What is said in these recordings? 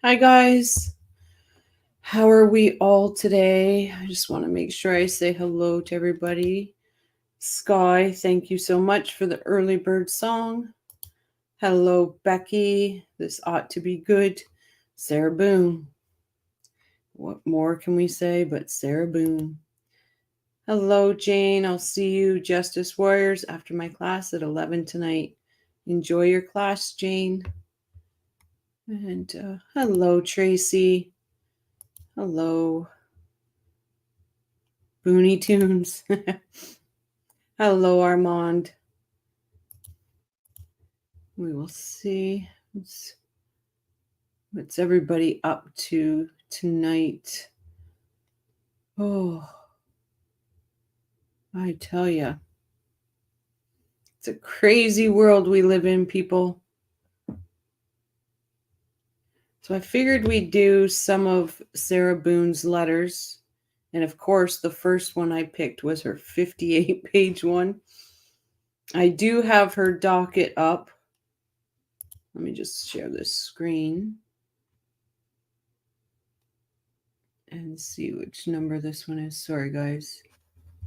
Hi guys, how are we all today? I just want to make sure I say hello to everybody. Sky, thank you so much for the early bird song. Hello Becky, this ought to be good. Sarah Boone, what more can we say but Sarah Boone? Hello Jane, I'll see you Justice Warriors after my class at 11 tonight. Enjoy your class, Jane. And hello Tracy. Hello Booney Tunes. Hello, Armand. We will see what's everybody up to tonight. Oh, I tell ya, it's a crazy world we live in, people. So I figured we'd do some of Sarah Boone's letters. And of course, the first one I picked was her 58-page one. I do have her docket up. Let me just share this screen and see which number this one is. Sorry, guys.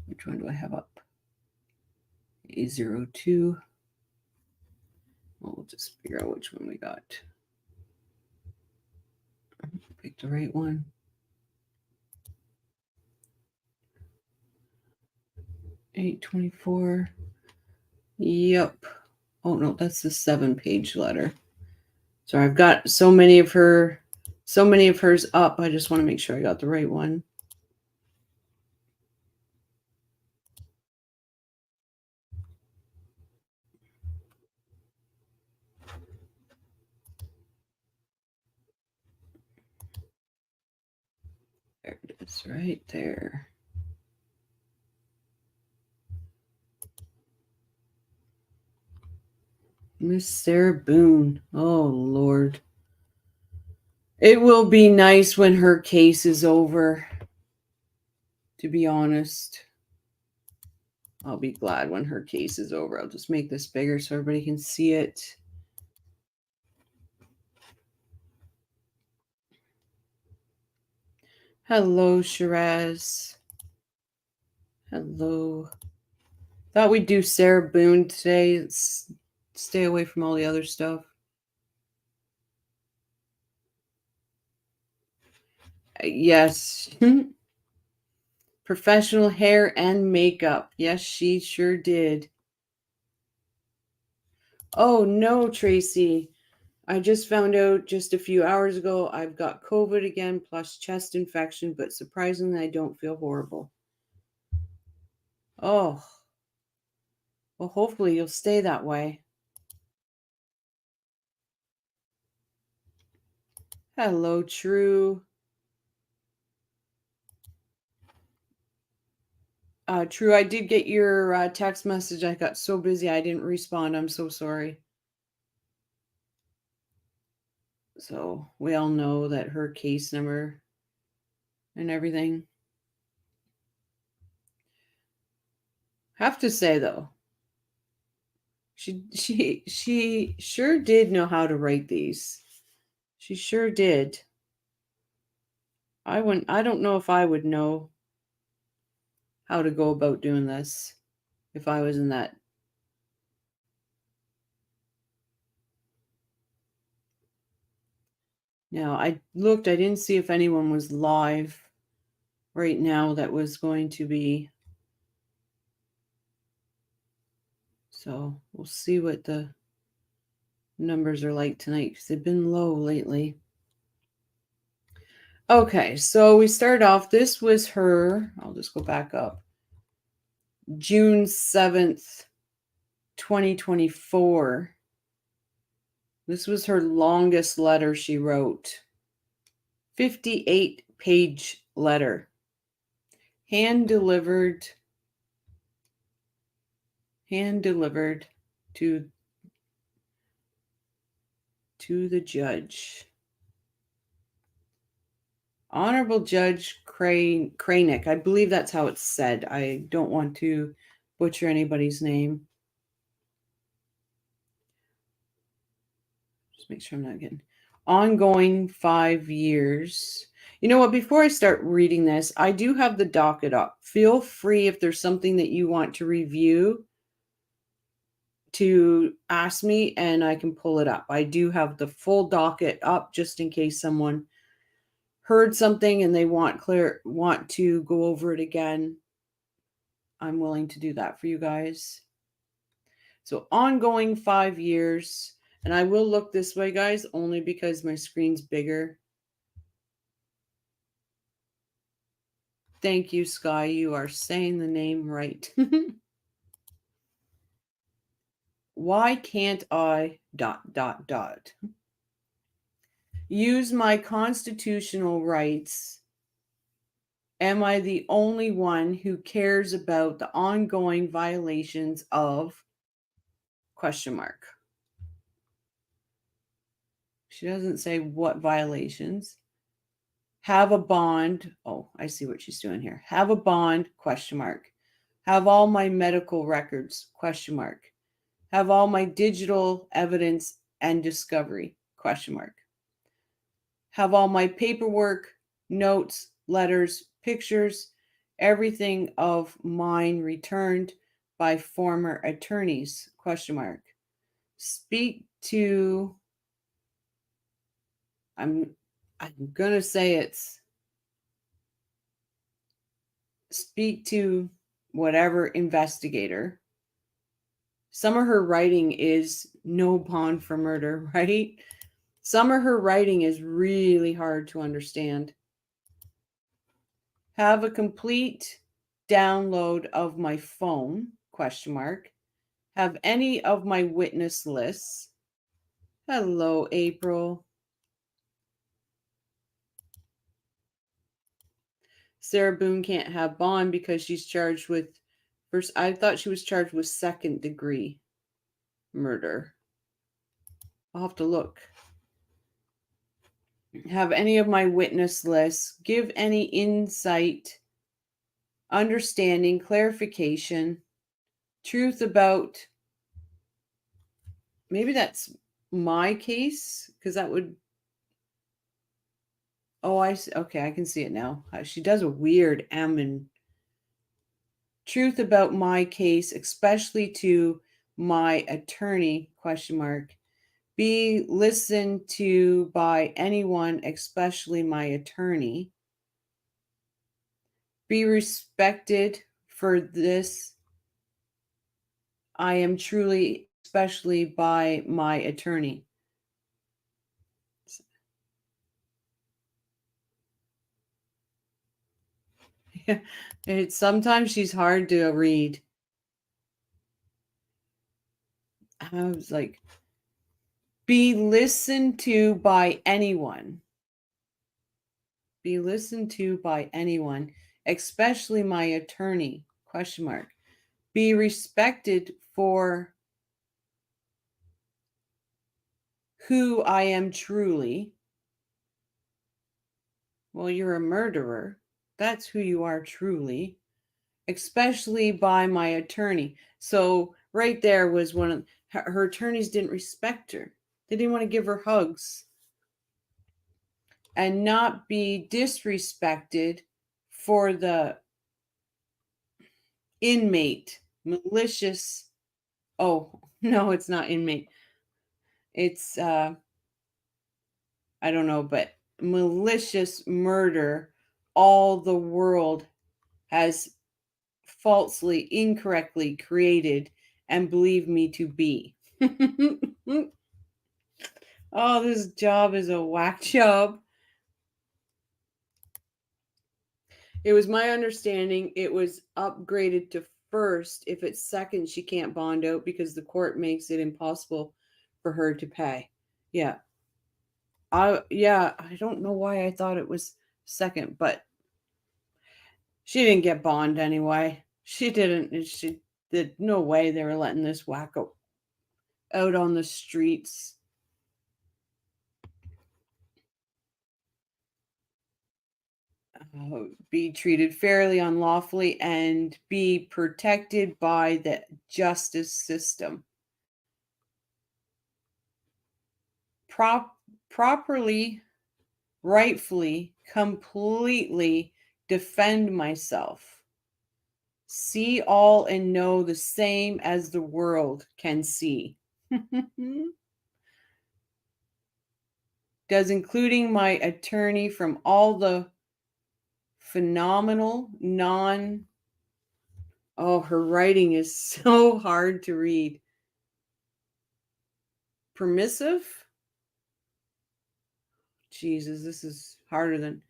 Which one do I have up? A02. We'll just figure out which one we got. Pick the right one. $8.24. Yep. Oh no, that's the 7-page letter. Sorry, I've got so many of hers up. I just want to make sure I got the right one. There it is, right there. Miss Sarah Boone. Oh, Lord. It will be nice when her case is over, to be honest. I'll be glad when her case is over. I'll just make this bigger so everybody can see it. Hello, Shiraz. Hello. Thought we'd do Sarah Boone today. Stay away from all the other stuff. Yes. Professional hair and makeup. Yes, she sure did. Oh, no, Tracy. I just found out just a few hours ago I've got COVID again plus chest infection, but surprisingly I don't feel horrible. Oh. Well, hopefully you'll stay that way. Hello, True. True, I did get your text message. I got so busy I didn't respond. I'm so sorry. So we all know that her case number and everything. Have to say though, she sure did know how to write these. She sure did. I don't know if I would know how to go about doing this if I was in that. Now, I looked, I didn't see if anyone was live right now that was going to be. So we'll see what the numbers are like tonight because they've been low lately. Okay, so we start off. This was her, I'll just go back up. June 7th, 2024. This was her longest letter she wrote. 58-page letter. Hand delivered to the judge. Honorable Judge Kranick. I believe that's how it's said. I don't want to butcher anybody's name. Just make sure I'm not getting. Ongoing 5 years. You know what? Before I start reading this, I do have the docket up. Feel free if there's something that you want to review to ask me and I can pull it up. I do have the full docket up just in case someone heard something and they want to go over it again. I'm willing to do that for you guys. So ongoing 5 years, and I will look this way, guys, only because my screen's bigger. Thank you, Sky. You are saying the name right. Why can't I ... use my constitutional rights? Am I the only one who cares about the ongoing violations of ... She doesn't say what violations. Have a bond. Oh, I see what she's doing here. Have a bond ? Have all my medical records ? Have all my digital evidence and discovery ? Have all my paperwork, notes, letters, pictures, everything of mine returned by former attorneys ? Speak to... I'm going to say it's speak to whatever investigator. Some of her writing is no bond for murder, right? Some of her writing is really hard to understand. Have a complete download of my phone ? Have any of my witness lists. Hello, April. Sarah Boone can't have bond because she's charged with first. I thought she was charged with second degree murder. I'll have to look. Have any of my witness lists. Give any insight, understanding, clarification, truth about... Maybe that's my case, because that would... Oh, I see. Okay, I can see it now. She does a weird M and... Truth about my case, especially to my attorney ? Be listened to by anyone, especially my attorney. Be respected for this. I am truly, especially by my attorney. Sometimes she's hard to read. I was like, be listened to by anyone. Be listened to by anyone, especially my attorney ? Be respected for who I am truly. Well, you're a murderer. That's who you are truly. Especially by my attorney. So right there was one of her attorneys didn't respect her. They didn't want to give her hugs. And not be disrespected for the inmate, malicious... Oh, no, it's not inmate. It's, I don't know, but malicious murder all the world has falsely, incorrectly created and believed me to be. Oh, this job is a whack job. It was my understanding it was upgraded to first. If it's second, she can't bond out because the court makes it impossible for her to pay. Yeah. I don't know why I thought it was second, but she didn't get bond anyway. She didn't. She did. No way they were letting this wacko out on the streets. Be treated fairly, unlawfully, and be protected by the justice system. properly, rightfully, completely defend myself. See all and know the same as the world can see. Does including my attorney from all the phenomenal oh, her writing is so hard to read. Permissive? Jesus, this is harder than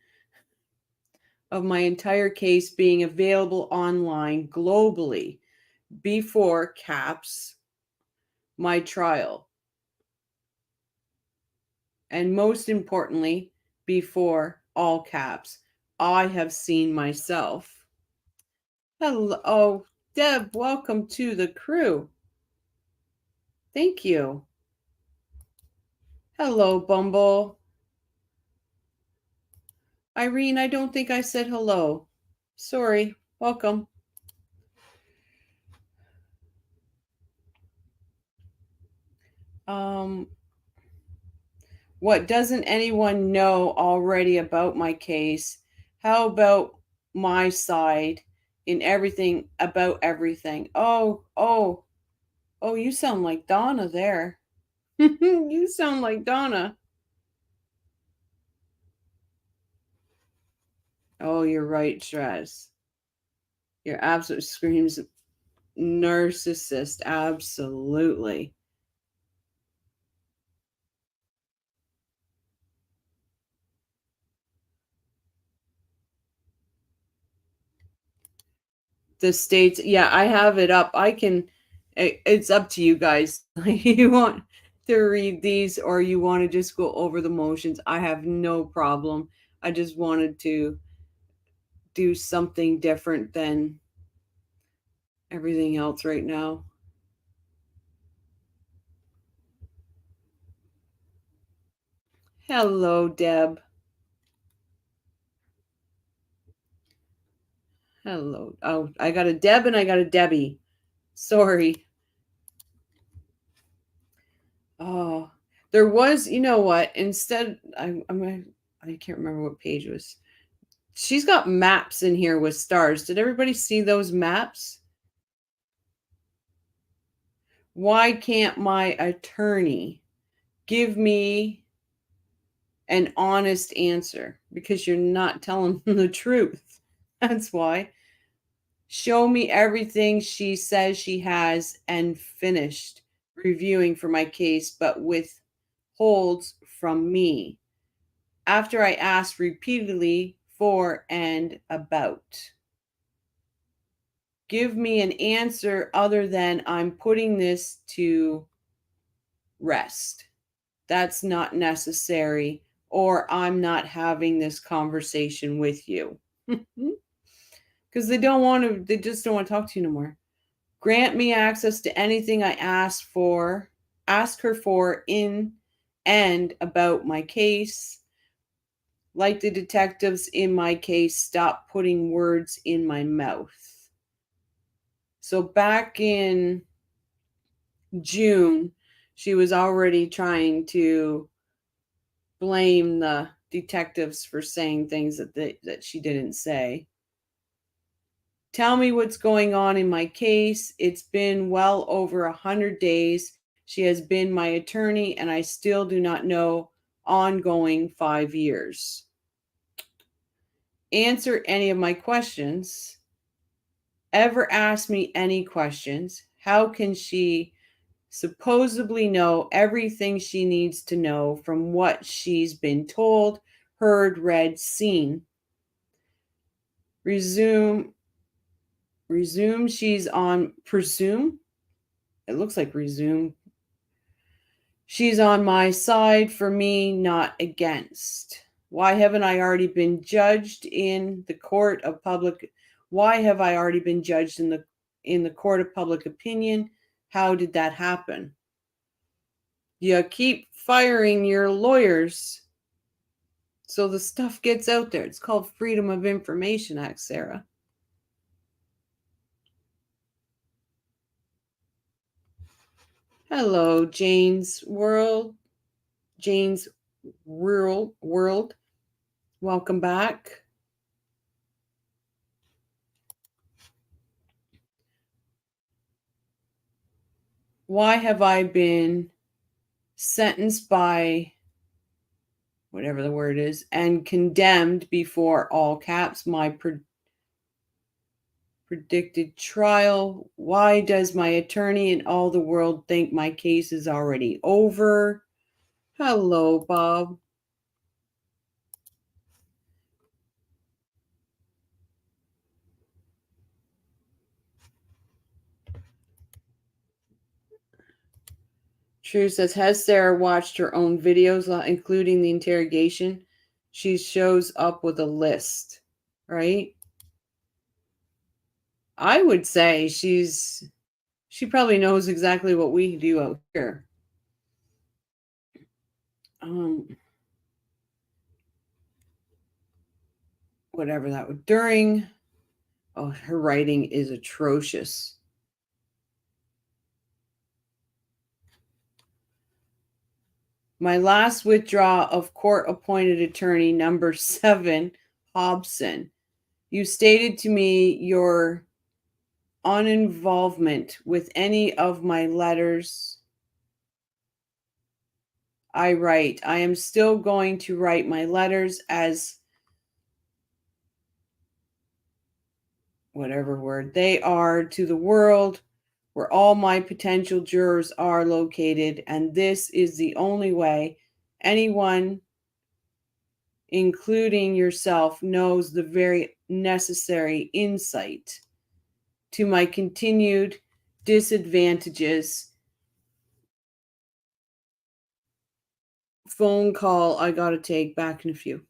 of my entire case being available online globally before caps my trial. And most importantly, before all caps, I have seen myself. Hello, oh, Deb, welcome to the crew. Thank you. Hello, Bumble. Irene, I don't think I said hello. Sorry. Welcome. What doesn't anyone know already about my case? How about my side in everything about everything? Oh, you sound like Donna there. You sound like Donna. Oh, you're right, Stress. Your absolute screams narcissist. Absolutely. The states, yeah, I have it up. It's up to you guys. You want to read these or you want to just go over the motions. I have no problem. I just wanted to do something different than everything else right now. Hello, Deb. Hello. Oh, I got a Deb and I got a Debbie. Sorry. Oh, there was, you know what? Instead, I can't remember what page it was. She's got maps in here with stars. Did everybody see those maps? Why can't my attorney give me an honest answer? Because you're not telling them the truth. That's why. Show me everything she says she has and finished reviewing for my case, but withholds from me after I asked repeatedly for and about. Give me an answer other than I'm putting this to rest. That's not necessary, or I'm not having this conversation with you. Because they just don't want to talk to you no more. Grant me access to anything I ask her for in and about my case. Like the detectives in my case, stop putting words in my mouth. So back in June, she was already trying to blame the detectives for saying things that she didn't say. Tell me what's going on in my case. It's been well over 100 days. She has been my attorney, and I still do not know ongoing 5 years. Answer any of my questions. Ever ask me any questions? How can she supposedly know everything she needs to know from what she's been told, heard, read, seen? Resume she's on presume. It looks like resume. She's on my side for me, not against. Why haven't I already been judged in the court of public? Why have I already been judged in the court of public opinion? How did that happen? You keep firing your lawyers so the stuff gets out there. It's called Freedom of Information Act, Sarah. Hello, Jane's World. Jane's World. Welcome back. Why have I been sentenced by whatever the word is and condemned before all caps my predicted trial? Why does my attorney and all the world think my case is already over? Hello, Bob. True says, has Sarah watched her own videos, including the interrogation? She shows up with a list, right? I would say she probably knows exactly what we do out here. Whatever that was during. Oh, her writing is atrocious. My last withdrawal of court-appointed attorney number 7, Hobson. You stated to me your uninvolvement with any of my letters I write. I am still going to write my letters as whatever word they are to the world where all my potential jurors are located, and this is the only way anyone, including yourself, knows the very necessary insight to my continued disadvantages. Phone call I gotta take back in a few.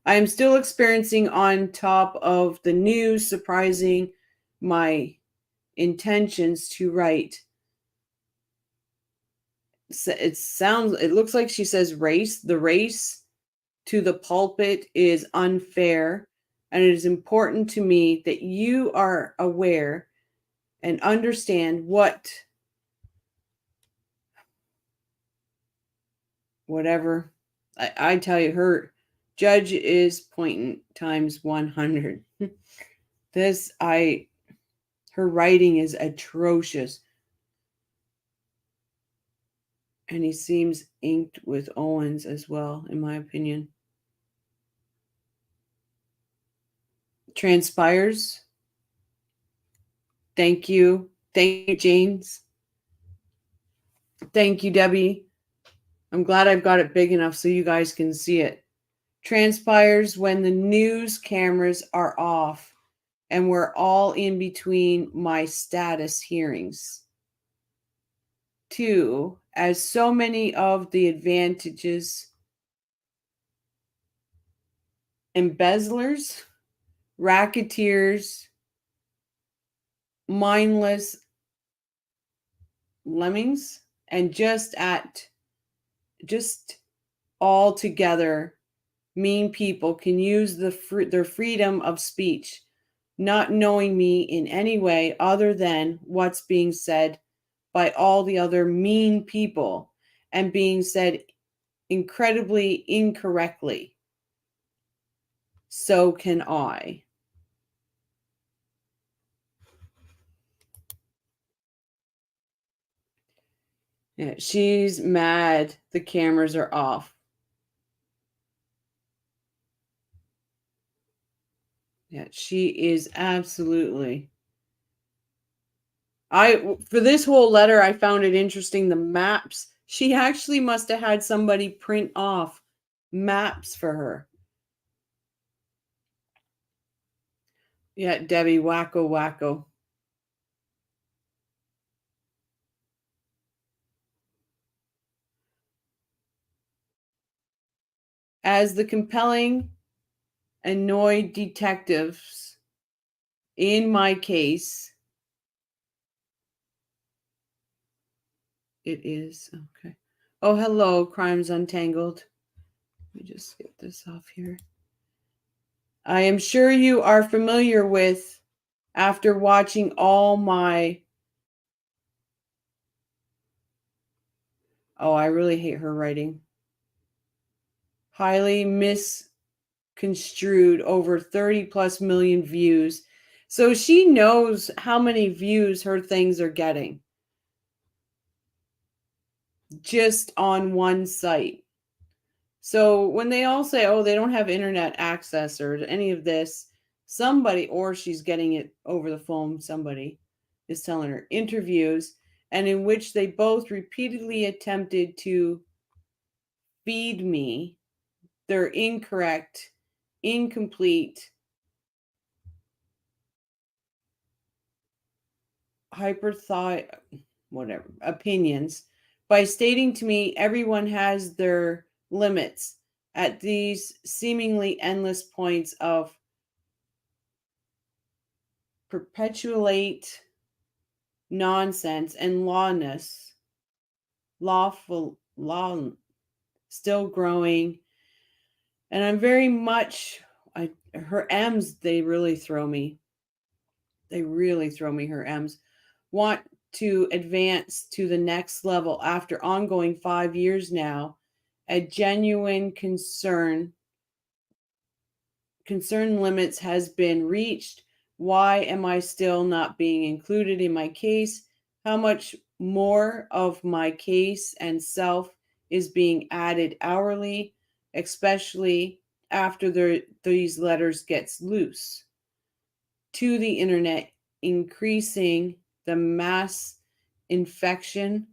I am still experiencing on top of the news surprising my intentions to write. It looks like she says the race to the pulpit is unfair, and it is important to me that you are aware and understand whatever I tell you, her judge is pointing times 100. Her writing is atrocious. And he seems inked with Owens as well, in my opinion. Transpires. Thank you. Thank you, James. Thank you, Debbie. I'm glad I've got it big enough so you guys can see it. Transpires when the news cameras are off and we're all in between my status hearings. 2, as so many of the advantages, embezzlers, racketeers, mindless lemmings, and just all together mean people can use their freedom of speech, not knowing me in any way other than what's being said by all the other mean people and being said incredibly incorrectly. So can I. Yeah, she's mad the cameras are off. Yeah, she is absolutely. For this whole letter, I found it interesting. The maps. She actually must have had somebody print off maps for her. Yeah, Debbie, wacko. As the compelling, annoyed detectives in my case, it is okay. Oh, hello, Crimes Untangled. Let me just get this off here. I am sure you are familiar with, after watching all my Oh, I really hate her writing. Highly misconstrued, over 30 plus million views. So she knows how many views her things are getting just on one site. So when they all say, oh, they don't have internet access or any of this, somebody, or she's getting it over the phone, somebody is telling her interviews, and in which they both repeatedly attempted to feed me their incorrect, incomplete, whatever opinions by stating to me everyone has their limits at these seemingly endless points of perpetuate nonsense and lawful law still growing. And I'm very much her M's, they really throw me. They really throw me her M's. Want to advance to the next level after ongoing 5 years now. A genuine concern limits has been reached. Why am I still not being included in my case? How much more of my case and self is being added hourly, especially after these letters gets loose to the internet, increasing the mass infection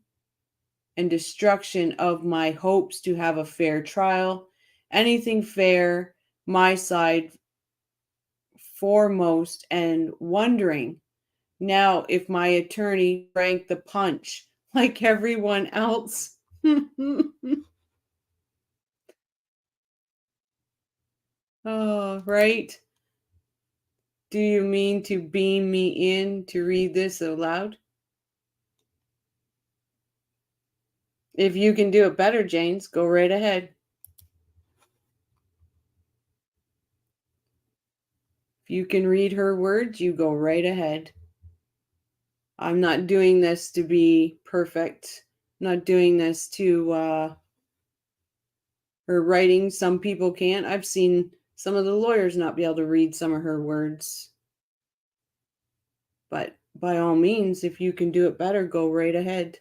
and destruction of my hopes to have a fair trial. Anything fair, my side foremost, and wondering now if my attorney drank the punch like everyone else. Oh, right. Do you mean to beam me in to read this aloud? If you can do it better, James, go right ahead. If you can read her words, you go right ahead. I'm not doing this to be perfect. I'm not doing this to her writing. Some people can't. I've seen some of the lawyers not be able to read some of her words. But by all means, if you can do it better, go right ahead.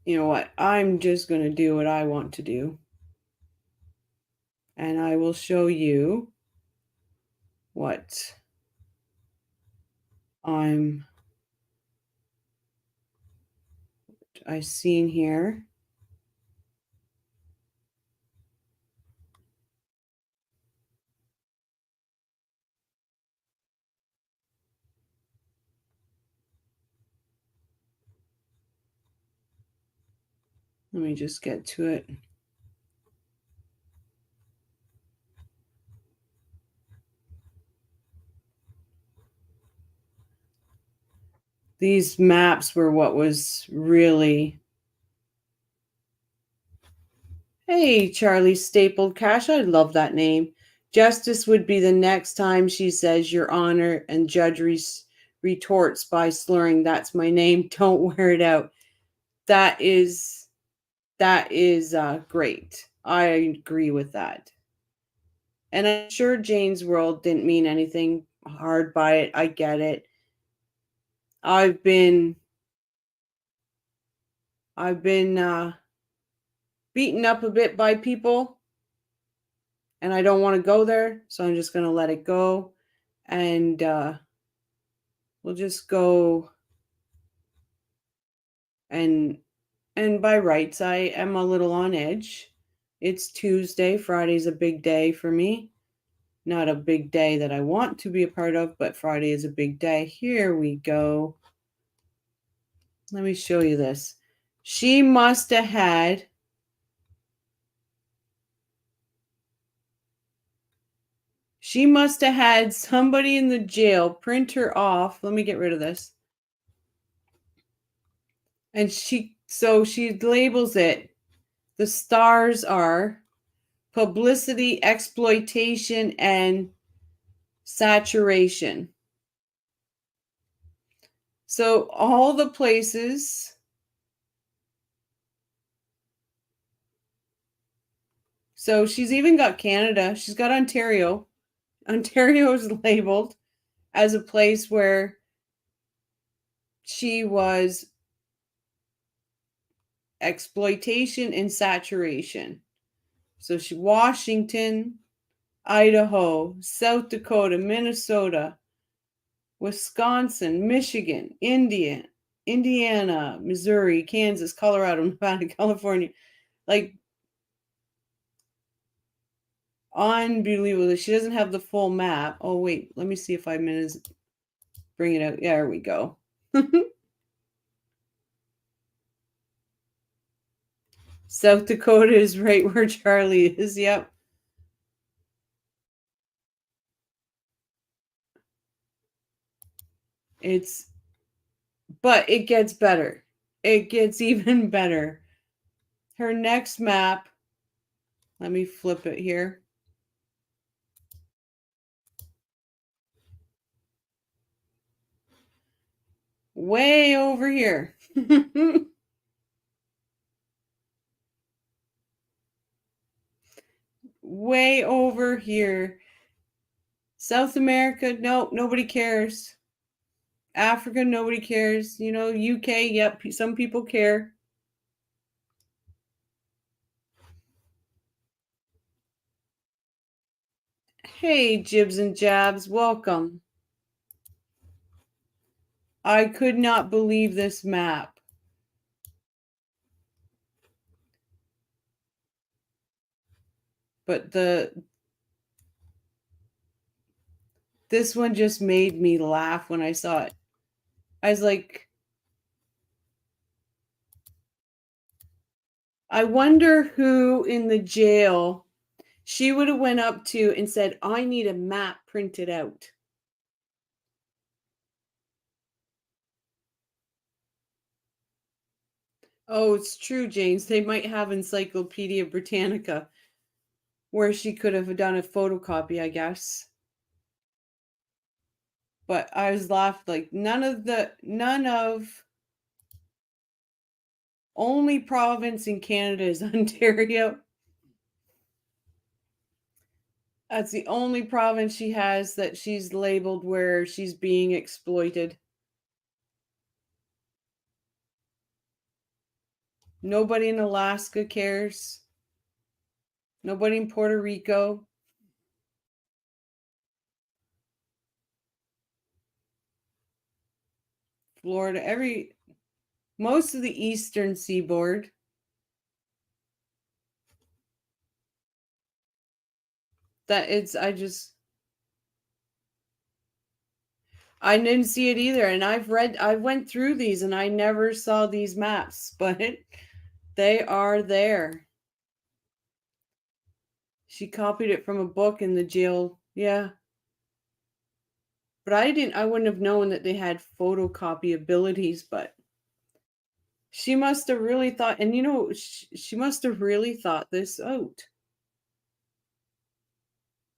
You know what? I'm just going to do what I want to do. And I will show you what I've seen here. Let me just get to it. These maps were what was really... Hey, Charlie Stapled Cash. I love that name. Justice would be the next time she says Your Honor, and Judge retorts by slurring, that's my name. Don't wear it out. That is great. I agree with that. And I'm sure Jane's World didn't mean anything hard by it. I get it. I've been beaten up a bit by people, and I don't want to go there, so I'm just going to let it go, and we'll just go. And by rights, I am a little on edge. It's Tuesday. Friday's a big day for me. Not a big day that I want to be a part of, but Friday is a big day. Here we go. Let me show you this. She must have had somebody in the jail print her off. Let me get rid of this. And she labels it. The stars are publicity, exploitation, and saturation. So all the places. So she's even got Canada. She's got Ontario. Ontario is labeled as a place where she was exploitation and saturation. So she Washington, Idaho, South Dakota, Minnesota, Wisconsin, Michigan, Indiana, Missouri, Kansas, Colorado, Nevada, California. Like, unbelievable. She doesn't have the full map. Oh, wait. Let me see if I managed to bring it out. Yeah, there we go. South Dakota is right where Charlie is. Yep. But it gets better. It gets even better. Her next map, let me flip it here. Way over here. Way over here. South America, no, nobody cares. Africa, nobody cares. You know, UK, yep, some people care. Hey, Jibs and Jabs, welcome. I could not believe this map. But this one just made me laugh when I saw it. I was like, I wonder who in the jail she would have went up to and said, I need a map printed out. Oh, it's true, James. They might have Encyclopedia Britannica where she could have done a photocopy, I guess. But I was laughed like none of only province in Canada is Ontario. That's the only province she has that she's labeled where she's being exploited. Nobody in Alaska cares. Nobody in Puerto Rico. Florida, most of the eastern seaboard. That it's I didn't see it either, and I went through these and I never saw these maps, but they are there. She copied it from a book in the jail. Yeah. But I wouldn't have known that they had photocopy abilities, but she must have really thought, and you know, she must have really thought this out.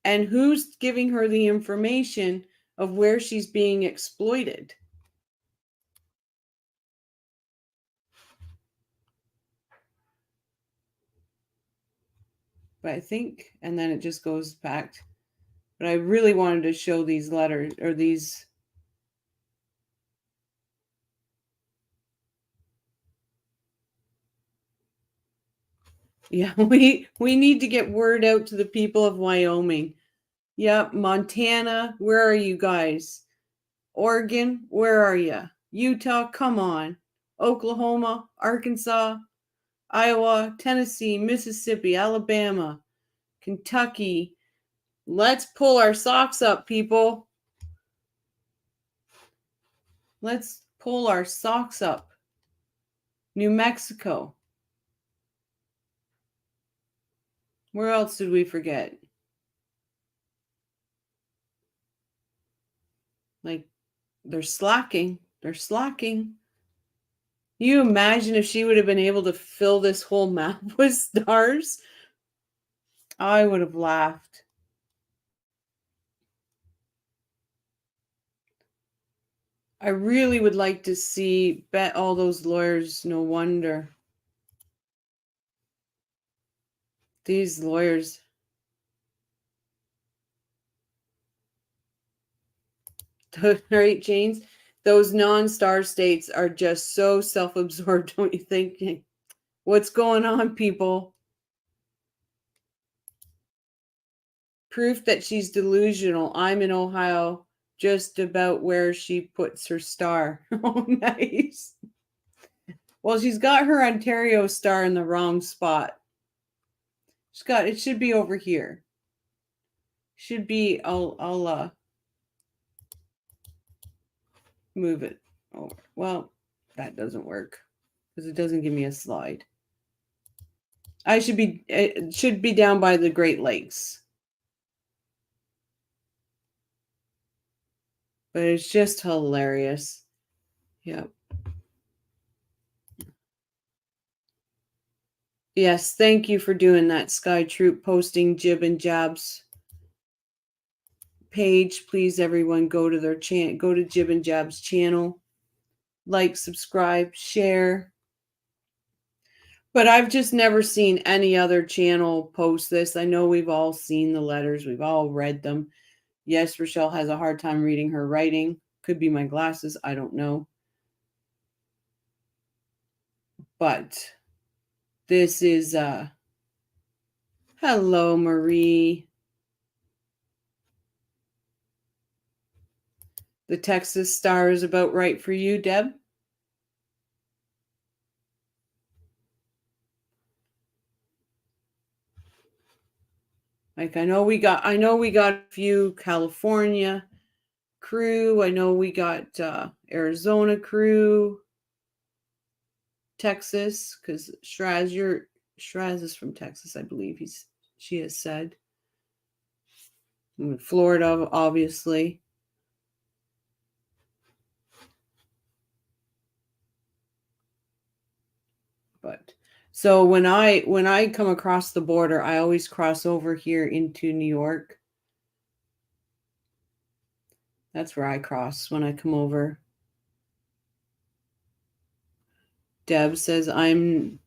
And who's giving her the information of where she's being exploited? But I think, and then it just goes back. But I really wanted to show these letters or these. Yeah, we need to get word out to the people of Wyoming. Yep, Montana, where are you guys? Oregon, where are you? Utah, come on. Oklahoma, Arkansas, Iowa, Tennessee, Mississippi, Alabama, Kentucky. Let's pull our socks up, people. Let's pull our socks up. New Mexico. Where else did we forget? Like, they're slacking. They're slacking. You imagine if she would have been able to fill this whole map with stars? I would have laughed. I really would like to see, bet all those lawyers, no wonder. These lawyers. Right, James? Those non-star states are just so self-absorbed, don't you think? What's going on, people? Proof that she's delusional. I'm in Ohio, just about where she puts her star. Oh, nice. Well, she's got her Ontario star in the wrong spot. It should be over here. Should be, I'll move it over. Well, that doesn't work because it doesn't give me a slide. It should be down by the Great Lakes. But it's just hilarious. Yep. Yes, thank you for doing that, Sky Troop, posting Jib and Jab's page. Please, everyone, go to their go to Jib and Jab's channel. Like, subscribe, share. But I've just never seen any other channel post this. I know we've all seen the letters. We've all read them. Yes, Rochelle has a hard time reading her writing. Could be my glasses. I don't know. But this is, hello, Marie. The Texas star is about right for you, Deb? Like, I know we got a few California crew. I know we got Arizona crew, Texas, because Shraz is from Texas, I believe she has said. Florida, obviously. But so when I come across the border, I always cross over here into New York. That's where I cross when I come over. Deb says I'm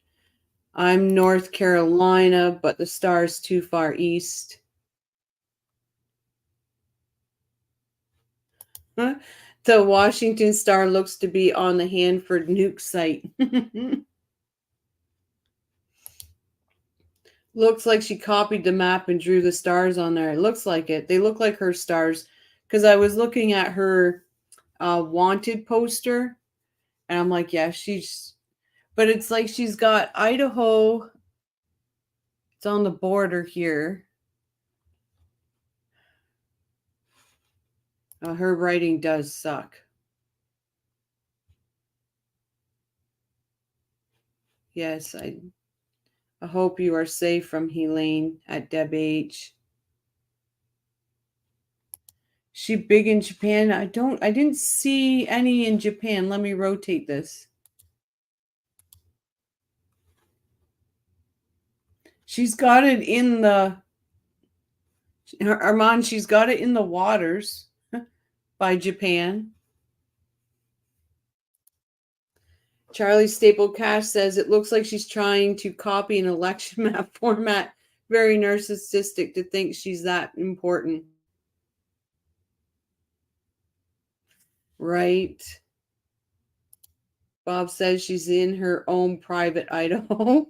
North Carolina, but the star's too far east. Huh? The Washington star looks to be on the Hanford nuke site. Looks like she copied the map and drew the stars on there. It looks like it. They look like her stars because I was looking at her wanted poster and I'm like, yeah, but it's like she's got Idaho. It's on the border here. Her writing does suck. Yes, I hope you are safe from Helene at Deb H. She big in Japan? I didn't see any in Japan. Let me rotate this. She's got it in Armand, she's got it in the waters by Japan. Charlie Staplecast says it looks like she's trying to copy an election map format. Very narcissistic to think she's that important. Right. Bob says she's in her own private Idaho.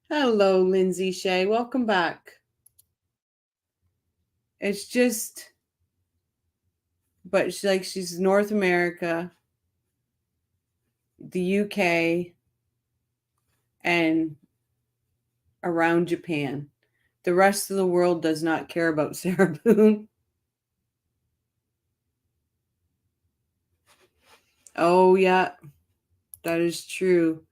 Hello, Lindsay Shea. Welcome back. It's just, but she's North America, the UK, and around Japan. The rest of the world does not care about Sarah Boone. Oh, yeah, that is true.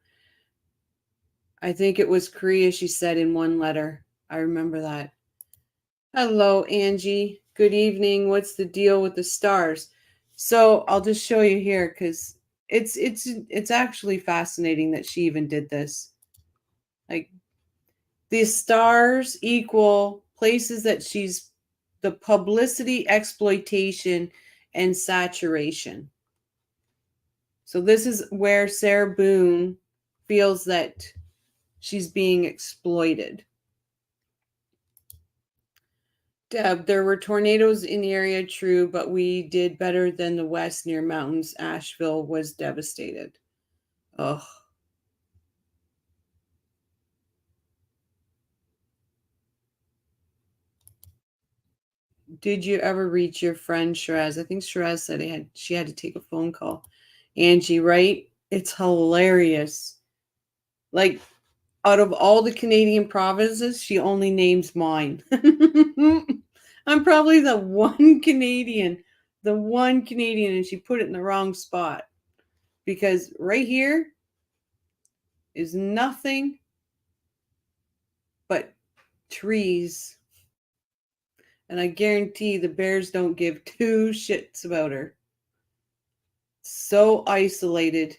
I think it was Korea, she said in one letter. I remember that. Hello, Angie. Good evening. What's the deal with the stars? So I'll just show you here because it's actually fascinating that she even did this. Like, the stars equal places that the publicity exploitation and saturation. So this is where Sarah Boone feels that she's being exploited. Deb, there were tornadoes in the area, true, but we did better than the west near mountains. Asheville was devastated. Ugh. Did you ever reach your friend Shiraz? I think Shiraz said she had to take a phone call. Angie, right? It's hilarious. Like, out of all the Canadian provinces, she only names mine. I'm probably the one Canadian, and she put it in the wrong spot. Because right here is nothing but trees. And I guarantee the bears don't give two shits about her. So isolated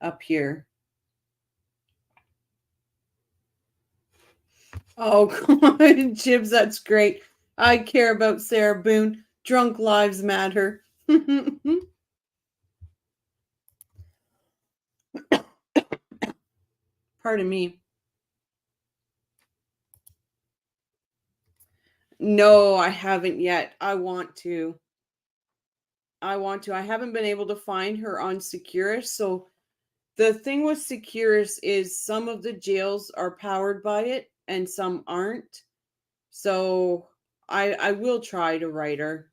up here. Oh, come on, Jibs, that's great. I care about Sarah Boone. Drunk lives matter. Pardon me. No, I haven't yet. I want to. I haven't been able to find her on Securus. So the thing with Securus is some of the jails are powered by it and some aren't. So I will try to write her.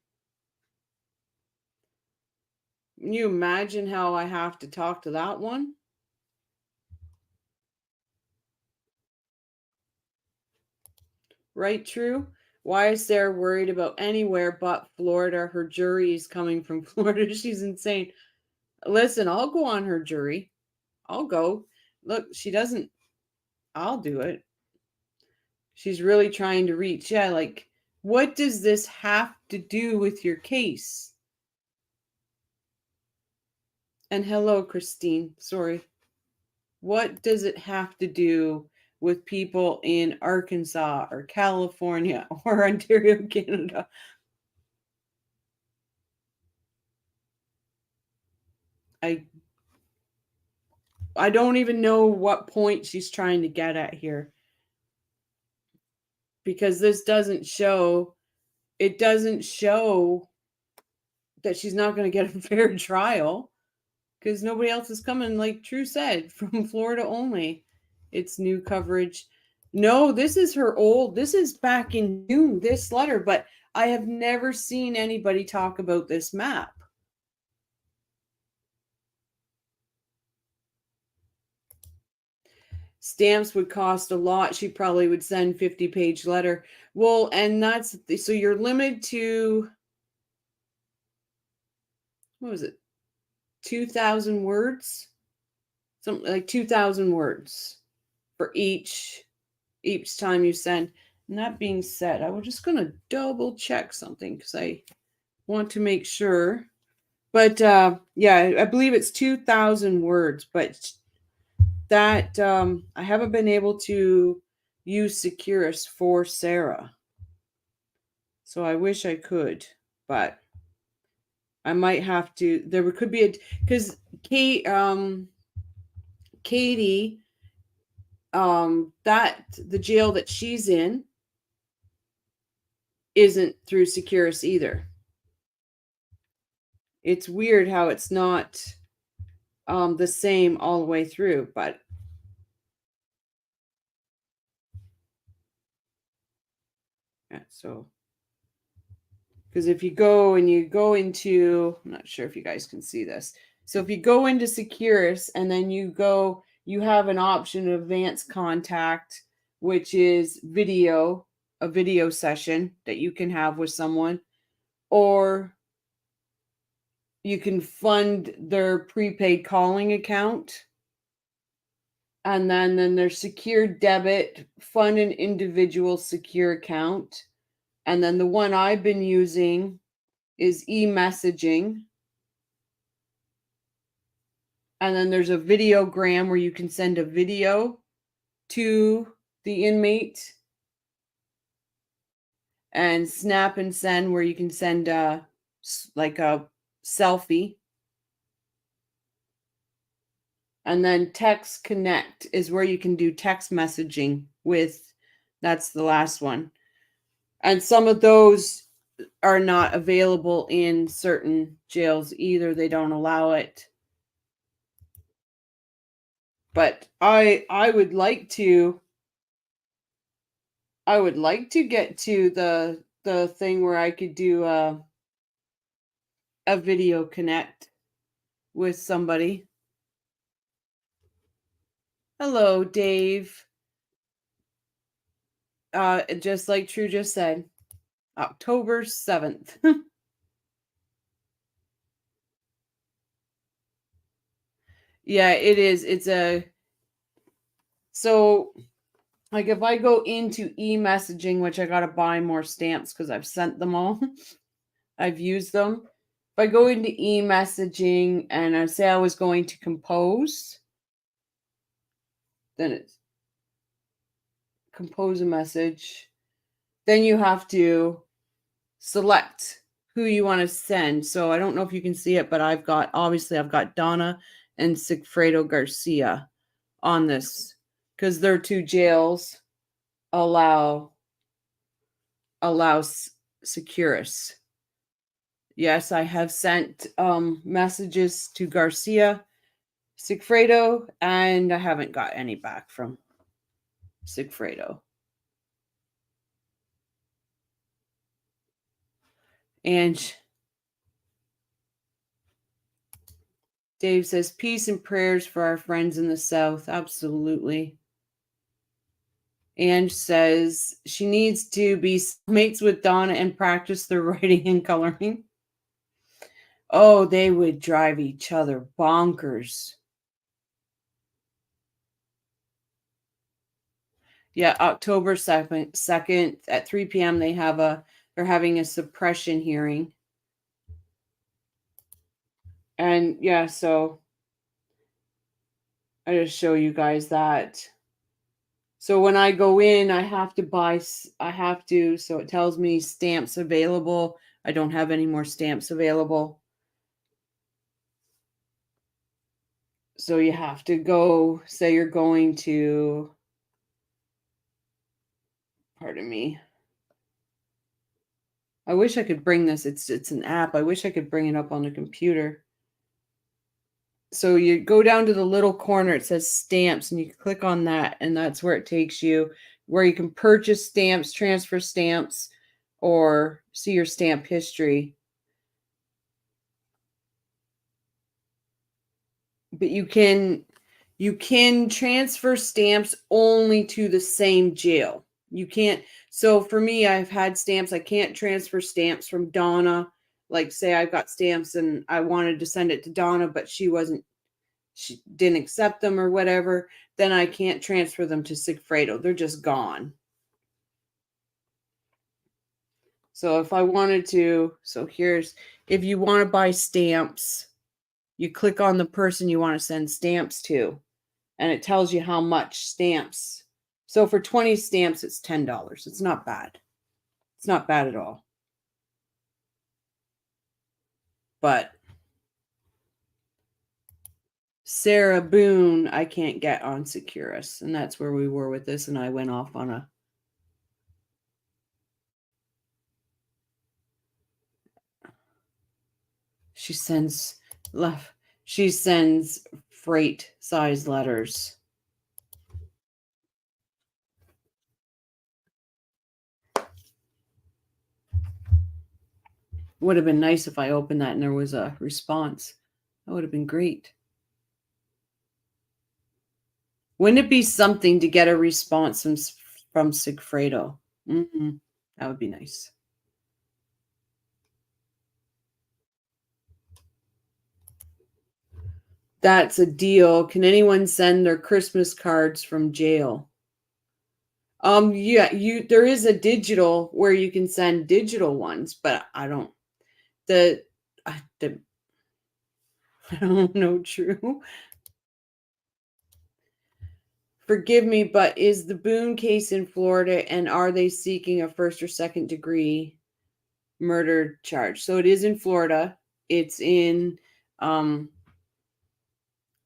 Can you imagine how I have to talk to that one? Right, True? Why is Sarah worried about anywhere but Florida? Her jury is coming from Florida. She's insane. Listen, I'll go on her jury. I'll go. Look, she doesn't. I'll do it. She's really trying to reach. Yeah, like, what does this have to do with your case? And hello, Christine. Sorry. What does it have to do with people in Arkansas or California or Ontario, Canada? I don't even know what point she's trying to get at here. Because this doesn't show that she's not going to get a fair trial. Because nobody else is coming, like True said, from Florida only. It's new coverage. No, this is back in June, this letter, but I have never seen anybody talk about this map. Stamps would cost a lot. She probably would send 50-page letter. Well, and so you're limited to, what was it? 2,000 words? Something like 2,000 words for each time you send. And that being said, I was just going to double check something because I want to make sure. But yeah, I believe it's 2,000 words. But that I haven't been able to use Securus for Sarah. So I wish I could, but I might have to. There could be because Katie, that the jail that she's in isn't through Securus either. It's weird how it's not the same all the way through, but yeah, so because if you go into, I'm not sure if you guys can see this. So if you go into Securus and then you have an option of advanced contact, which is a video session that you can have with someone, or you can fund their prepaid calling account. And then there's secure debit, fund an individual secure account. And then the one I've been using is e-messaging. And then there's a videogram where you can send a video to the inmate. And Snap and Send where you can send like a selfie. And then text connect is where you can do text messaging with, that's the last one. And some of those are not available in certain jails either. They don't allow it. But I would like to get to the thing where I could do a video connect with somebody. Hello, Dave. Just like True just said, October 7th. Yeah, it is. So like if I go into e-messaging, which I got to buy more stamps because I've sent them all. I've used them. If I go into e-messaging and I say I was going to compose, then it's compose a message. Then you have to select who you want to send. So I don't know if you can see it, but I've got Donna and Sigfredo Garcia on this because their two jails allow Securus. Yes, I have sent messages to Garcia, Sigfredo, and I haven't got any back from Sigfredo. And Dave says, peace and prayers for our friends in the South. Absolutely. And says she needs to be mates with Donna and practice their writing and coloring. Oh, they would drive each other bonkers. Yeah, October 2nd at 3 p.m. they're having a suppression hearing. And yeah, so I just show you guys that. So when I go in, so it tells me stamps available. I don't have any more stamps available. So you have to go, say you're going to, pardon me. I wish I could bring this. It's an app. I wish I could bring it up on the computer. So you go down to the little corner, it says stamps, and you click on that, and that's where it takes you, where you can purchase stamps, transfer stamps, or see your stamp history. But you can transfer stamps only to the same jail. You can't. So for me, I've had stamps. I can't transfer stamps from Donna. Like say I've got stamps and I wanted to send it to Donna, but she didn't accept them or whatever, then I can't transfer them to Sigfredo. They're just gone. So if I wanted to, if you want to buy stamps, you click on the person you want to send stamps to, and it tells you how much stamps. So for 20 stamps, it's $10. It's not bad. It's not bad at all. But Sarah Boone, I can't get on Securus, and that's where we were with this, and I went off on a... She sends freight size letters. Would have been nice if I opened that and there was a response. That would have been great. Wouldn't it be something to get a response from Sigfredo? Mm-hmm. That would be nice. That's a deal. Can anyone send their Christmas cards from jail? Yeah, there is a digital where you can send digital ones, but I don't know, True. Forgive me, but is the Boone case in Florida, and are they seeking a first or second degree? murder charge. So it is in Florida. It's in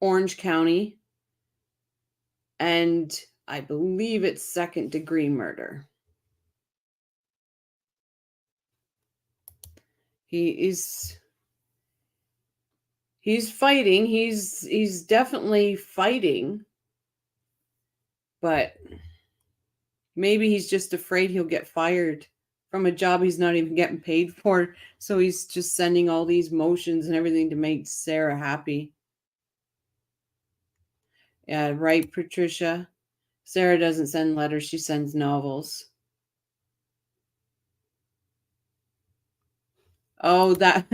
Orange County. And I believe it's second-degree murder. He's fighting. He's definitely fighting. But maybe he's just afraid he'll get fired from a job he's not even getting paid for. So he's just sending all these motions and everything to make Sarah happy. Yeah, right, Patricia. Sarah doesn't send letters. She sends novels. Oh, that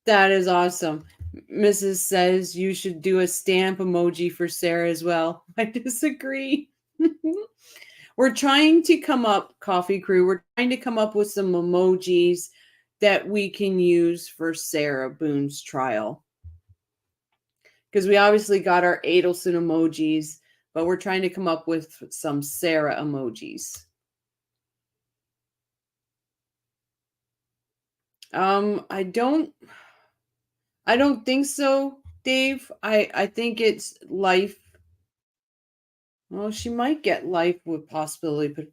that is awesome. Mrs. says you should do a stamp emoji for Sarah as well. I disagree. We're trying to come up, Coffee Crew, we're trying to come up with some emojis that we can use for Sarah Boone's trial. Because we obviously got our Adelson emojis, but we're trying to come up with some Sarah emojis. I don't think so, Dave. I think it's life. Well, she might get life with possibility, but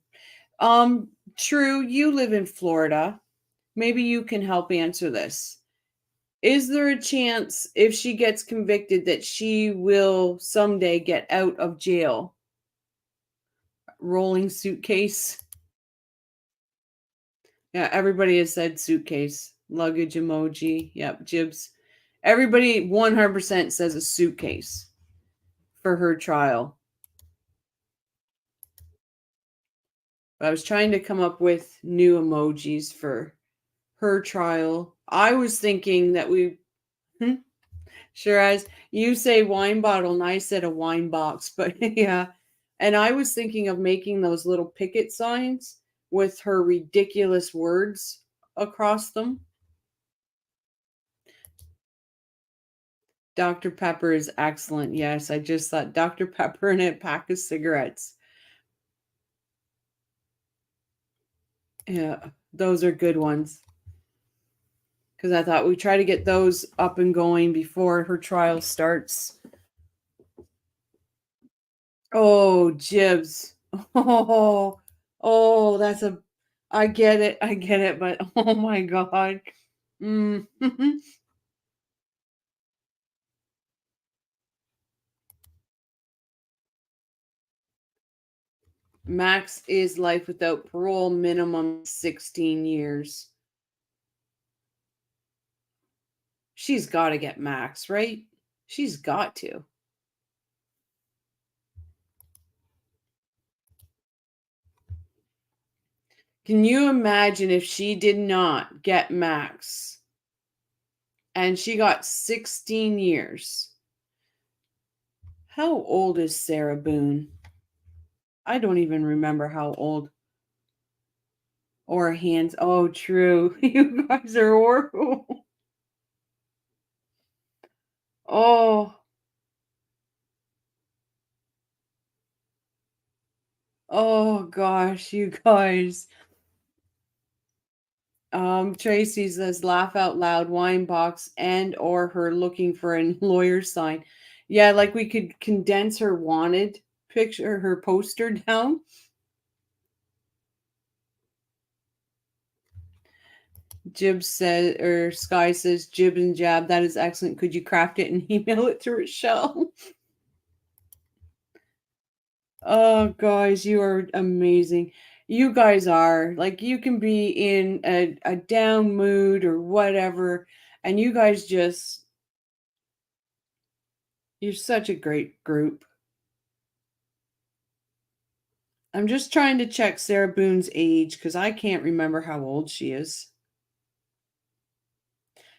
true, you live in Florida. Maybe you can help answer this. Is there a chance if she gets convicted that she will someday get out of jail? Rolling suitcase. Yeah, everybody has said suitcase. Luggage emoji. Yep, Jibs. Everybody 100% says a suitcase for her trial. But I was trying to come up with new emojis for her trial. I was thinking that we... Sure, as you say wine bottle and I said a wine box, but yeah. And I was thinking of making those little picket signs with her ridiculous words across them. Dr. Pepper is excellent. Yes, I just thought Dr. Pepper and a pack of cigarettes. Yeah, those are good ones. Because I thought we try to get those up and going before her trial starts. Oh, Jibs. Oh, that's a... I get it, but oh my God. Mm. Max is life without parole, minimum 16 years. She's got to get max, right? She's got to. Can you imagine if she did not get max and she got 16 years? How old is Sarah Boone? I don't even remember how old. Or hands. Oh, true. You guys are horrible. Oh. Oh gosh, you guys. Tracy says laugh out loud wine box and or her looking for a lawyer sign. Yeah, like we could condense her wanted picture, her poster down. Jib says, or Sky says, Jib and Jab, that is excellent. Could you craft it and email it to Rochelle? Oh, guys, you are amazing. You guys are. Like, you can be in a down mood or whatever, and you guys just... You're such a great group. I'm just trying to check Sarah Boone's age because I can't remember how old she is.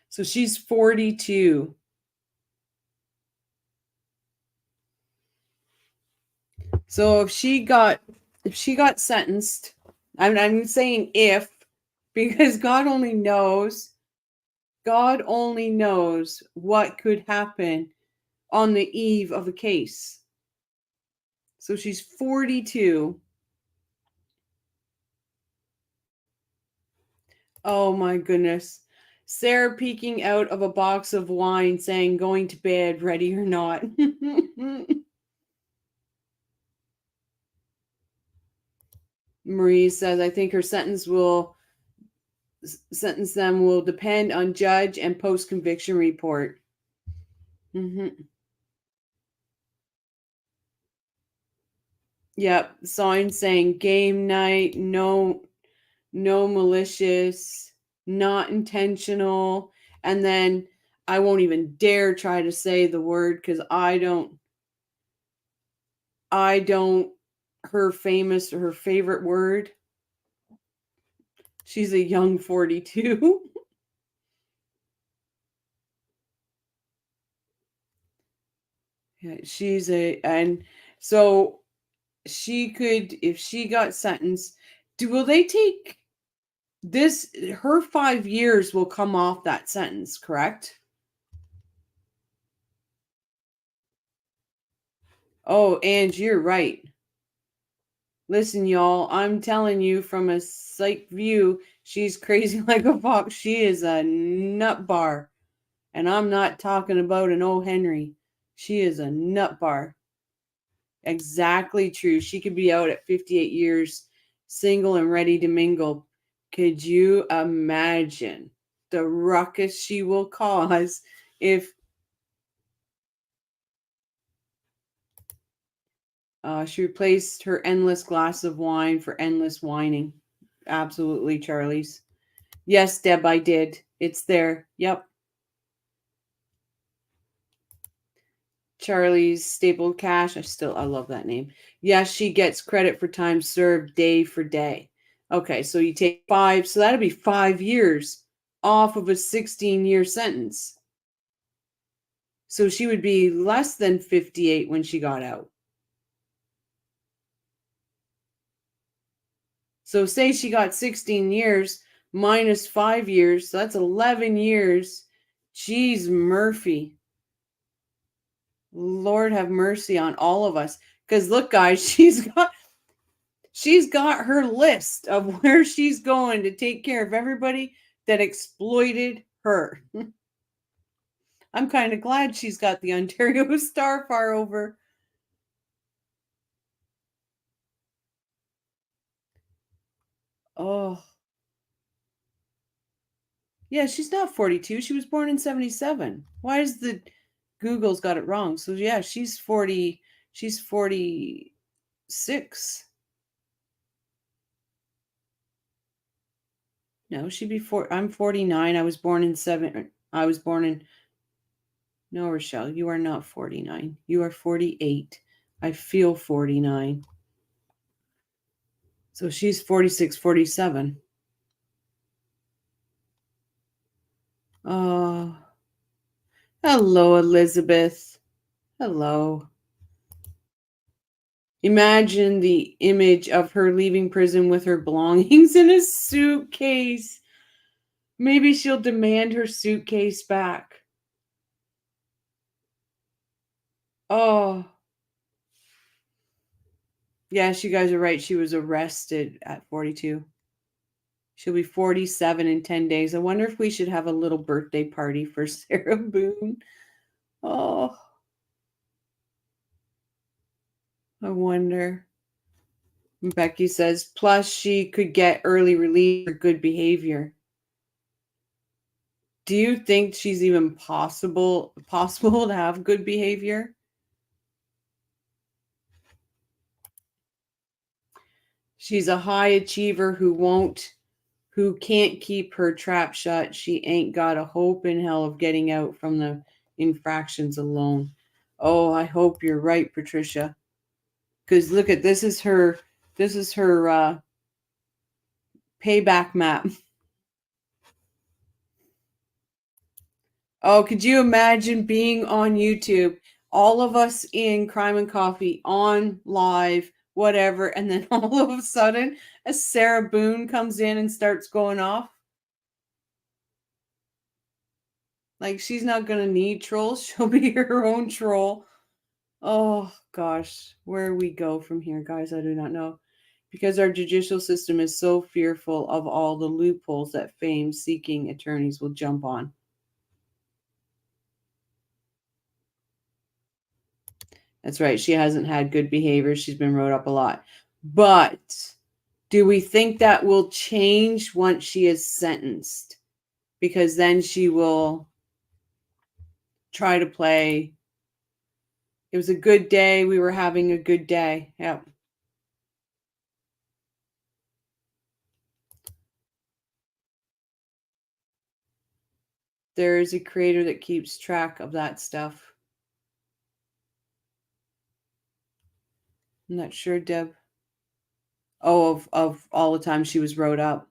So she's 42. So if she got sentenced, I'm saying if, because God only knows what could happen on the eve of a case. So she's 42. Oh my goodness. Sarah peeking out of a box of wine saying, going to bed, ready or not. Marie says, I think her sentence them will depend on judge and post conviction report. Mm-hmm. Yep. Sign saying game night, no malicious, not intentional. And then I won't even dare try to say the word because I don't her favorite word. She's a young 42. Yeah, and so she could, if she got sentenced, will they take this? Her 5 years will come off that sentence, correct? Oh, and you're right. Listen, y'all, I'm telling you from a psych view, she's crazy like a fox. She is a nut bar. And I'm not talking about an O. Henry. She is a nut bar. Exactly true. She could be out at 58 years, single and ready to mingle. Could you imagine the ruckus she will cause if she replaced her endless glass of wine for endless whining? Absolutely, Charlie's. Yes, Deb, I did. It's there. Yep. Charlie's stapled cash. I love that name. Yes, she gets credit for time served day for day. Okay, so you take 5, so that'd be 5 years off of a 16-year sentence. So she would be less than 58 when she got out. So say she got 16 years minus 5 years, so that's 11 years. Jeez, Murphy. Lord have mercy on all of us. Because look, guys, she's got her list of where she's going to take care of everybody that exploited her. I'm kind of glad she's got the Ontario Star far over. Oh. Yeah, she's not 42. She was born in 77. Why is the Google's got it wrong? So yeah, she's 40. She's 46. No, she'd be I'm 49. I was born in No, Rochelle, you are not 49. You are 48. I feel 49. So she's 46, 47. Oh, hello, Elizabeth. Hello. Imagine the image of her leaving prison with her belongings in a suitcase. Maybe she'll demand her suitcase back. Oh. Yes, you guys are right. She was arrested at 42. She'll be 47 in 10 days. I wonder if we should have a little birthday party for Sarah Boone. Oh. I wonder. Becky says, plus she could get early release for good behavior. Do you think she's even possible to have good behavior? She's a high achiever who can't keep her trap shut. She ain't got a hope in hell of getting out from the infractions alone. Oh, I hope you're right, Patricia. Because look at this is her payback map. Oh, could you imagine being on YouTube, all of us in Crime and Coffee on live, whatever, and then all of a sudden, as Sarah Boone comes in and starts going off? Like, she's not going to need trolls. She'll be her own troll. Oh, gosh. Where we go from here, guys, I do not know. because our judicial system is so fearful of all the loopholes that fame-seeking attorneys will jump on. That's right. She hasn't had good behavior. She's been wrote up a lot. But do we think that will change once she is sentenced? Because then she will try to play. It was a good day. We were having a good day. Yep. There is a creator that keeps track of that stuff. I'm not sure, Deb. Oh, of all the time she was wrote up.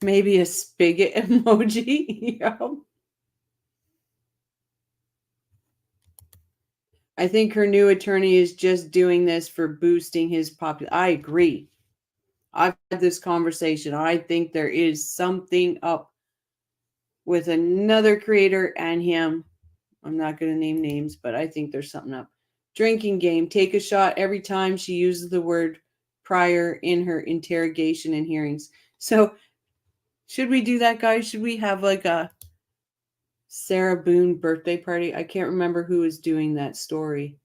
Maybe a spigot emoji. Yep. I think her new attorney is just doing this for boosting his popularity. I agree. I've had this conversation. I think there is something up with another creator and him. I'm not going to name names, but I think there's something up. Drinking game. Take a shot every time she uses the word prior in her interrogation and hearings. So should we do that, guys? Should we have like a Sarah Boone birthday party? I can't remember who is doing that story.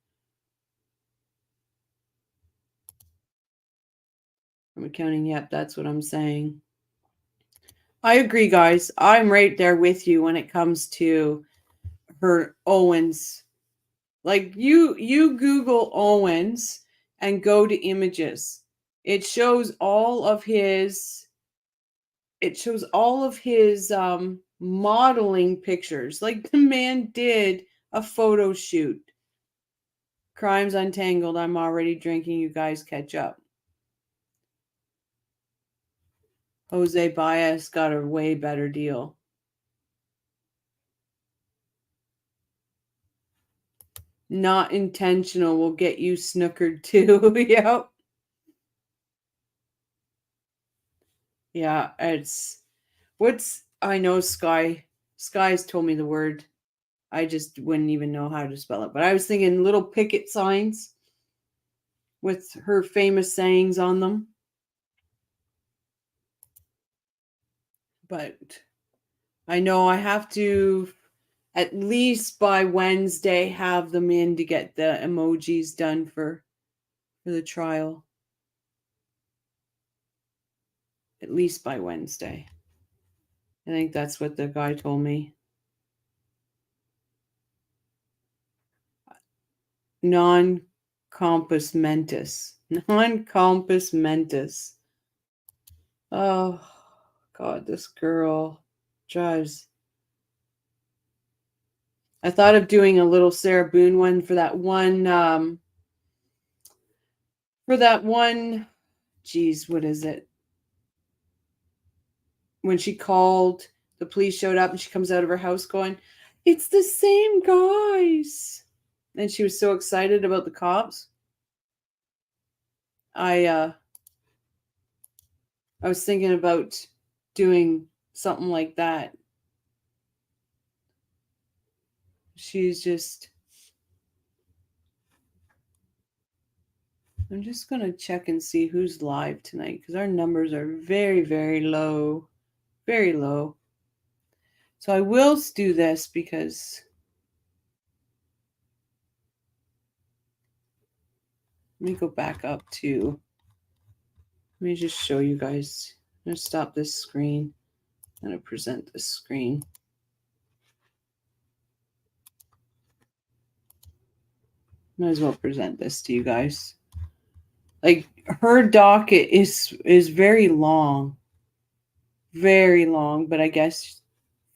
From accounting, yep, that's what I'm saying. I agree, guys. I'm right there with you when it comes to her Owens. Like you Google Owens and go to images. It shows all of his modeling pictures. Like the man did a photo shoot. Crimes Untangled. I'm already drinking. You guys catch up. Jose Baez got a way better deal. Not intentional will get you snookered too. Yep. Yeah, I know Sky's told me the word. I just wouldn't even know how to spell it. But I was thinking little picket signs with her famous sayings on them. But I know I have to, at least by Wednesday, have them in to get the emojis done for the trial. At least by Wednesday. I think that's what the guy told me. Non-compos mentis. Non-compos mentis. Oh, God, this girl drives. I thought of doing a little Sarah Boone one for that one, geez, what is it? When she called, the police showed up and she comes out of her house going, "It's the same guys." And she was so excited about the cops. I was thinking about doing something like that. She's just... I'm just going to check and see who's live tonight because our numbers are very, very low. Very low. So I will do this because... Let me go back up to... Let me just show you guys. I'm going to stop this screen. I'm going to present this screen. Might as well present this to you guys. Like, her docket is very long. Very long, but I guess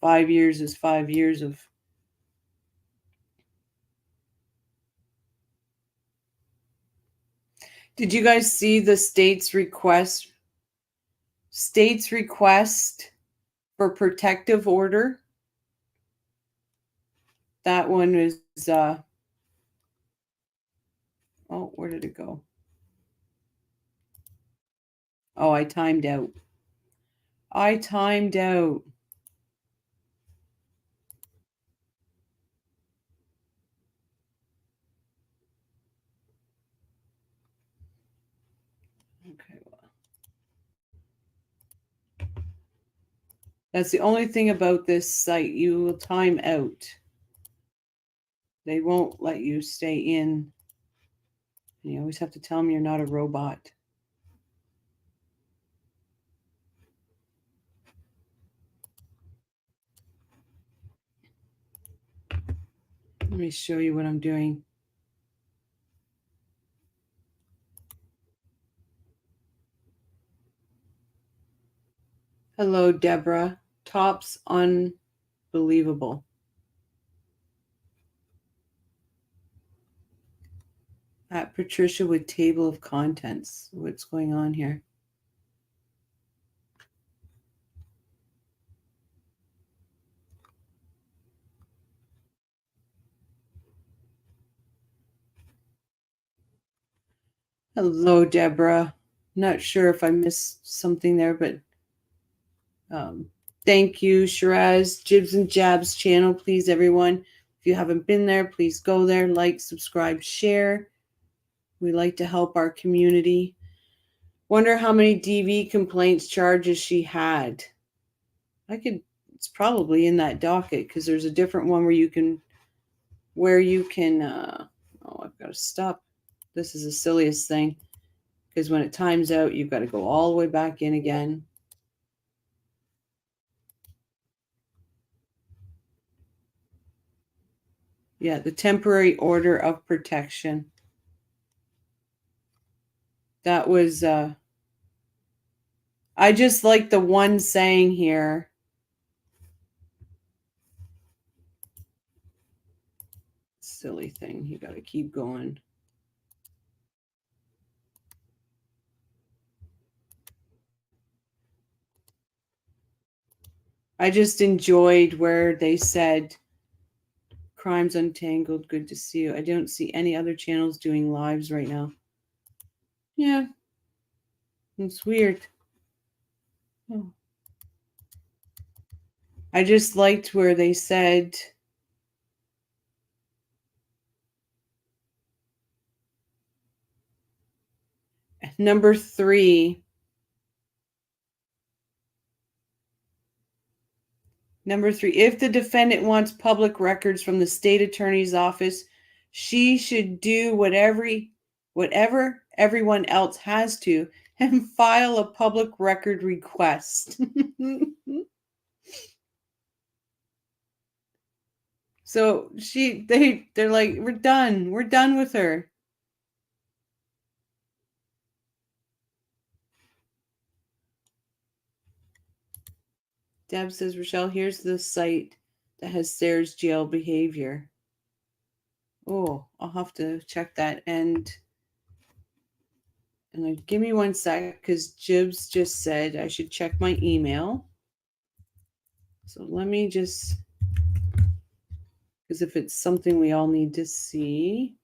5 years is 5 years of... Did you guys see the state's request for protective order? That one is oh, where did it go? Oh, I timed out. Okay, well. That's the only thing about this site. You will time out. They won't let you stay in. You always have to tell them you're not a robot. Let me show you what I'm doing. Hello, Deborah. Tops unbelievable. At Patricia with table of contents. What's going on here? Hello, Deborah. Not sure if I missed something there, but thank you, Shiraz. Jibs and Jabs channel, please, everyone. If you haven't been there, please go there, like, subscribe, share. We like to help our community. Wonder how many DV complaints charges she had. It's probably in that docket because there's a different one where you can, oh, I've got to stop. This is the silliest thing because when it times out, you've got to go all the way back in again. Yeah, the temporary order of protection. That was, I just like the one saying here. Silly thing. You got to keep going. I just enjoyed where they said, Crimes Untangled, good to see you. I don't see any other channels doing lives right now. Yeah. It's weird. Oh. I just liked where they said, number 3. Number 3, if the defendant wants public records from the state attorney's office, she should do whatever everyone else has to and file a public record request. So they're like, we're done with her. Deb says, Rochelle, here's the site that has Sarah's jail behavior. Oh, I'll have to check that. And give me one sec, because Jibs just said I should check my email. So let me just, because if it's something we all need to see.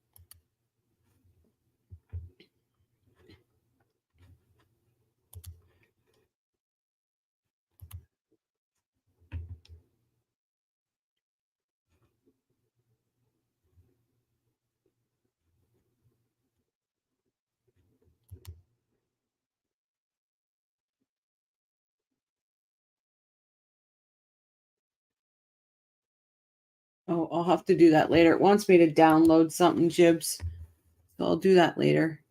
Oh, I'll have to do that later. It wants me to download something, Jibs. So I'll do that later.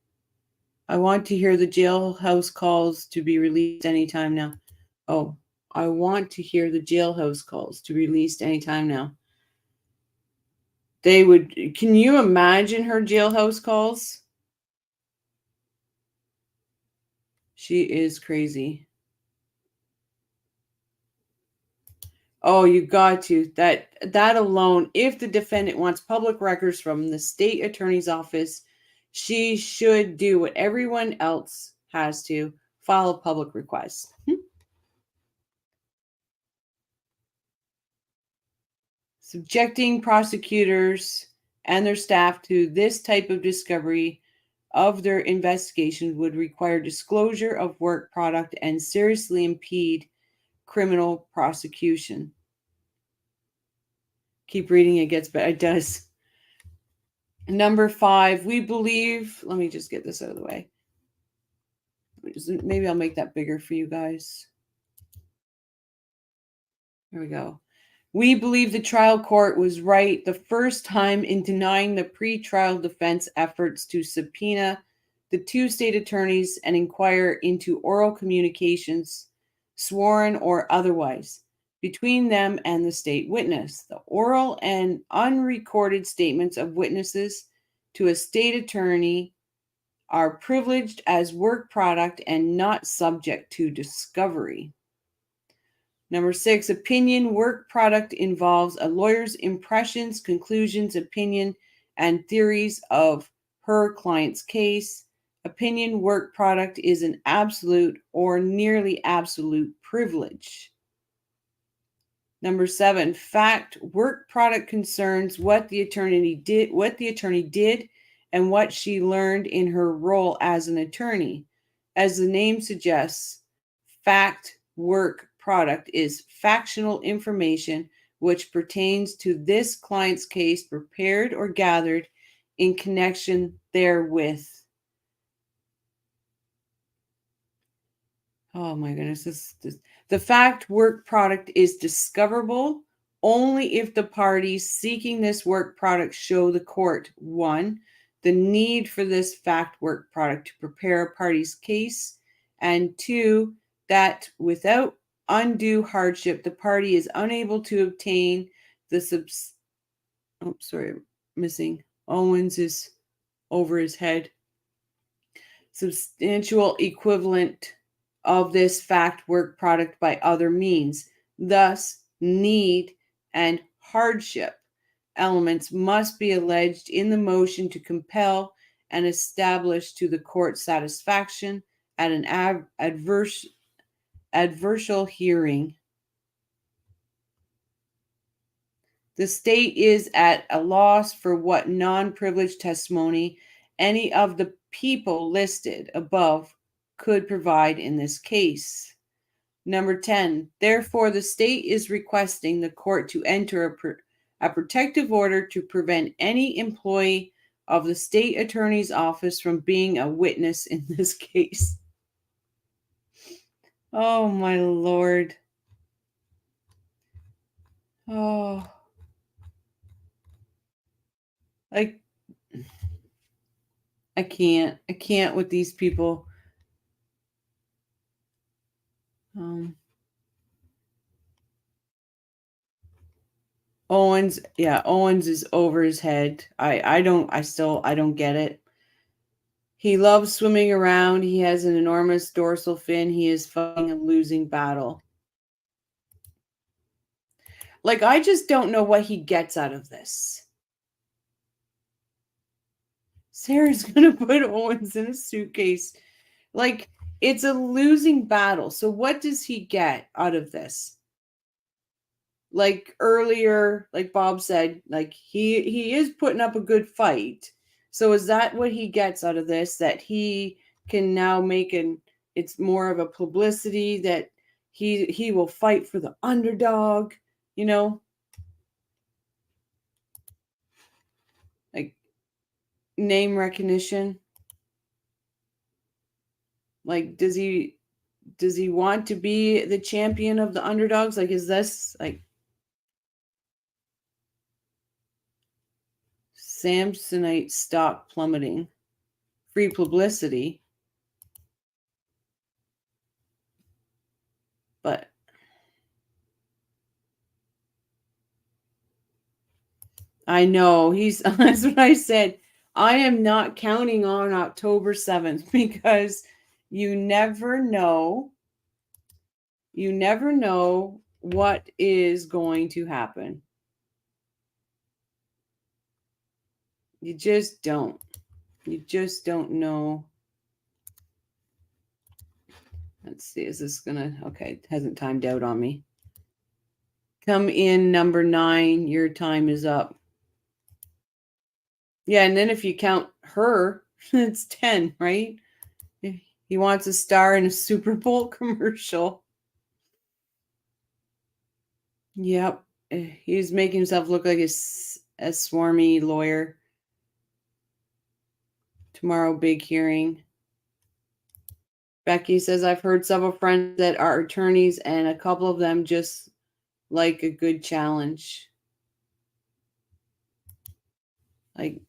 I want to hear the jailhouse calls to be released anytime now. Oh, I want to hear the jailhouse calls to be released anytime now. Can you imagine her jailhouse calls? She is crazy. Oh, you got to. That alone, if the defendant wants public records from the state attorney's office, she should do what everyone else has to, file a public request. Subjecting prosecutors and their staff to this type of discovery of their investigation would require disclosure of work product and seriously impede criminal prosecution. Keep reading, it gets better. It does. Number 5, we believe, let me just get this out of the way. Maybe I'll make that bigger for you guys. There we go. We believe the trial court was right the first time in denying the pre-trial defense efforts to subpoena the two state attorneys and inquire into oral communications, sworn or otherwise, between them and the state witness. The oral and unrecorded statements of witnesses to a state attorney are privileged as work product and not subject to discovery. Number 6, opinion work product involves a lawyer's impressions, conclusions, opinion, and theories of her client's case. Opinion work product is an absolute or nearly absolute privilege. Number 7, fact work product concerns what the attorney did and what she learned in her role as an attorney. As the name suggests, fact work product is factional information which pertains to this client's case prepared or gathered in connection therewith. Oh my goodness, the fact work product is discoverable only if the parties seeking this work product show the court 1, the need for this fact work product to prepare a party's case, and 2, that without undue hardship, the party is unable to obtain the Owens is over his head. Substantial equivalent of this fact work product by other means. Thus, need and hardship elements must be alleged in the motion to compel and establish to the court's satisfaction at an adversarial hearing. The state is at a loss for what non-privileged testimony any of the people listed above could provide in this case. Number 10, therefore the state is requesting the court to enter a protective order to prevent any employee of the state attorney's office from being a witness in this case. Oh my Lord. Oh. I can't with these people. Owens is over his head. I don't get it. He loves swimming around. He has an enormous dorsal fin. He is fighting a losing battle. Like, I just don't know what he gets out of this. Sarah's going to put Owens in a suitcase. Like, it's a losing battle. So what does he get out of this? Like earlier, like Bob said, like he is putting up a good fight. So is that what he gets out of this? That he can now it's more of a publicity that he will fight for the underdog, you know? Like name recognition. Like does he want to be the champion of the underdogs? Like is this like Samsonite stock plummeting, free publicity, but I know that's what I said. I am not counting on October 7th because you never know what is going to happen. You just don't know. Let's see, is this okay, it hasn't timed out on me. Come in number 9, your time is up. Yeah, and then if you count her, it's 10, right? He wants a star in a Super Bowl commercial. Yep. He's making himself look like a swarmy lawyer. Tomorrow, big hearing. Becky says, I've heard several friends that are attorneys, and a couple of them just like a good challenge. Like,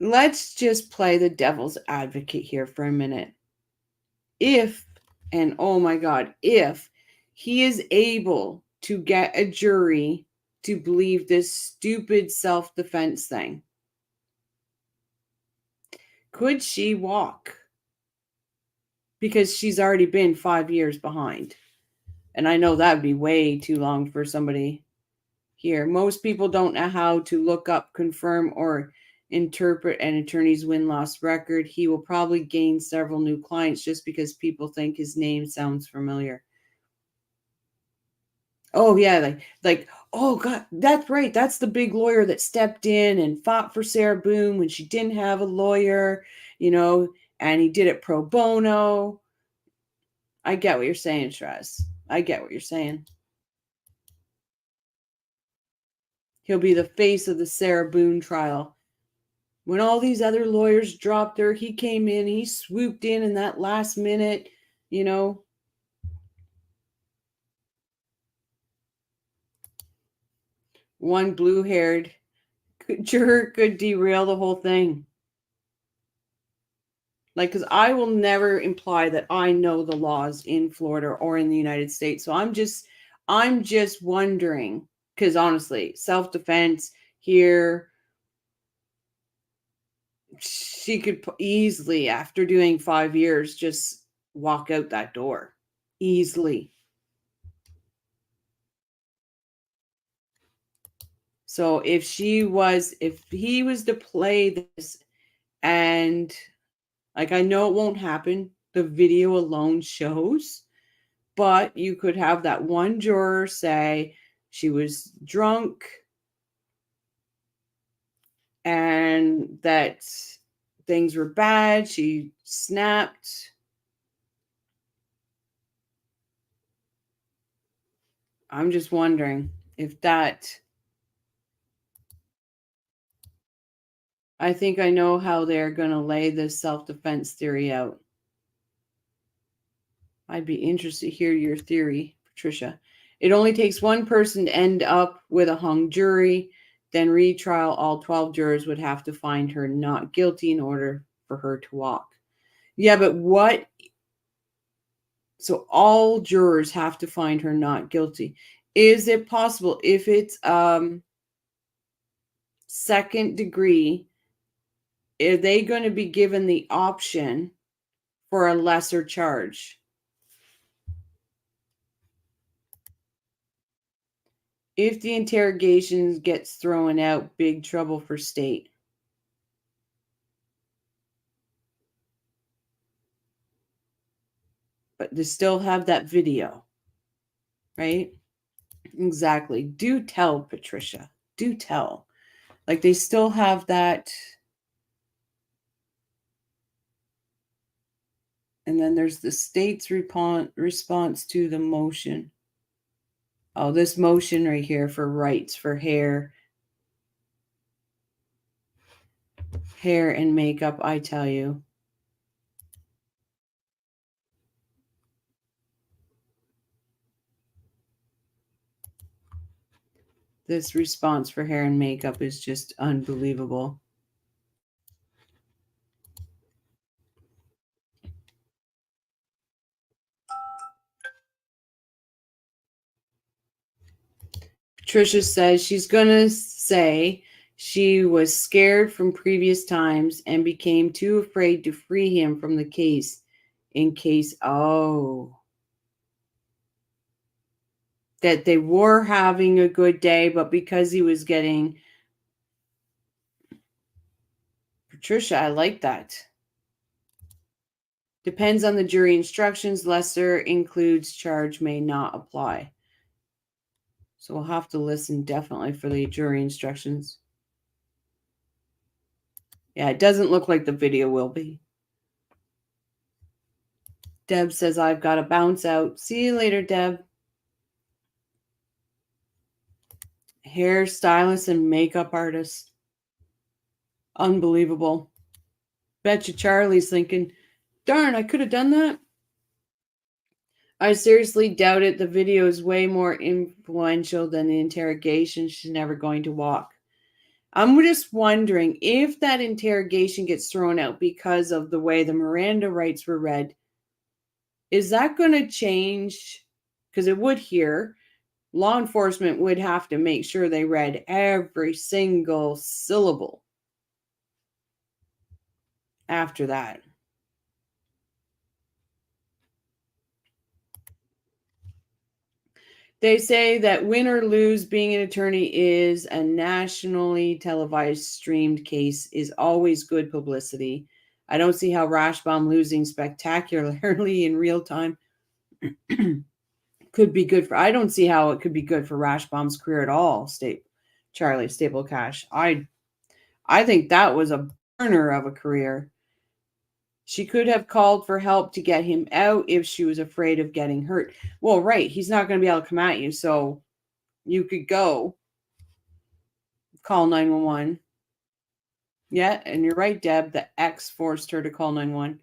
let's just play the devil's advocate here for a minute. If, and oh my God, if he is able to get a jury to believe this stupid self-defense thing, could she walk? Because she's already been 5 years behind. And I know that would be way too long for somebody here. Most people don't know how to look up, confirm, or interpret an attorney's win-loss record. He will probably gain several new clients just because people think his name sounds familiar. Oh yeah, like oh God, that's right. That's the big lawyer that stepped in and fought for Sarah Boone when she didn't have a lawyer, and he did it pro bono. I get what you're saying, Shrez. I get what you're saying. He'll be the face of the Sarah Boone trial. When all these other lawyers dropped her, he came in, he swooped in that last minute, One blue-haired juror could derail the whole thing. Like, because I will never imply that I know the laws in Florida or in the United States. So I'm just wondering, because honestly, self-defense here, she could easily, after doing 5 years, just walk out that door easily. So if he was to play this, and like, I know it won't happen, the video alone shows, but you could have that one juror say she was drunk and that things were bad, she snapped. I'm just wondering if that. I think I know how they're going to lay this self-defense theory out. I'd be interested to hear your theory, Patricia. It only takes one person to end up with a hung jury. Then retrial, all 12 jurors would have to find her not guilty in order for her to walk. Yeah, but what? So all jurors have to find her not guilty. Is it possible, if it's second degree, are they going to be given the option for a lesser charge? If the interrogation gets thrown out, big trouble for state. But they still have that video, right? Exactly. Do tell, Patricia. Do tell. Like, they still have that. And then there's the state's response to the motion. Oh, this motion right here for rights for hair and makeup, I tell you. This response for hair and makeup is just unbelievable. Patricia says she's going to say she was scared from previous times and became too afraid to free him from the case in case, that they were having a good day, but because he was getting. Patricia, I like that. Depends on the jury instructions. Lesser includes charge may not apply. So we'll have to listen definitely for the jury instructions. Yeah, it doesn't look like the video will be. Deb says, I've got to bounce out. See you later, Deb. Hairstylist and makeup artist. Unbelievable. Bet you Charlie's thinking, darn, I could have done that. I seriously doubt it. The video is way more influential than the interrogation. She's never going to walk. I'm just wondering if that interrogation gets thrown out because of the way the Miranda rights were read, is that going to change? Because it would here. Law enforcement would have to make sure they read every single syllable after that. They say that win or lose, being an attorney is a nationally televised streamed case is always good publicity. I don't see how Rashbaum losing spectacularly in real time could be good for. I don't see how it could be good for Rashbaum's career at all. Charlie Staple Cash. I think that was a burner of a career. She could have called for help to get him out if she was afraid of getting hurt. Well, right. He's not going to be able to come at you. So you could go call 911. Yeah. And you're right, Deb. The ex forced her to call 911.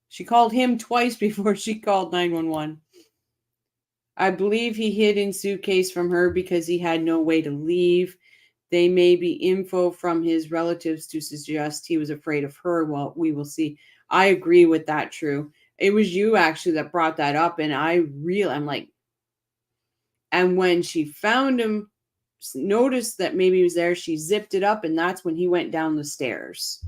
She called him twice before she called 911. I believe he hid in suitcase from her because he had no way to leave. They may be info from his relatives to suggest he was afraid of her. Well, we will see. I agree with that, True. It was you actually that brought that up. And I'm like, and when she found him, noticed that maybe he was there, she zipped it up. And that's when he went down the stairs.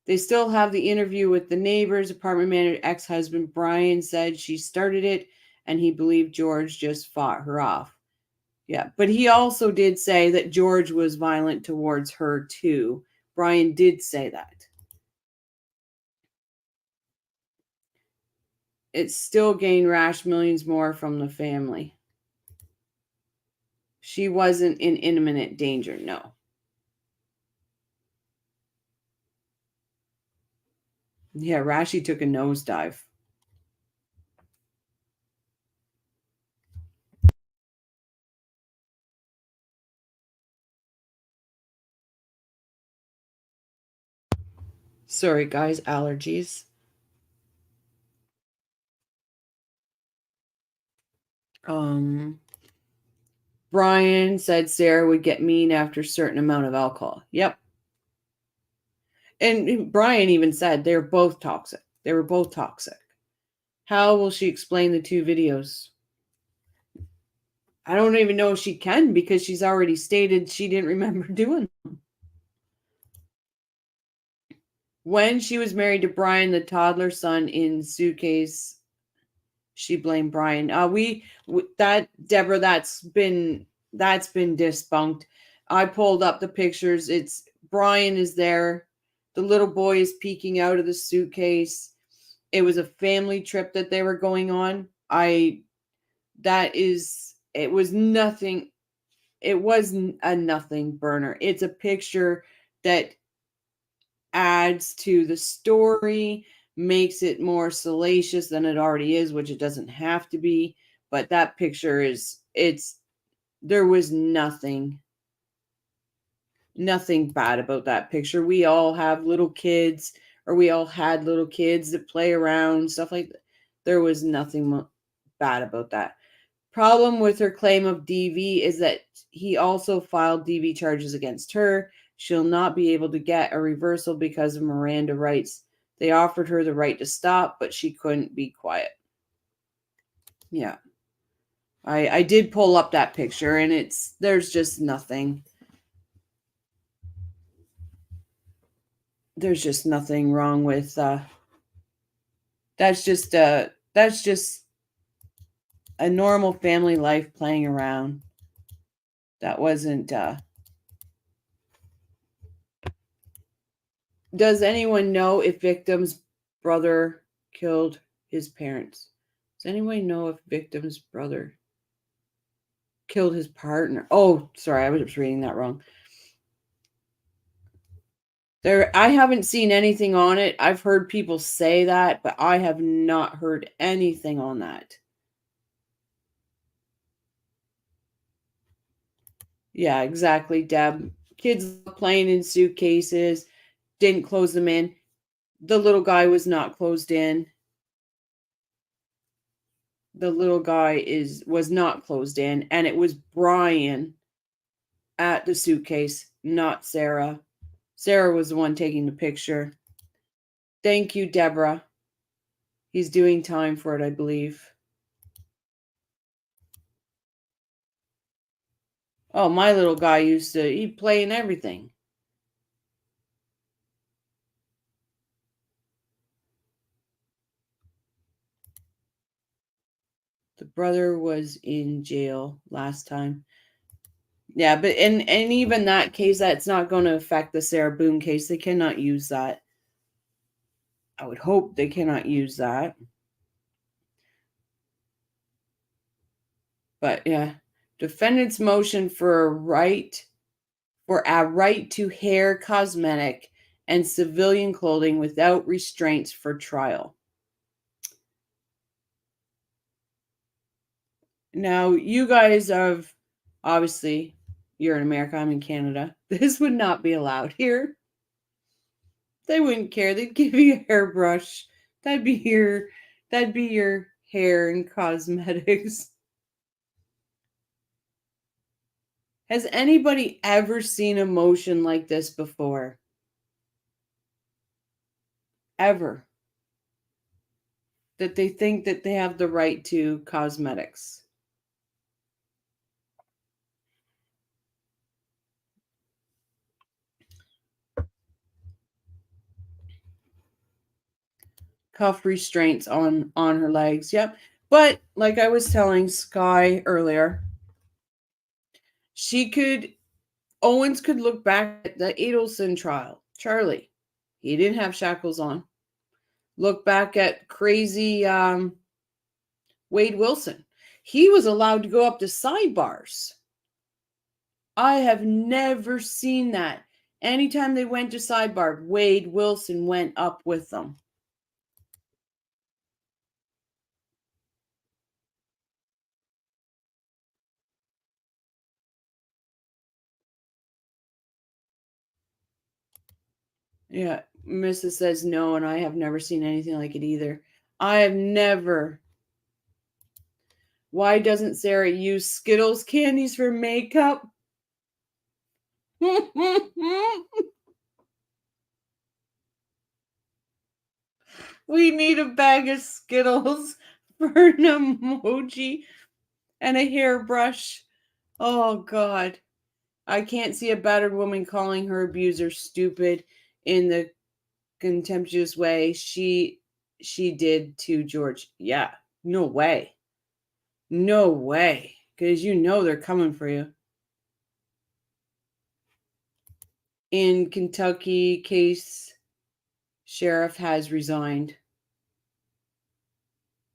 They still have the interview with the neighbors. Apartment manager, ex-husband Brian said she started it and he believed George just fought her off. Yeah, but he also did say that George was violent towards her too. Brian did say that. It still gained Rash millions more from the family. She wasn't in imminent danger, no. Yeah, Rashi took a nosedive. Sorry, guys, allergies. Brian said Sarah would get mean after a certain amount of alcohol. Yep. And Brian even said they're both toxic. They were both toxic. How will she explain the two videos? I don't even know if she can because she's already stated she didn't remember doing them. When she was married to Brian, the toddler son in suitcase, she blamed Brian. Deborah, that's been debunked. I pulled up the pictures. It's Brian is there. The little boy is peeking out of the suitcase. It was a family trip that they were going on. It was nothing. It wasn't a nothing burner. It's a picture that adds to the story, makes it more salacious than it already is, which it doesn't have to be. But that picture there was nothing bad about that picture. We all have little kids, or we all had little kids that play around, stuff like that. There was nothing bad about that. Problem with her claim of DV is that he also filed DV charges against her. She'll not be able to get a reversal because of Miranda rights. They offered her the right to stop, but she couldn't be quiet. Yeah. I did pull up that picture, and there's just nothing. There's just nothing wrong with that's just a normal family life playing around. That wasn't Does anyone know if victim's brother killed his parents? Does anyone know if victim's brother killed his partner? Oh, sorry, I was reading that wrong. I haven't seen anything on it. I've heard people say that, but I have not heard anything on that. Yeah, exactly, Deb. Kids playing in suitcases, didn't close them in. The little guy was not closed in. The little guy was not closed in, and it was Brian at the suitcase, not Sarah. Sarah was the one taking the picture. Thank you, Deborah. He's doing time for it, I believe. Oh, my little guy he'd play in everything. The brother was in jail last time. Yeah, but and even that case, that's not going to affect the Sarah Boone case. They cannot use that. I would hope they cannot use that. But yeah, defendant's motion for a right to hair, cosmetic, and civilian clothing without restraints for trial. Now, you guys have obviously, you're in America, I'm in Canada. This would not be allowed here. They wouldn't care. They'd give you a hairbrush. That'd be your hair and cosmetics. Has anybody ever seen a motion like this before? Ever? That they think that they have the right to cosmetics. Cuff restraints on her legs. Yep. But like I was telling Sky earlier, Owens could look back at the Adelson trial. Charlie, he didn't have shackles on. Look back at crazy Wade Wilson. He was allowed to go up to sidebars. I have never seen that. Anytime they went to sidebar, Wade Wilson went up with them. Yeah, Mrs. says no, and I have never seen anything like it either. I have never. Why doesn't Sarah use Skittles candies for makeup? We need a bag of Skittles for an emoji and a hairbrush. Oh, God. I can't see a battered woman calling her abuser stupid in the contemptuous way she did to George. Yeah, no way. No way. Because you know they're coming for you. In Kentucky case, sheriff has resigned.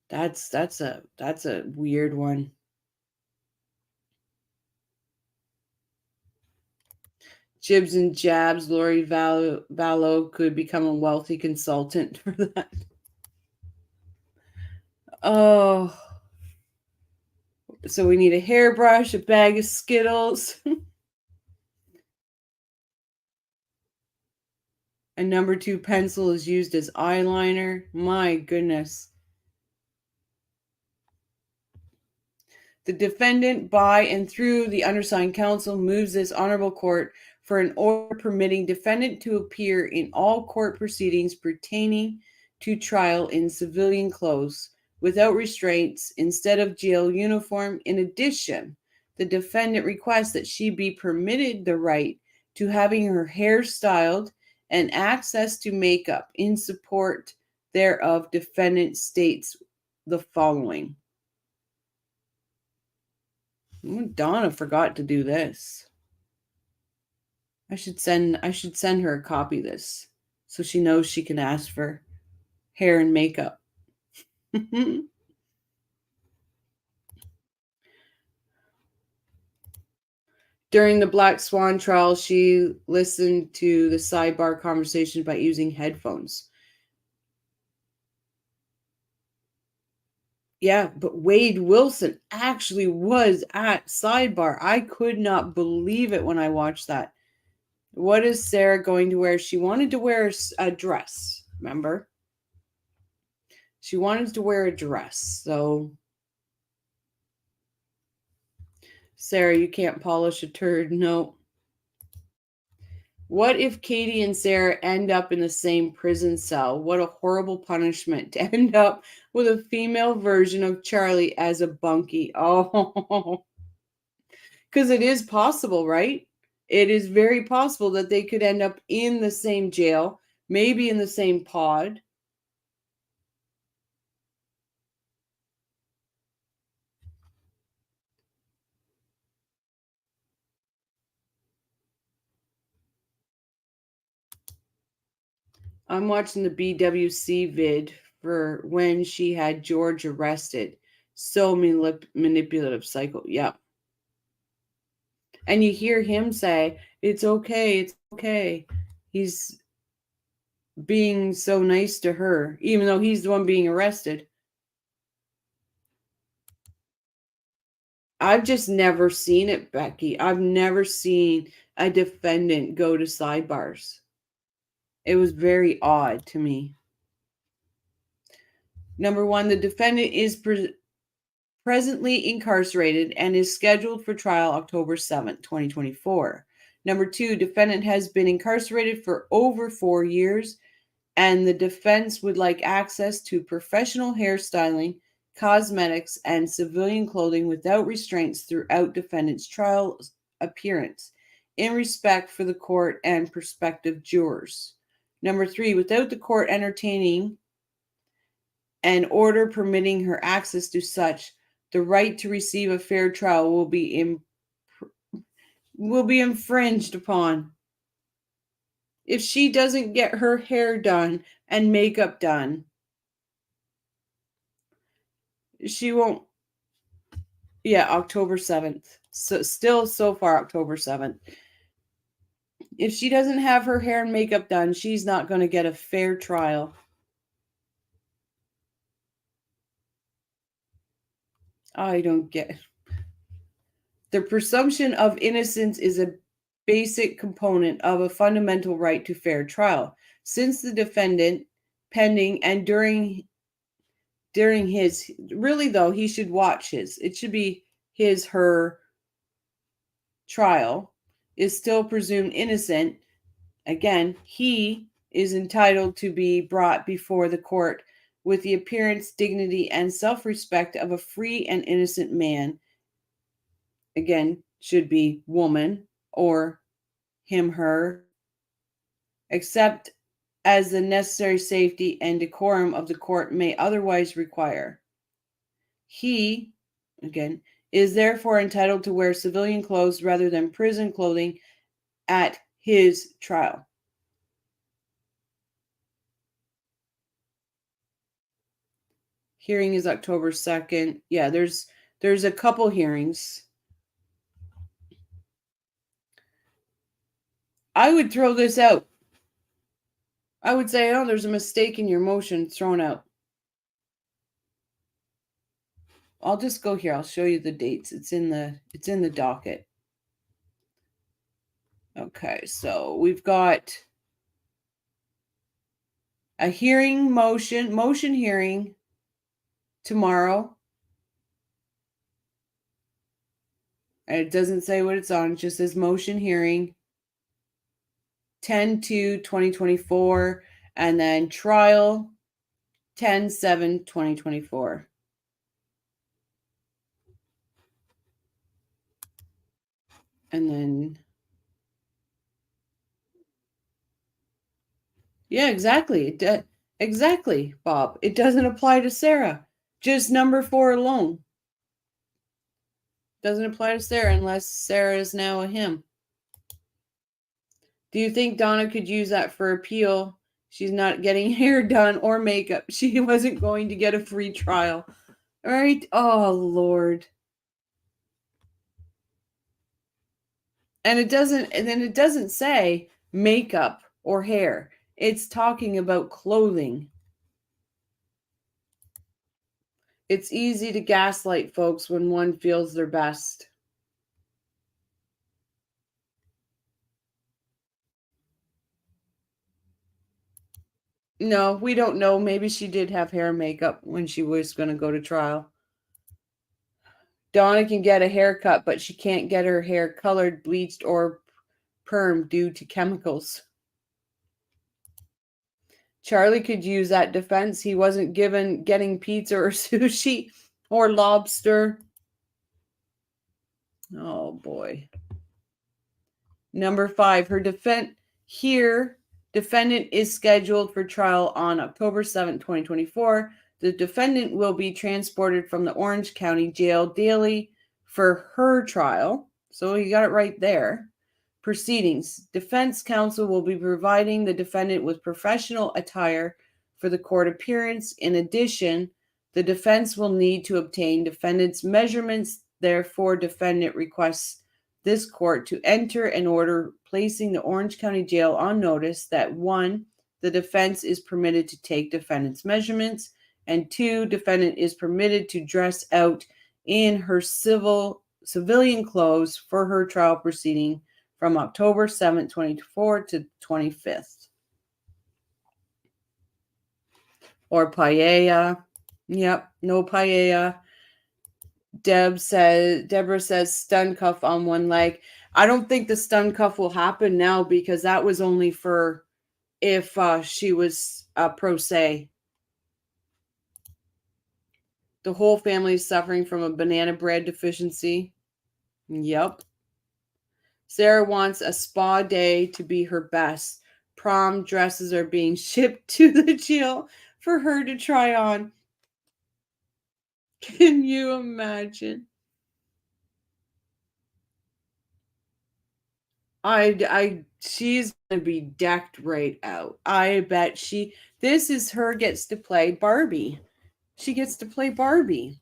That's a weird one. Jibs and jabs, Lori Vallow could become a wealthy consultant for that. Oh. So we need a hairbrush, a bag of Skittles. A number 2 pencil is used as eyeliner. My goodness. The defendant, by and through the undersigned counsel, moves this honorable court for an order permitting defendant to appear in all court proceedings pertaining to trial in civilian clothes without restraints instead of jail uniform. In addition, the defendant requests that she be permitted the right to having her hair styled and access to makeup. In support thereof, defendant states the following. Donna forgot to do this. I should send her a copy of this so she knows she can ask for hair and makeup. During the Black Swan trial, she listened to the sidebar conversation by using headphones. Yeah, but Wade Wilson actually was at Sidebar. I could not believe it when I watched that. What is Sarah going to wear? She wanted to wear a dress, remember? She wanted to wear a dress. So, Sarah, you can't polish a turd. No. What if Katie and Sarah end up in the same prison cell? What a horrible punishment to end up with a female version of Charlie as a bunkie. Oh, because it is possible, right? It is very possible that they could end up in the same jail, maybe in the same pod. I'm watching the BWC vid for when she had George arrested. So manipulative cycle. Yeah. And you hear him say, it's okay, it's okay. He's being so nice to her, even though he's the one being arrested. I've just never seen it, Becky. I've never seen a defendant go to sidebars. It was very odd to me. Number one, the defendant is presently incarcerated and is scheduled for trial October 7th, 2024. Number two, defendant has been incarcerated for over 4 years, and the defense would like access to professional hairstyling, cosmetics, and civilian clothing without restraints throughout defendant's trial appearance, in respect for the court and prospective jurors. Number three, without the court entertaining an order permitting her access to such, the right to receive a fair trial will be infringed upon. If she doesn't get her hair done and makeup done, she won't. Yeah, October 7th. So still so far October 7th. If she doesn't have her hair and makeup done, she's not going to get a fair trial. I don't get it. The presumption of innocence is a basic component of a fundamental right to fair trial. Since the defendant, pending and during his, really though, he should watch his, it should be her trial, is still presumed innocent. Again, he is entitled to be brought before the court with the appearance, dignity, and self-respect of a free and innocent man. Again, should be woman or him, her, except as the necessary safety and decorum of the court may otherwise require. He, again, is therefore entitled to wear civilian clothes rather than prison clothing at his trial. Hearing is October 2nd. Yeah, there's a couple hearings. I would throw this out. I would say, oh, there's a mistake in your motion, thrown out. I'll just go here. I'll show you the dates. It's in the docket. Okay, so we've got a hearing motion hearing tomorrow. And it doesn't say what it's on. It just says motion hearing 10/2/2024, and then trial 10/7/2024. And then, yeah, exactly. Exactly, Bob. It doesn't apply to Sarah. Just number 4 alone. Doesn't apply to Sarah unless Sarah is now a him. Do you think Donna could use that for appeal? She's not getting hair done or makeup. She wasn't going to get a free trial. All right? Oh, Lord. And it doesn't say makeup or hair. It's talking about clothing. It's easy to gaslight folks when one feels their best. No, we don't know. Maybe she did have hair and makeup when she was going to go to trial. Donna can get a haircut, but she can't get her hair colored, bleached, or perm due to chemicals. Charlie could use that defense. He wasn't getting pizza or sushi or lobster. Oh boy. Number 5, her defendant is scheduled for trial on October 7th, 2024. The defendant will be transported from the Orange County Jail daily for her trial. So you got it right there. Proceedings. Defense counsel will be providing the defendant with professional attire for the court appearance. In addition, the defense will need to obtain defendant's measurements. Therefore, defendant requests this court to enter an order placing the Orange County Jail on notice that 1, the defense is permitted to take defendant's measurements, and 2, defendant is permitted to dress out in her civilian clothes for her trial proceeding from October 7th, 2024 to 25th. Or paella. Yep, no paella. Deborah says stun cuff on one leg. I don't think the stun cuff will happen now because that was only for if she was pro se. The whole family is suffering from a banana bread deficiency. Yep. Sarah wants a spa day to be her best. Prom dresses are being shipped to the jail for her to try on. Can you imagine? She's gonna be decked right out. I bet this is her gets to play Barbie. She gets to play Barbie.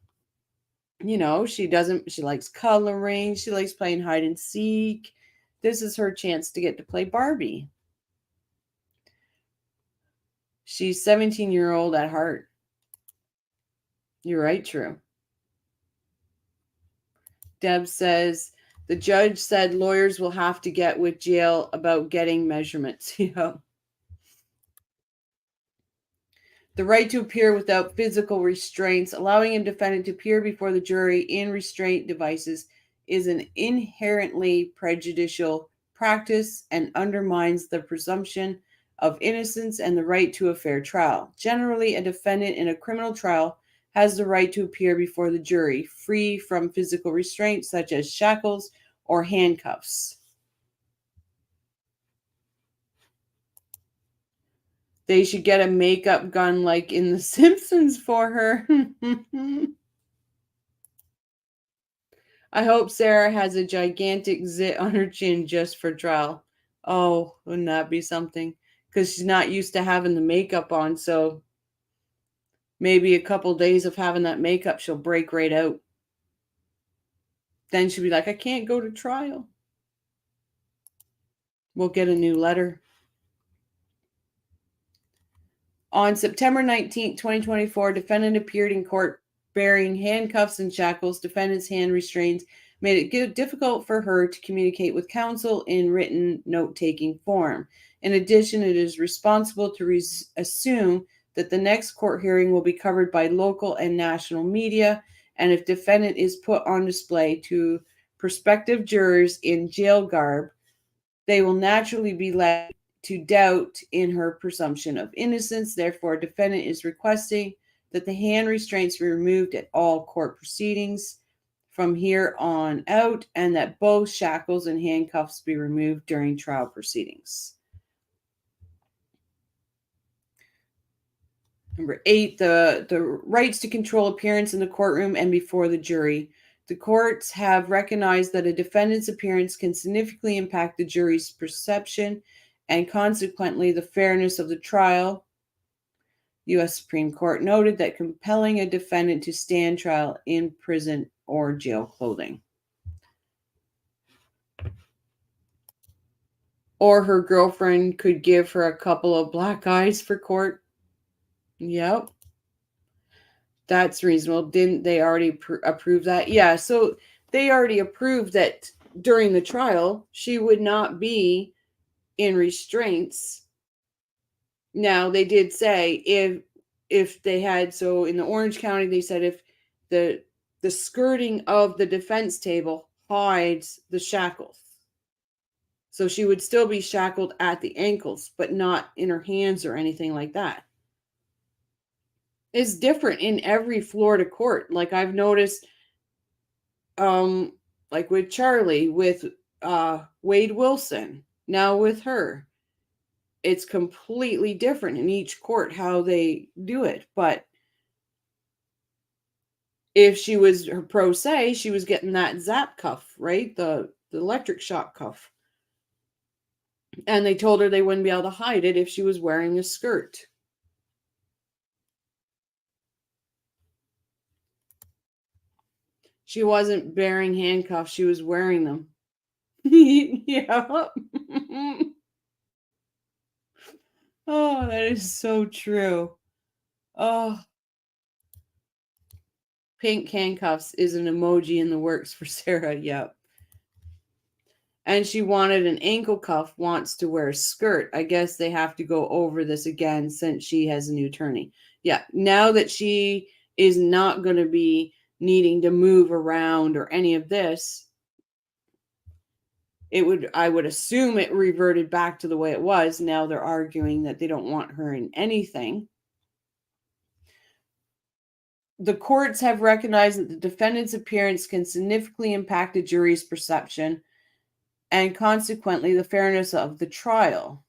You know, she likes coloring, she likes playing hide and seek. This is her chance to get to play Barbie. She's 17-year-old at heart. You're right, true. Deb says, the judge said lawyers will have to get with jail about getting measurements. Yeah. The right to appear without physical restraints, allowing a defendant to appear before the jury in restraint devices is an inherently prejudicial practice and undermines the presumption of innocence and the right to a fair trial. Generally, a defendant in a criminal trial has the right to appear before the jury, free from physical restraints such as shackles or handcuffs. They should get a makeup gun like in The Simpsons for her. I hope Sarah has a gigantic zit on her chin just for trial. Oh, wouldn't that be something? Because she's not used to having the makeup on, so maybe a couple days of having that makeup, she'll break right out. Then she'll be like, I can't go to trial. We'll get a new letter. On September 19, 2024, defendant appeared in court bearing handcuffs and shackles. Defendant's hand restraints made it difficult for her to communicate with counsel in written note-taking form. In addition, it is responsible to assume that the next court hearing will be covered by local and national media, and if defendant is put on display to prospective jurors in jail garb, they will naturally be led to doubt in her presumption of innocence. Therefore, defendant is requesting that the hand restraints be removed at all court proceedings from here on out, and that both shackles and handcuffs be removed during trial proceedings. Number 8, the rights to control appearance in the courtroom and before the jury. The courts have recognized that a defendant's appearance can significantly impact the jury's perception and consequently the fairness of the trial. U.S. Supreme Court noted that compelling a defendant to stand trial in prison or jail clothing. Or her girlfriend could give her a couple of black eyes for court. Yep. That's reasonable. Didn't they already approve that? Yeah, so they already approved that during the trial, she would not be in restraints. Now, they did say if they had, so in the Orange County, they said if the skirting of the defense table hides the shackles. So she would still be shackled at the ankles, but not in her hands or anything like that. It's different in every Florida court. Like I've noticed, like with Charlie, with Wade Wilson, now with her. It's completely different in each court how they do it. But if she was her pro se, she was getting that zap cuff, right? The electric shock cuff. And they told her they wouldn't be able to hide it if she was wearing a skirt. She wasn't bearing handcuffs, she was wearing them. Yeah. Oh, that is so true. Oh, pink handcuffs is an emoji in the works for Sarah. Yep. And she wanted an ankle cuff, wants to wear a skirt. I guess they have to go over this again since she has a new attorney. Yeah. Now that she is not going to be needing to move around or any of this, I would assume it reverted back to the way it was. Now they're arguing that they don't want her in anything. The courts have recognized that the defendant's appearance can significantly impact a jury's perception and consequently the fairness of the trial.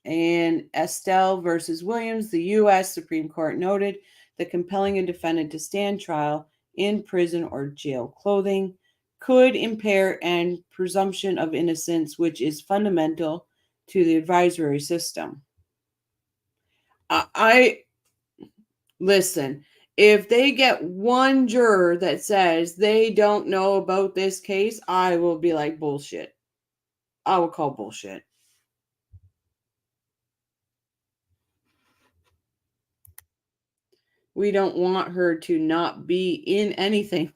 In Estelle versus Williams, the U.S. Supreme Court noted that compelling a defendant to stand trial in prison or jail clothing could impair an presumption of innocence, which is fundamental to the advisory system. I listen, if they get one juror that says they don't know about this case, I will be like, bullshit. I will call bullshit. We don't want her to not be in anything.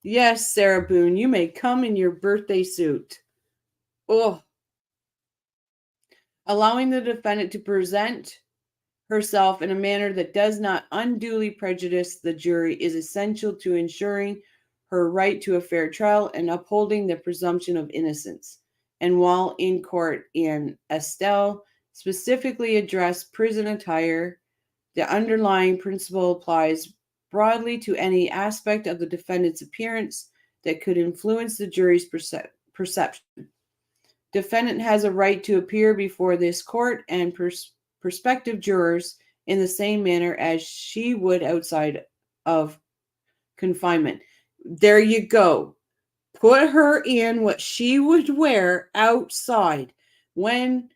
Yes, Sarah Boone, you may come in your birthday suit. Oh. Allowing the defendant to present herself in a manner that does not unduly prejudice the jury is essential to ensuring her right to a fair trial and upholding the presumption of innocence. And while in court in Estelle specifically addressed prison attire, the underlying principle applies broadly to any aspect of the defendant's appearance that could influence the jury's perception. Defendant has a right to appear before this court and prospective jurors in the same manner as she would outside of confinement. There you go. Put her in what she would wear outside when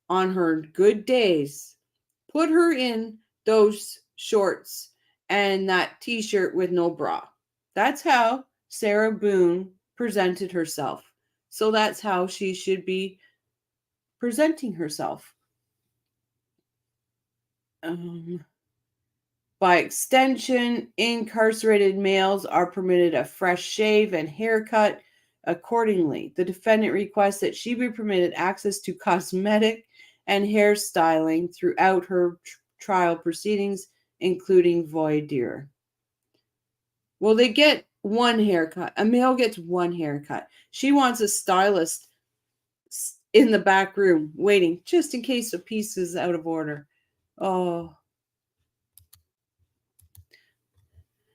on her good days. Put her in those shorts and that t-shirt with no bra. That's how Sarah Boone presented herself. So that's how she should be presenting herself. By extension, incarcerated males are permitted a fresh shave and haircut accordingly. The defendant requests that she be permitted access to cosmetic and hairstyling throughout her trial proceedings, including voir dire. Well, they get one haircut. A male gets one haircut. She wants a stylist in the back room waiting just in case a piece is out of order. Oh.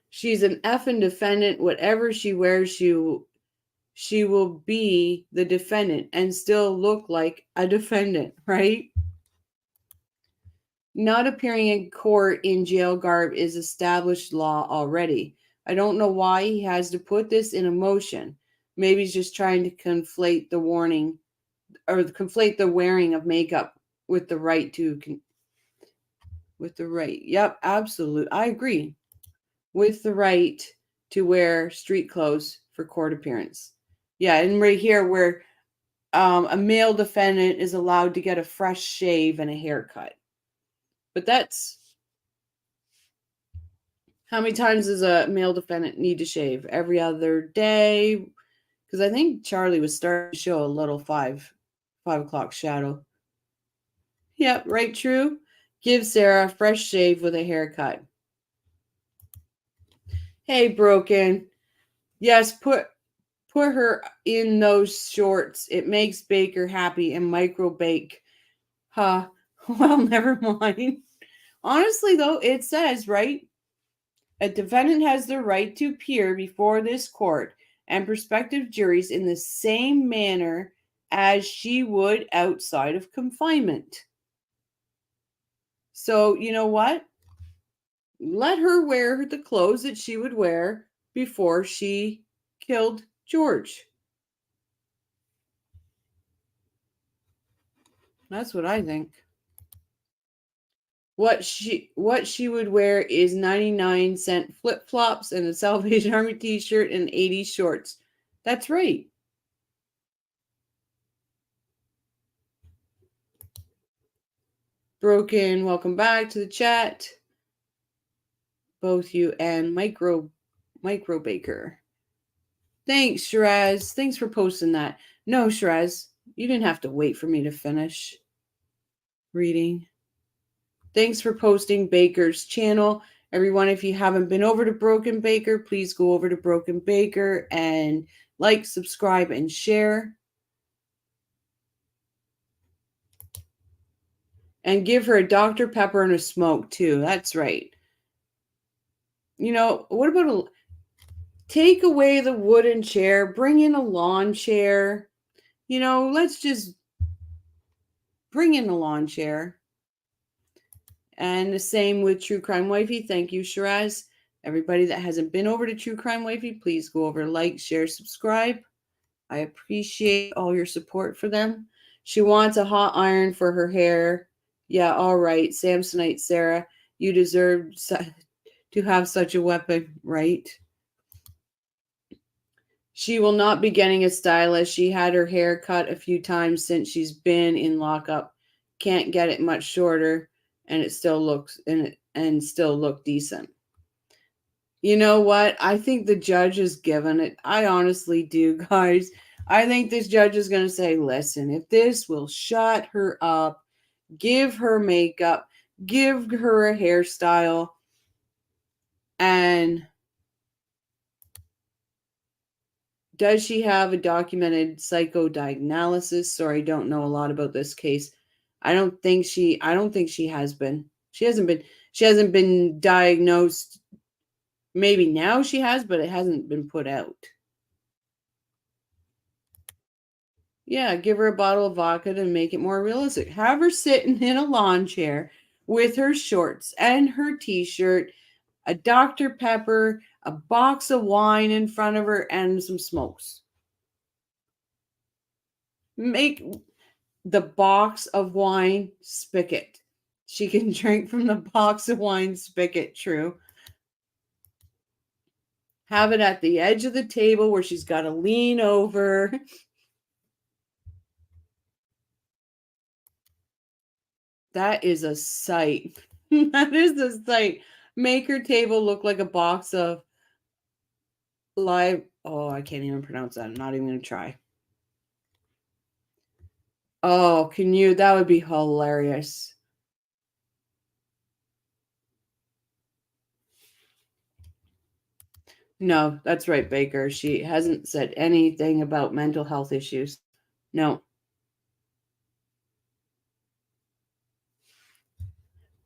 She's an effing defendant. Whatever she wears, she will be the defendant and still look like a defendant, right? Not appearing in court in jail garb is established law already. I don't know why he has to put this in a motion. Maybe he's just trying to conflate the warning or conflate the wearing of makeup with the right to Yep, absolutely. I agree. With the right to wear street clothes for court appearance. Yeah, and right here where a male defendant is allowed to get a fresh shave and a haircut. But that's how many times does a male defendant need to shave? Every other day? Because I think Charlie was starting to show a little 5 o'clock shadow. Yep, right, true. Give Sarah a fresh shave with a haircut. Hey, Broken. Yes, put her in those shorts. It makes Baker happy and micro bake. Huh. Well, never mind. Honestly, though, it says, right? A defendant has the right to appear before this court and prospective juries in the same manner as she would outside of confinement. So, you know what? Let her wear the clothes that she would wear before she killed George. That's what I think. What she would wear is 99-cent flip-flops and a Salvation Army t-shirt and 80s shorts. That's right. Broken, welcome back to the chat. Both you and Micro Baker. Thanks, Shiraz. Thanks for posting that. No, Shiraz, you didn't have to wait for me to finish reading. Thanks for posting Baker's channel. Everyone, if you haven't been over to Broken Baker, please go over to Broken Baker and like, subscribe, and share. And give her a Dr. Pepper and a smoke, too. That's right. You know, what about take away the wooden chair, bring in a lawn chair. You know, let's just bring in a lawn chair. And the same with True Crime Wifey. Thank you, Shiraz. Everybody that hasn't been over to True Crime Wifey, please go over, like, share, subscribe. I appreciate all your support for them. She wants a hot iron for her hair. Yeah, all right. Samsonite Sarah, you deserve to have such a weapon, right? She will not be getting a stylist. She had her hair cut a few times since she's been in lockup. Can't get it much shorter, and it still looks and still look decent. You know what? I think the judge is given it. I honestly do, guys. I think this judge is going to say, listen, if this will shut her up, give her makeup, give her a hairstyle, and does she have a documented psychodiagnosis? Sorry, I don't know a lot about this case. I don't think she has been. She hasn't been diagnosed. Maybe now she has, but it hasn't been put out. Yeah, give her a bottle of vodka to make it more realistic. Have her sitting in a lawn chair with her shorts and her t-shirt, a Dr. Pepper, a box of wine in front of her, and some smokes. Make the box of wine spigot. She can drink from the box of wine spigot, true. Have it at the edge of the table where she's got to lean over. That is a sight. That is a sight. Make her table look like a box of live. Oh, I can't even pronounce that. I'm not even going to try. Oh, can you? That would be hilarious. No, that's right, Baker. She hasn't said anything about mental health issues. No.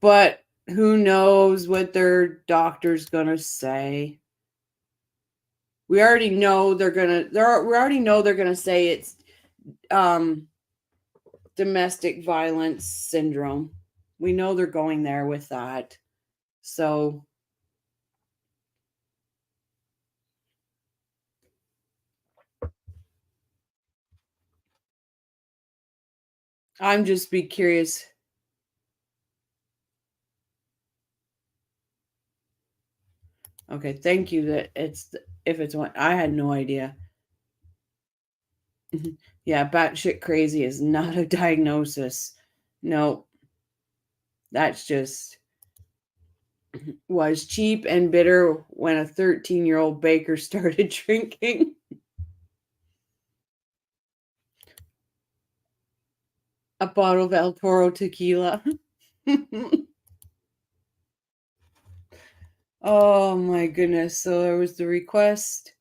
But who knows what their doctor's going to say? We already know they're going to say it's domestic violence syndrome. We know they're going there with that. So I'm just be curious. Okay, thank you. That if it's one, I had no idea. Yeah, batshit crazy is not a diagnosis. No. That's just was cheap and bitter when a 13-year-old baker started drinking a bottle of El Toro tequila. Oh my goodness. So there was the request.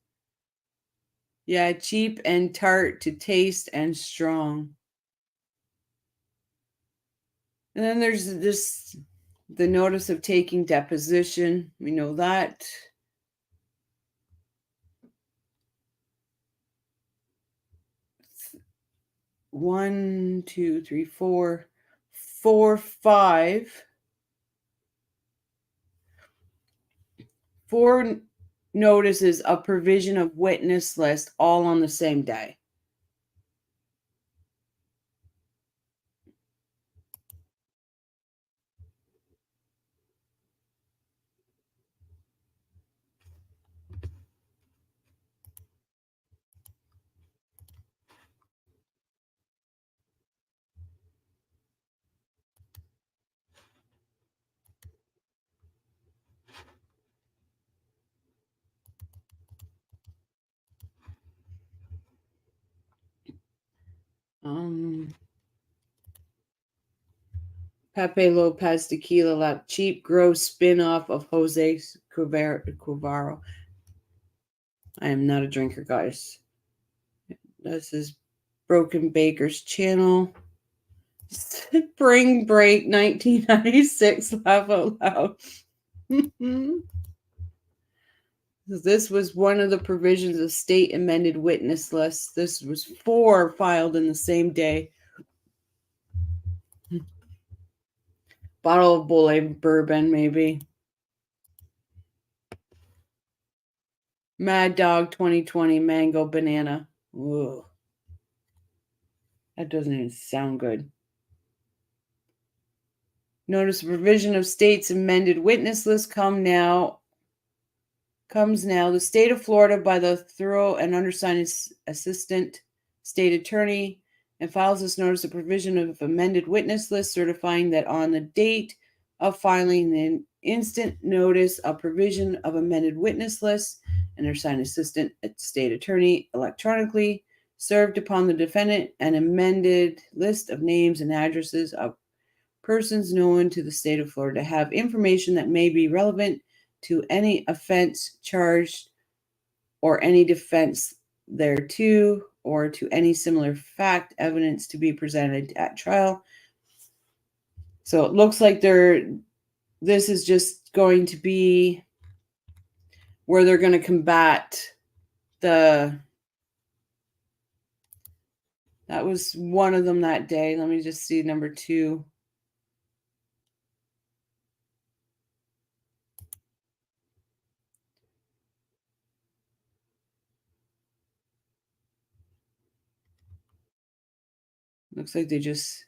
Yeah, cheap and tart to taste and strong. And then there's this the notice of taking deposition. We know that. One, two, three, four, 5. 4 notices of provision of witness list all on the same day. Pepe Lopez Tequila Lab, cheap, gross spin-off of Jose Cuvaro. I am not a drinker, guys. This is Broken Baker's channel. Spring Break 1996, laugh out loud. This was one of the provisions of state amended witness lists. This was 4 filed in the same day. Bottle of Bulle bourbon, maybe. Mad Dog 2020 mango banana. Ooh. That doesn't even sound good. Notice provision of state's amended witness list comes now. The state of Florida by the thorough and undersigned assistant state attorney and files this notice of provision of amended witness list certifying that on the date of filing the instant notice of provision of amended witness list and undersigned assistant state attorney electronically served upon the defendant an amended list of names and addresses of persons known to the state of Florida to have information that may be relevant to any offense charged or any defense thereto or to any similar fact evidence to be presented at trial. So it looks like this is just going to be where they're going to combat that was one of them that day. Let me just see number 2. Looks like they just...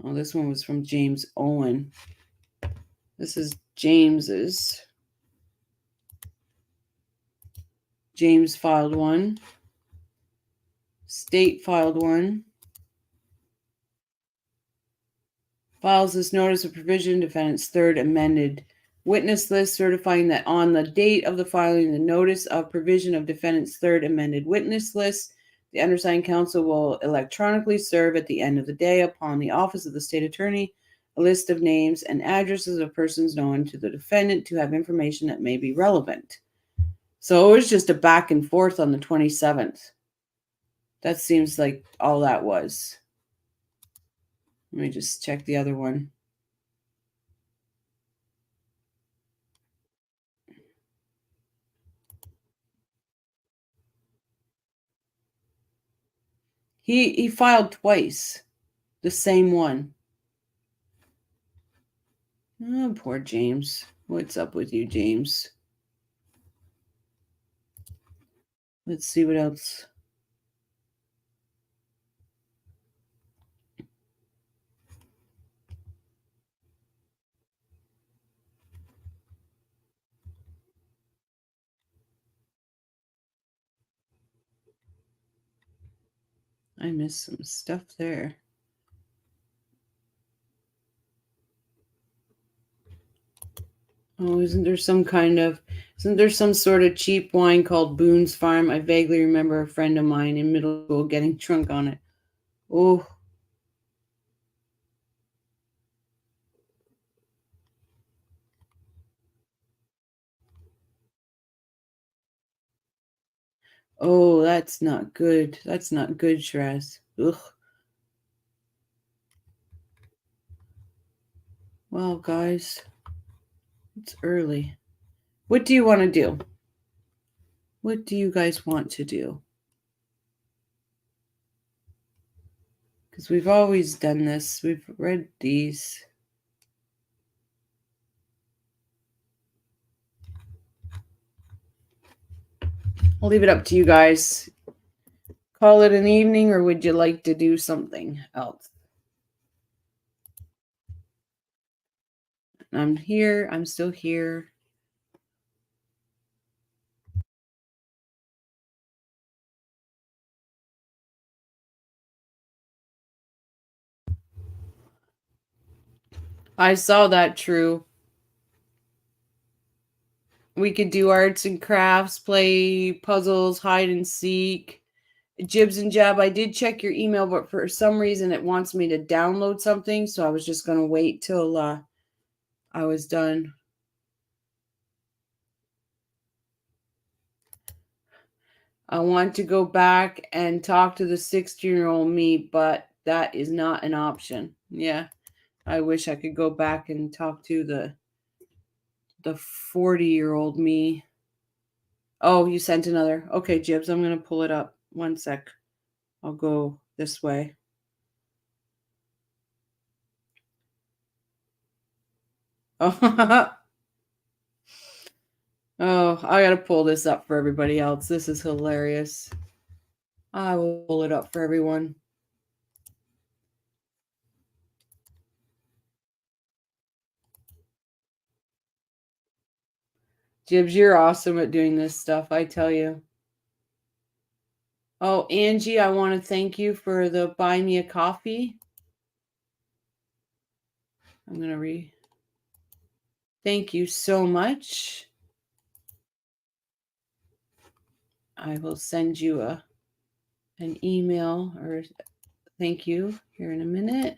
Oh, this one was from James Owen. This is James's. James filed one. State filed one. Files this notice of provision, defendant's third amended witness list, certifying that on the date of the filing, the notice of provision of defendant's third amended witness list, the undersigned counsel will electronically serve at the end of the day upon the office of the state attorney a list of names and addresses of persons known to the defendant to have information that may be relevant. So it was just a back and forth on the 27th. That seems like all that was. Let me just check the other one. He filed twice. The same one. Oh, poor James. What's up with you, James? Let's see what else. I missed some stuff there. Oh, isn't there some sort of cheap wine called Boone's Farm? I vaguely remember a friend of mine in middle school getting drunk on it. Oh, oh, that's not good. That's not good, Shiraz. Ugh. Well, guys, it's early. What do you want to do? What do you guys want to do? Because we've always done this. We've read these. I'll leave it up to you guys. Call it an evening, or would you like to do something else? I'm here. I'm still here. I saw that, True. We could do arts and crafts, play puzzles, hide and seek. Jibs and Jab, I did check your email, but for some reason it wants me to download something, so I was just going to wait till I was done. I want to go back and talk to the 16-year-old me, but that is not an option. Yeah, I wish I could go back and talk to the 40-year-old me. Oh, you sent another. Okay, Jibs, I'm going to pull it up. One sec. I'll go this way. Oh, oh, I got to pull this up for everybody else. This is hilarious. I will pull it up for everyone. Jibs, you're awesome at doing this stuff, I tell you. Oh, Angie, I want to thank you for the buy me a coffee. I'm going to read. Thank you so much. I will send you an email or thank you here in a minute.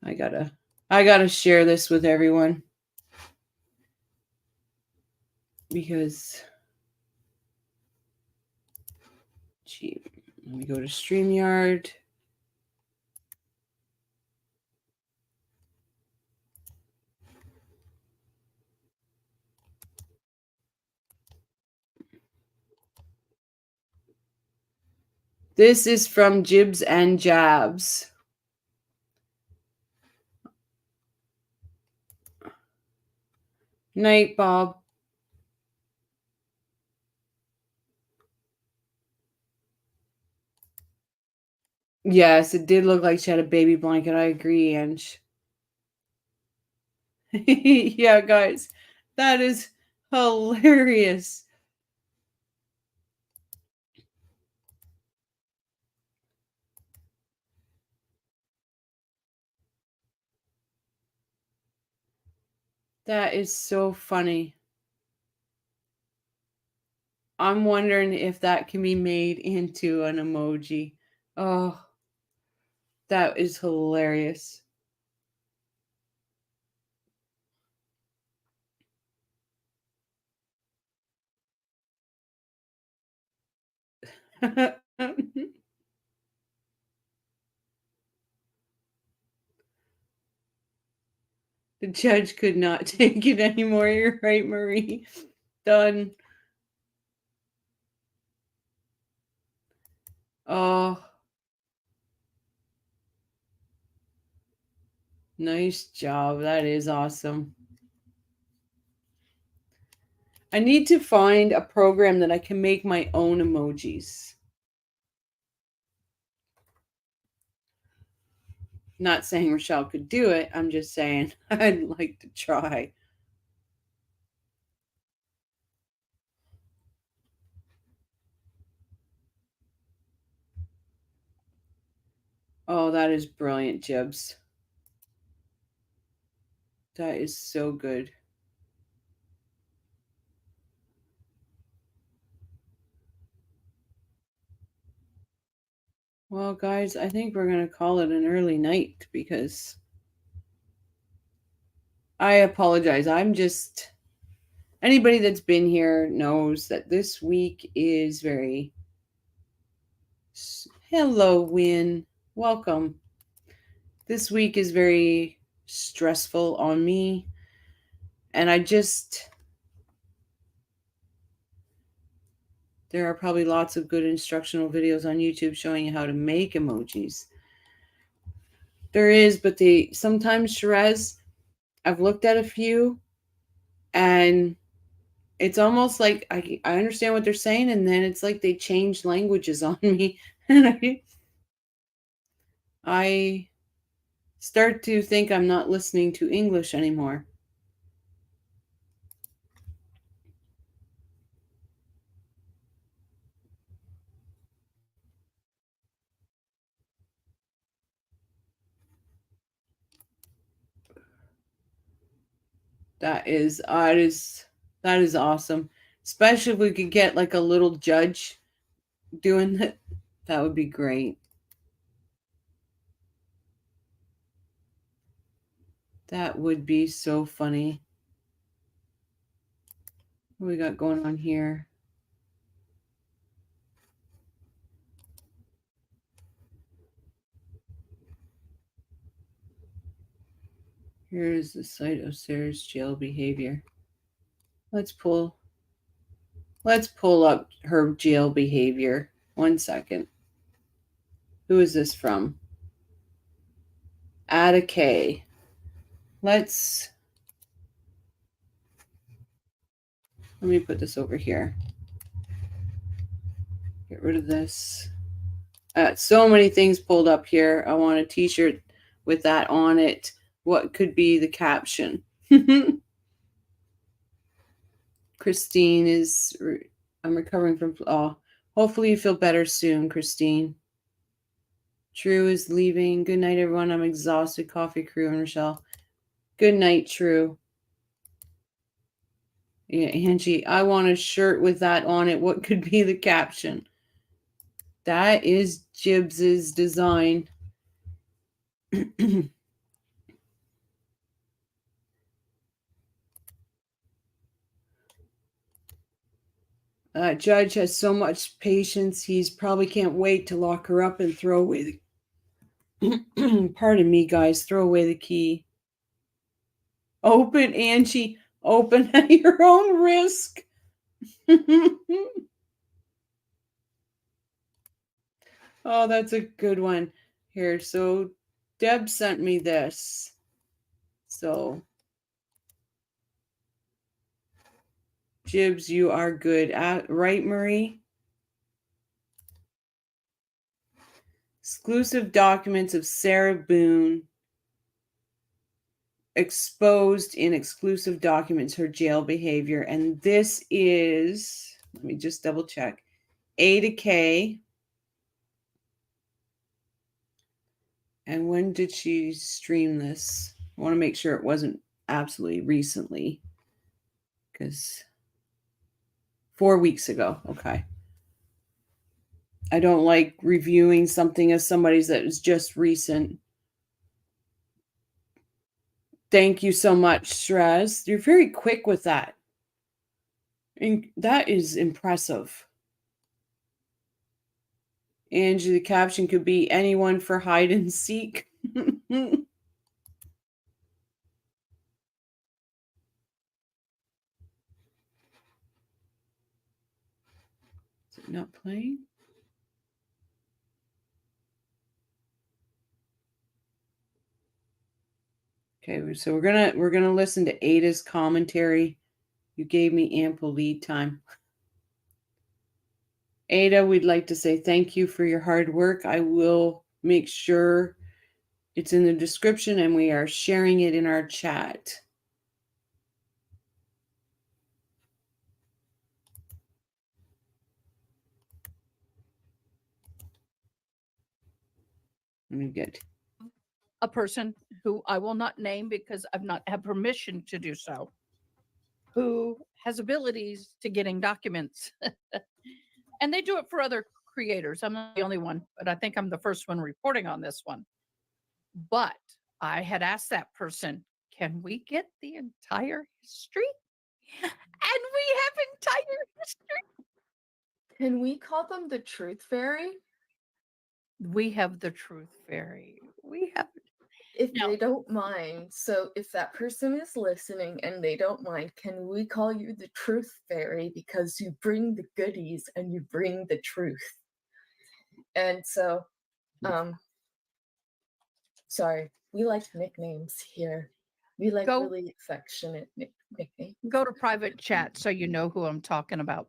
I gotta share this with everyone because let me go to StreamYard. This is from Jibs and Jabs. Night, Bob. Yes, it did look like she had a baby blanket. I agree, Ange. Yeah, guys, that is hilarious. That is so funny. I'm wondering if that can be made into an emoji. Oh, that is hilarious. The judge could not take it anymore. You're right, Marie. Done. Oh, nice job. That is awesome. I need to find a program that I can make my own emojis. Not saying Rochelle could do it. I'm just saying I'd like to try. Oh, that is brilliant, Jibs. That is so good. Well, guys, I think we're going to call it an early night because I apologize. Anybody that's been here knows that this week is very. Hello, Win. Welcome. This week is very stressful on me. And there are probably lots of good instructional videos on YouTube showing you how to make emojis. There is, but sometimes, Sherez, I've looked at a few and it's almost like I understand what they're saying, and then it's like they change languages on me. And I start to think I'm not listening to English anymore. That is awesome. Especially if we could get like a little judge doing that. That would be great. That would be so funny. What we got going on here? Here's the site of Sarah's jail behavior. Let's pull up her jail behavior. 1 second. Who is this from? Add a K. Let me put this over here. Get rid of this. So many things pulled up here. I want a t-shirt with that on it. What could be the caption? Christine is, I'm recovering from, hopefully you feel better soon, Christine. True is leaving. Good night, everyone. I'm exhausted. Coffee crew and Rochelle. Good night, True. Yeah, Angie, I want a shirt with that on it. What could be the caption? That is Jibbs's design. Judge has so much patience, he's probably can't wait to lock her up and throw away the pardon me, guys, throw away the key. Open, Angie, open at your own risk. Oh, that's a good one. Here, so Deb sent me this. So, Jibbs, you are good. Right, Marie? Exclusive documents of Sarah Boone exposed in exclusive documents her jail behavior. And this is, let me just double check, A to K. And when did she stream this? I want to make sure it wasn't absolutely recently, because 4 weeks ago. Okay. I don't like reviewing something as somebody's that is just recent. Thank you so much, Shrez. You're very quick with that. And that is impressive. Angie, the caption could be anyone for hide and seek. Is it not playing? Okay, so we're gonna listen to Ada's commentary. You gave me ample lead time. Ada, we'd like to say thank you for your hard work. I will make sure it's in the description and we are sharing it in our chat. Let me get a person who I will not name because I've not had permission to do so, who has abilities to getting documents. And they do it for other creators. I'm not the only one, but I think I'm the first one reporting on this one. But I had asked that person, can we get the entire history? And we have entire history. Can we call them the Truth Fairy? We have the Truth Fairy. We have. If Now- they don't mind, so if that person is listening and they don't mind, can we call you the Truth Fairy because you bring the goodies and you bring the truth? And so, sorry, we like nicknames here. We like really affectionate nicknames. Go to private chat so you know who I'm talking about.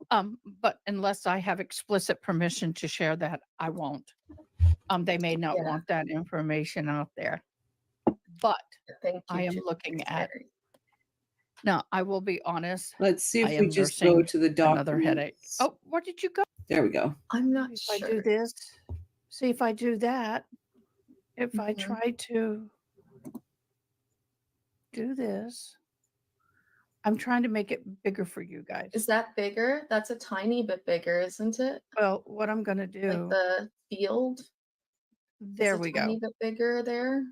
But unless I have explicit permission to share that, I won't. They may not want that information out there. But I am looking at. Now, I will be honest. Let's see if we just go to the document. Another headache. Oh, where did you go? There we go. I'm not if sure. I do this, see if I do that. If I try to do this, I'm trying to make it bigger for you guys. Is that bigger? That's a tiny bit bigger, isn't it? Well, what I'm going to do. Like the field. There we go. A tiny bit bigger there.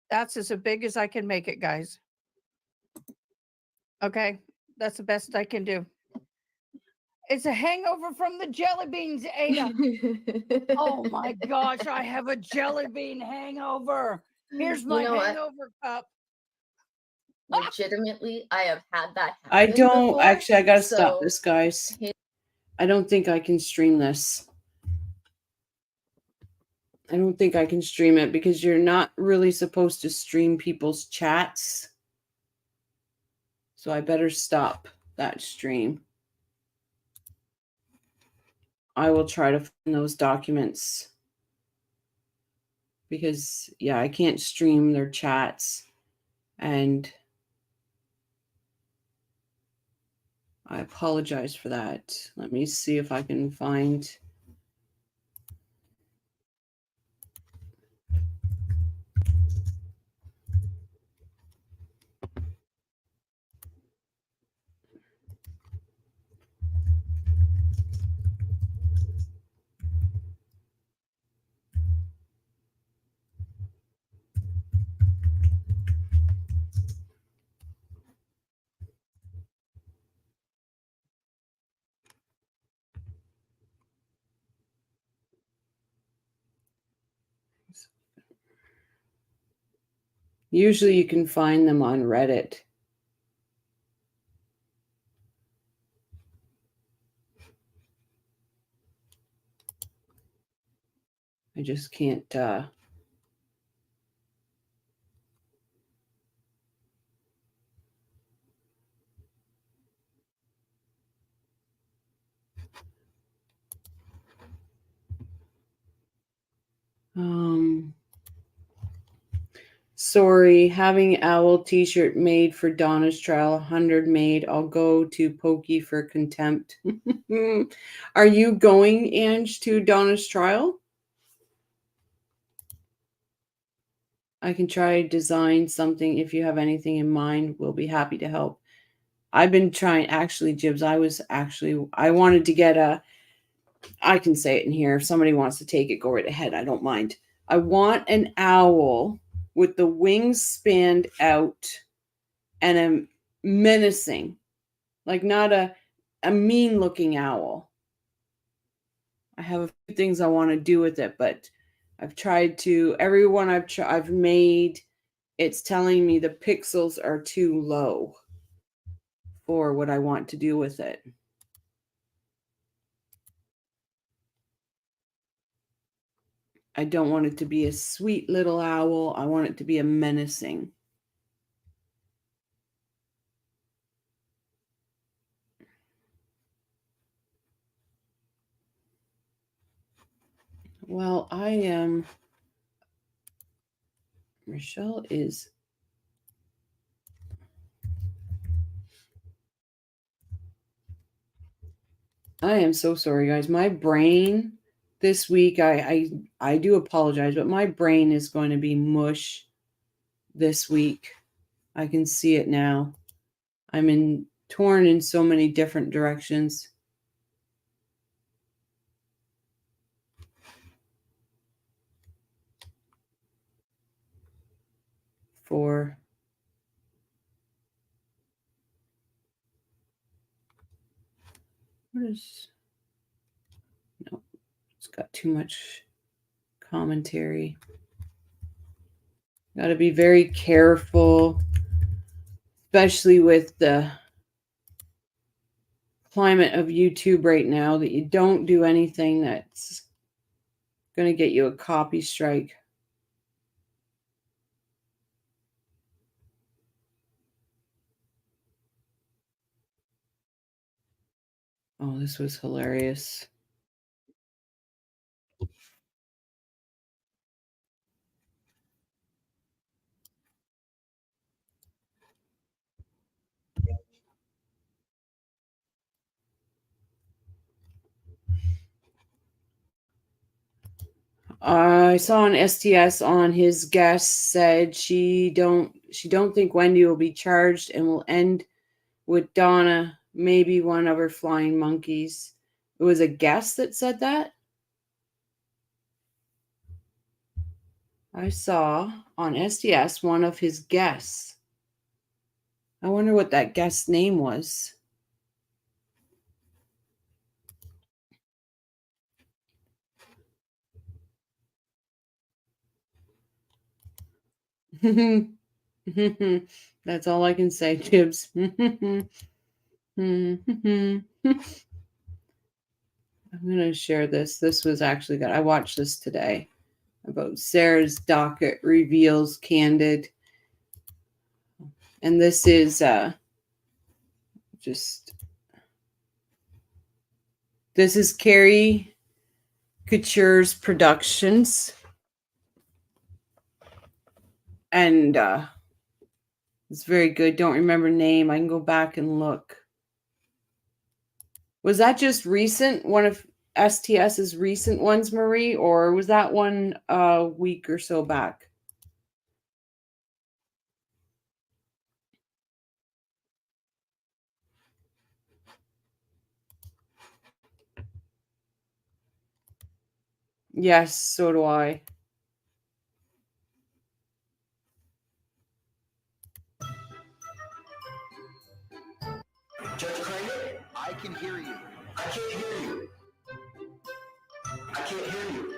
That's as big as I can make it, guys. Okay, that's the best I can do. It's a hangover from the jelly beans, Ada. Oh my gosh, I have a jelly bean hangover. Here's my hangover cup. Legitimately, I have had that happen I don't before, actually. I gotta stop this, guys. I don't think I can stream this. I don't think I can stream it because you're not really supposed to stream people's chats. So I better stop that stream. I will try to find those documents. Because, yeah, I can't stream their chats. And I apologize for that. Let me see if I can find... Usually you can find them on Reddit. I just can't... Sorry, having owl t-shirt made for Donna's trial, 100 made. I'll go to Pokey for contempt. Are you going, Ange, to Donna's trial? I can try to design something. If you have anything in mind, we'll be happy to help. I've been trying, actually, Jibs, I wanted to get I can say it in here. If somebody wants to take it, go right ahead. I don't mind. I want an owl with the wings spanned out and a menacing, like not a mean looking owl. I have a few things I want to do with it, but I've tried to, everyone I've made, it's telling me the pixels are too low for what I want to do with it. I don't want it to be a sweet little owl. I want it to be a menacing. Well, I am... Michelle is... I am so sorry, guys. My brain this week. I do apologize, but my brain is going to be mush this week. I can see it now. I'm torn in so many different directions. For what is, no, it's got too much commentary. Got to be very careful, especially with the climate of YouTube right now, that you don't do anything that's going to get you a copy strike. Oh, this was hilarious. I saw an STS on his guest said she don't think Wendy will be charged and will end with Donna, maybe one of her flying monkeys. It was a guest that said that. I saw on STS one of his guests. I wonder what that guest's name was. That's all I can say, Jibs. I'm going to share this. This was actually good. I watched this today about Sarah's Docket reveals candid. And this is this is Carrie Couture's Productions. And it's very good. Don't remember name. I can go back and look. Was that just recent? One of STS's recent ones, Marie? Or was that one a week or so back? Yes, so do I. Judge Craig, I can hear you. I can't hear you. I can't hear you.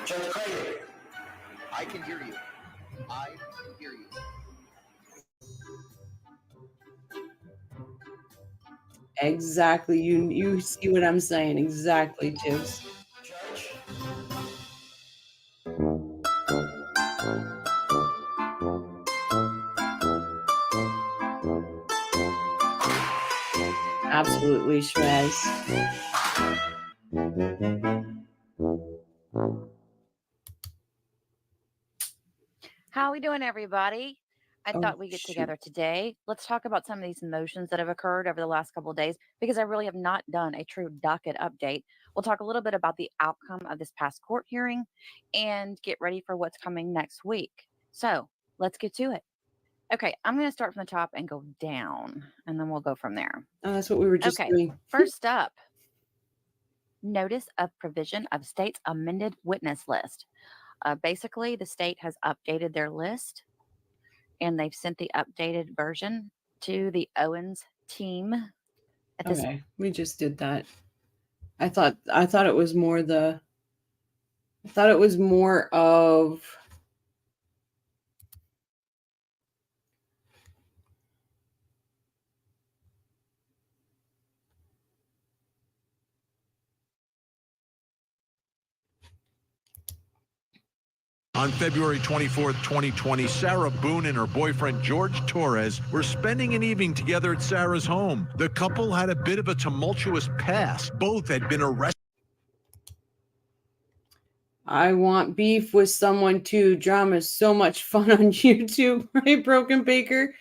Judge Craig, I can hear you. I can hear you. Exactly. You see what I'm saying. Exactly, Jibs. Judge. Absolutely, Shrez. How are we doing, everybody? I Oh, thought we'd get shoot. together today. Let's talk about some of these emotions that have occurred over the last couple of days because I really have not done a true docket update. We'll talk a little bit about the outcome of this past court hearing and get ready for what's coming next week. So let's get to it. Okay, I'm going to start from the top and go down, and then we'll go from there. Oh, that's what we were just Okay, doing. first up, notice of provision of state's amended witness list. Basically, the state has updated their list and they've sent the updated version to the Owens team. At this Okay, we just did that. I thought it was more of On February 24th, 2020, Sarah Boone and her boyfriend, George Torres, were spending an evening together at Sarah's home. The couple had a bit of a tumultuous past. Both had been arrested. I want beef with someone too. Drama is so much fun on YouTube, right, Broken Baker?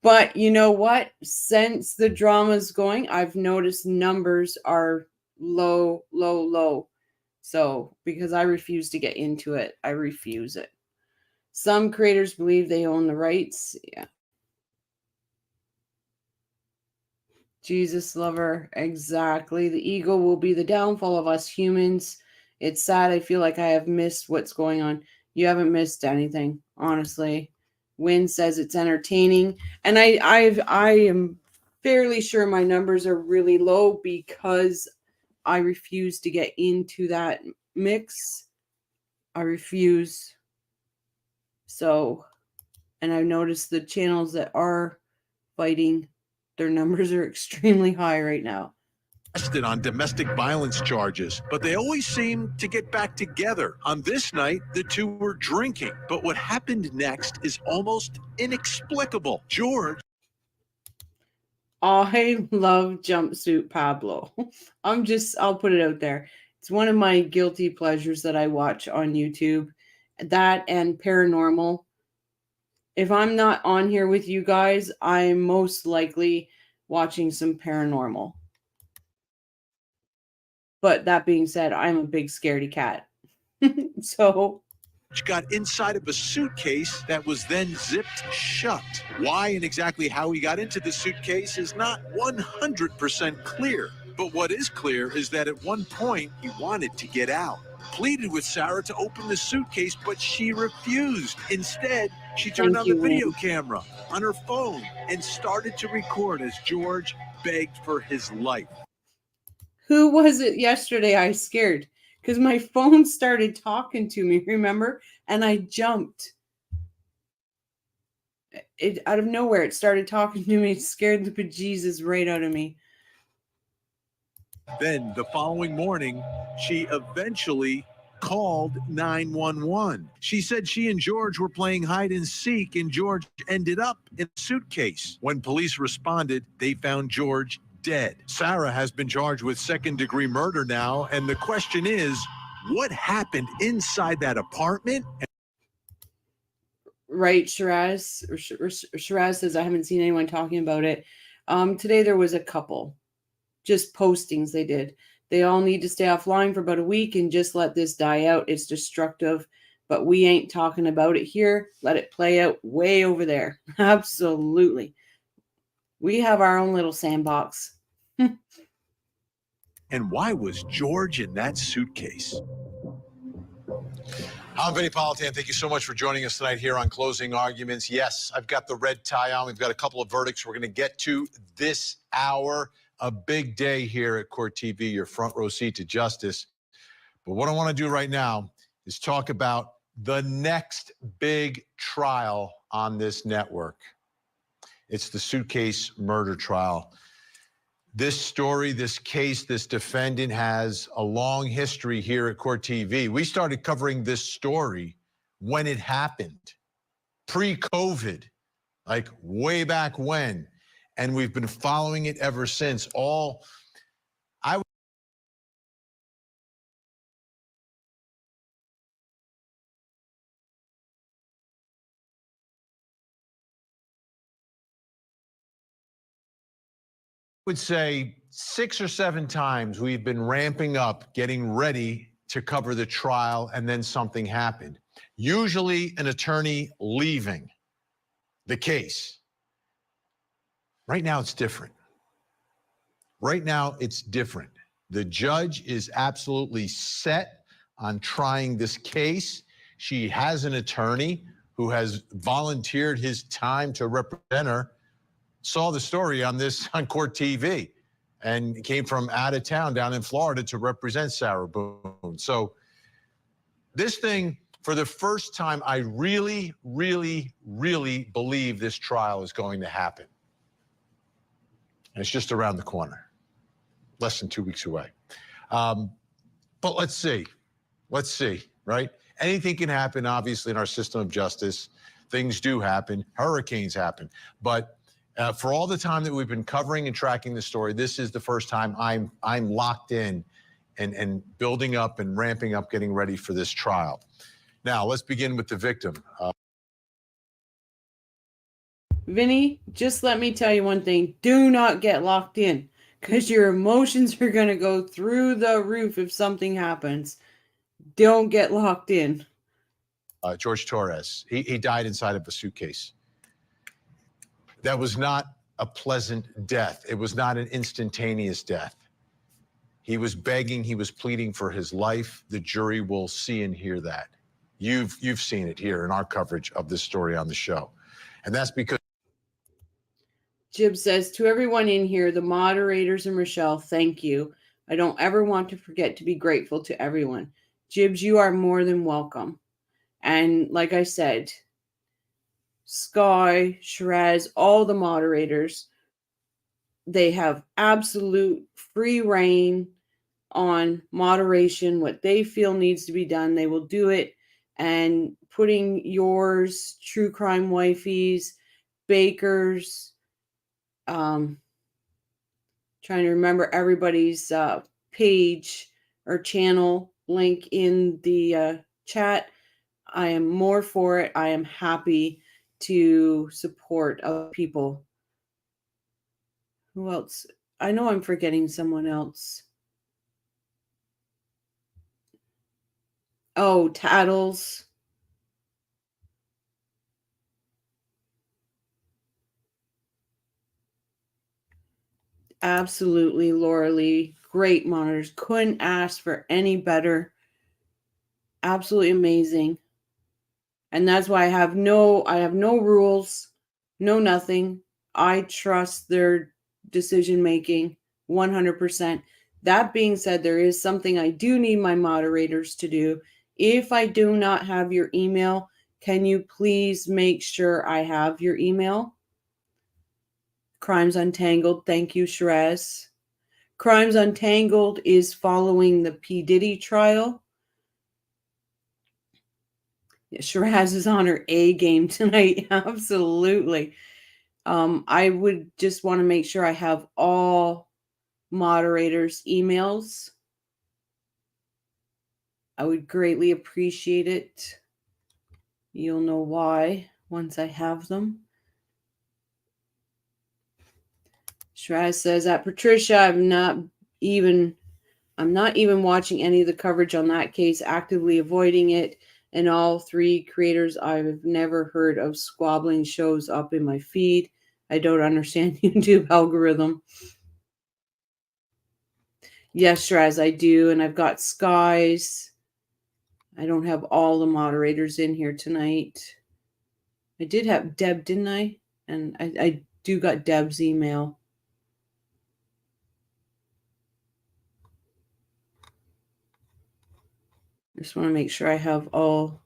But you know what? Since the drama's going, I've noticed numbers are low, low, low. So, because I refuse to get into it, I refuse it. Some creators believe they own the rights. Yeah. Jesus lover. Exactly. The ego will be the downfall of us humans. It's sad. I feel like I have missed what's going on. You haven't missed anything, honestly. Wynn says it's entertaining. And I am fairly sure my numbers are really low because I refuse to get into that mix. I refuse. So, and I've noticed the channels that are fighting, their numbers are extremely high right now. Arrested on domestic violence charges, but they always seem to get back together. On this night, the two were drinking, but what happened next is almost inexplicable. George. I love Jumpsuit Pablo. I'll put it out there. It's one of my guilty pleasures that I watch on YouTube. That and paranormal. If I'm not on here with you guys, I'm most likely watching some paranormal. But that being said, I'm a big scaredy cat. So Got inside of a suitcase that was then zipped shut. Why and exactly how he got into the suitcase is not 100% clear. But what is clear is that at one point he wanted to get out. Pleaded with Sarah to open the suitcase, but she refused. Instead, she turned on the video camera on her phone and started to record as George begged for his life. Who was it yesterday I scared? Because my phone started talking to me, remember? And I jumped. It out of nowhere, it started talking to me. It scared the bejesus right out of me. Then the following morning, she eventually called 911. She said she and George were playing hide and seek, and George ended up in a suitcase. When police responded, they found George dead. Sarah has been charged with second-degree murder now, and the question is, what happened inside that apartment? Right, Shiraz says, I haven't seen anyone talking about it. Today there was a couple, just postings they did. They all need to stay offline for about a week and just let this die out. It's destructive, but we ain't talking about it here. Let it play out way over there. Absolutely. We have our own little sandbox. And why was George in that suitcase? I'm Vinnie Politan. Thank you so much for joining us tonight here on Closing Arguments. Yes, I've got the red tie on. We've got a couple of verdicts we're going to get to this hour. A big day here at Court TV, your front row seat to justice. But what I want to do right now is talk about the next big trial on this network. It's the suitcase murder trial. This story, this case, this defendant has a long history here at Court TV. We started covering this story when it happened, pre-COVID, like way back when. And we've been following it ever since. I would say 6 or 7 times we've been ramping up, getting ready to cover the trial, and then something happened. Usually an attorney leaving the case. Right now it's different. Right now it's different. The judge is absolutely set on trying this case. She has an attorney who has volunteered his time to represent her. Saw the story on Court TV and came from out of town down in Florida to represent Sarah Boone. So this thing, for the first time, I really, really, really believe this trial is going to happen. And it's just around the corner, less than 2 weeks away. But let's see, right? Anything can happen, obviously, in our system of justice. Things do happen, hurricanes happen, but for all the time that we've been covering and tracking the story, this is the first time I'm locked in and building up and ramping up, getting ready for this trial. Now, let's begin with the victim. Vinnie, just let me tell you one thing. Do not get locked in, because your emotions are going to go through the roof if something happens. Don't get locked in. George Torres, he died inside of a suitcase. That was not a pleasant death. It was not an instantaneous death. He was begging, he was pleading for his life. The jury will see and hear that. You've seen it here in our coverage of this story on the show. And that's because Jib says, to everyone in here, the moderators and Rochelle, thank you. I don't ever want to forget to be grateful to everyone. Jibs, you are more than welcome. And like I said, Sky, Shiraz, all the moderators, they have absolute free reign on moderation. What they feel needs to be done, they will do it. And putting yours, True Crime Wifeys, Baker's, trying to remember everybody's page or channel link in the chat. I am more for it. I am happy to support other people. Who else? I know I'm forgetting someone else. Oh, Tattles. Absolutely, Laura Lee. Great monitors. Couldn't ask for any better. Absolutely amazing. And that's why I have no rules, no nothing. I trust their decision making 100%. That being said, there is something I do need my moderators to do. If I do not have your email, can you please make sure I have your email? Crimes Untangled. Thank you, Shiraz. Crimes Untangled is following the P. Diddy trial. Yeah, Shiraz is on her A game tonight. Absolutely. I would just want to make sure I have all moderators' emails. I would greatly appreciate it. You'll know why once I have them. Shiraz says that Patricia, I'm not even watching any of the coverage on that case, actively avoiding it. And all three creators I've never heard of squabbling shows up in my feed. I don't understand YouTube algorithm. Yes, Shiraz, I do. And I've got Skies. I don't have all the moderators in here tonight. I did have Deb, didn't I? And I do got Deb's email. Just want to make sure I have all.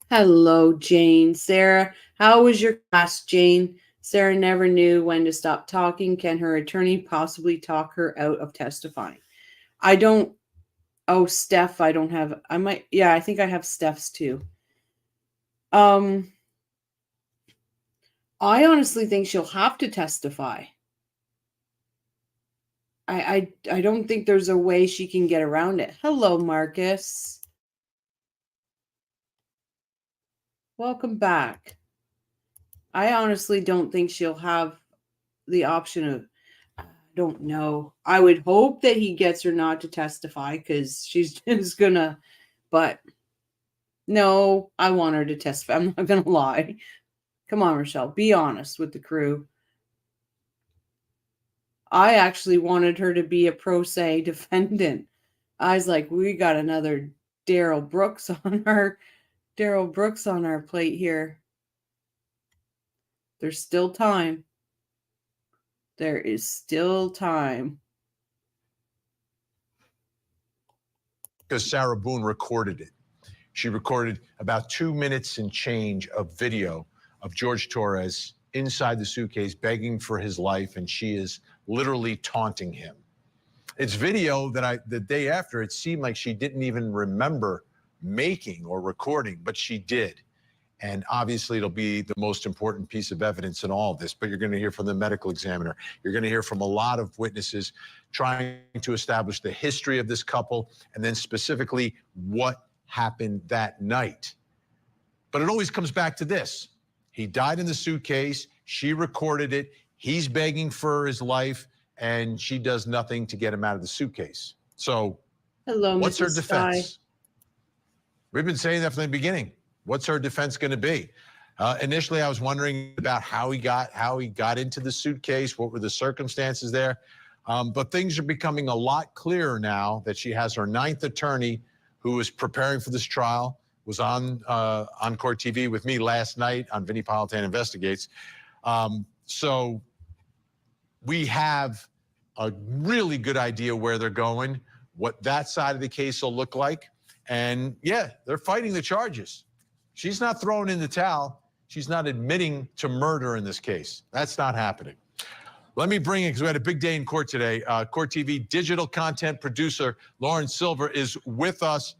Hello, Jane. Sarah, how was your class, Jane? Sarah never knew when to stop talking. Can her attorney possibly talk her out of testifying? I don't. Oh, Steph, I don't have. I might. Yeah, I think I have Steph's too. I honestly think she'll have to testify. I don't think there's a way she can get around it. Hello, Marcus. Welcome back. I honestly don't think she'll have the option of, I don't know. I would hope that he gets her not to testify because she's just gonna, but no, I want her to testify. I'm not gonna lie. Come on, Rochelle, be honest with the crew. I actually wanted her to be a pro se defendant. I was like, we got another Daryl Brooks on our plate here. There's still time. There is still time. Because Sarah Boone recorded it. She recorded about 2 minutes and change of video of George Torres inside the suitcase begging for his life, and she is literally taunting him. It's video that the day after, it seemed like she didn't even remember making or recording, but she did. And obviously, it'll be the most important piece of evidence in all of this. But you're going to hear from the medical examiner. You're going to hear from a lot of witnesses trying to establish the history of this couple and then specifically what happened that night. But it always comes back to this. He died in the suitcase. She recorded it. He's begging for his life, and she does nothing to get him out of the suitcase. So Hello, what's her Mrs. defense? Sky. We've been saying that from the beginning. What's her defense going to be? Initially, I was wondering about how he got into the suitcase. What were the circumstances there? But things are becoming a lot clearer now that she has her 9th attorney who was preparing for this trial, was on Court TV with me last night on Vinnie Investigates. So we have a really good idea where they're going, what that side of the case will look like. And yeah, they're fighting the charges. She's not throwing in the towel. She's not admitting to murder in this case. That's not happening. Let me bring in, because we had a big day in court today, Court TV digital content producer Lauren Silver is with us.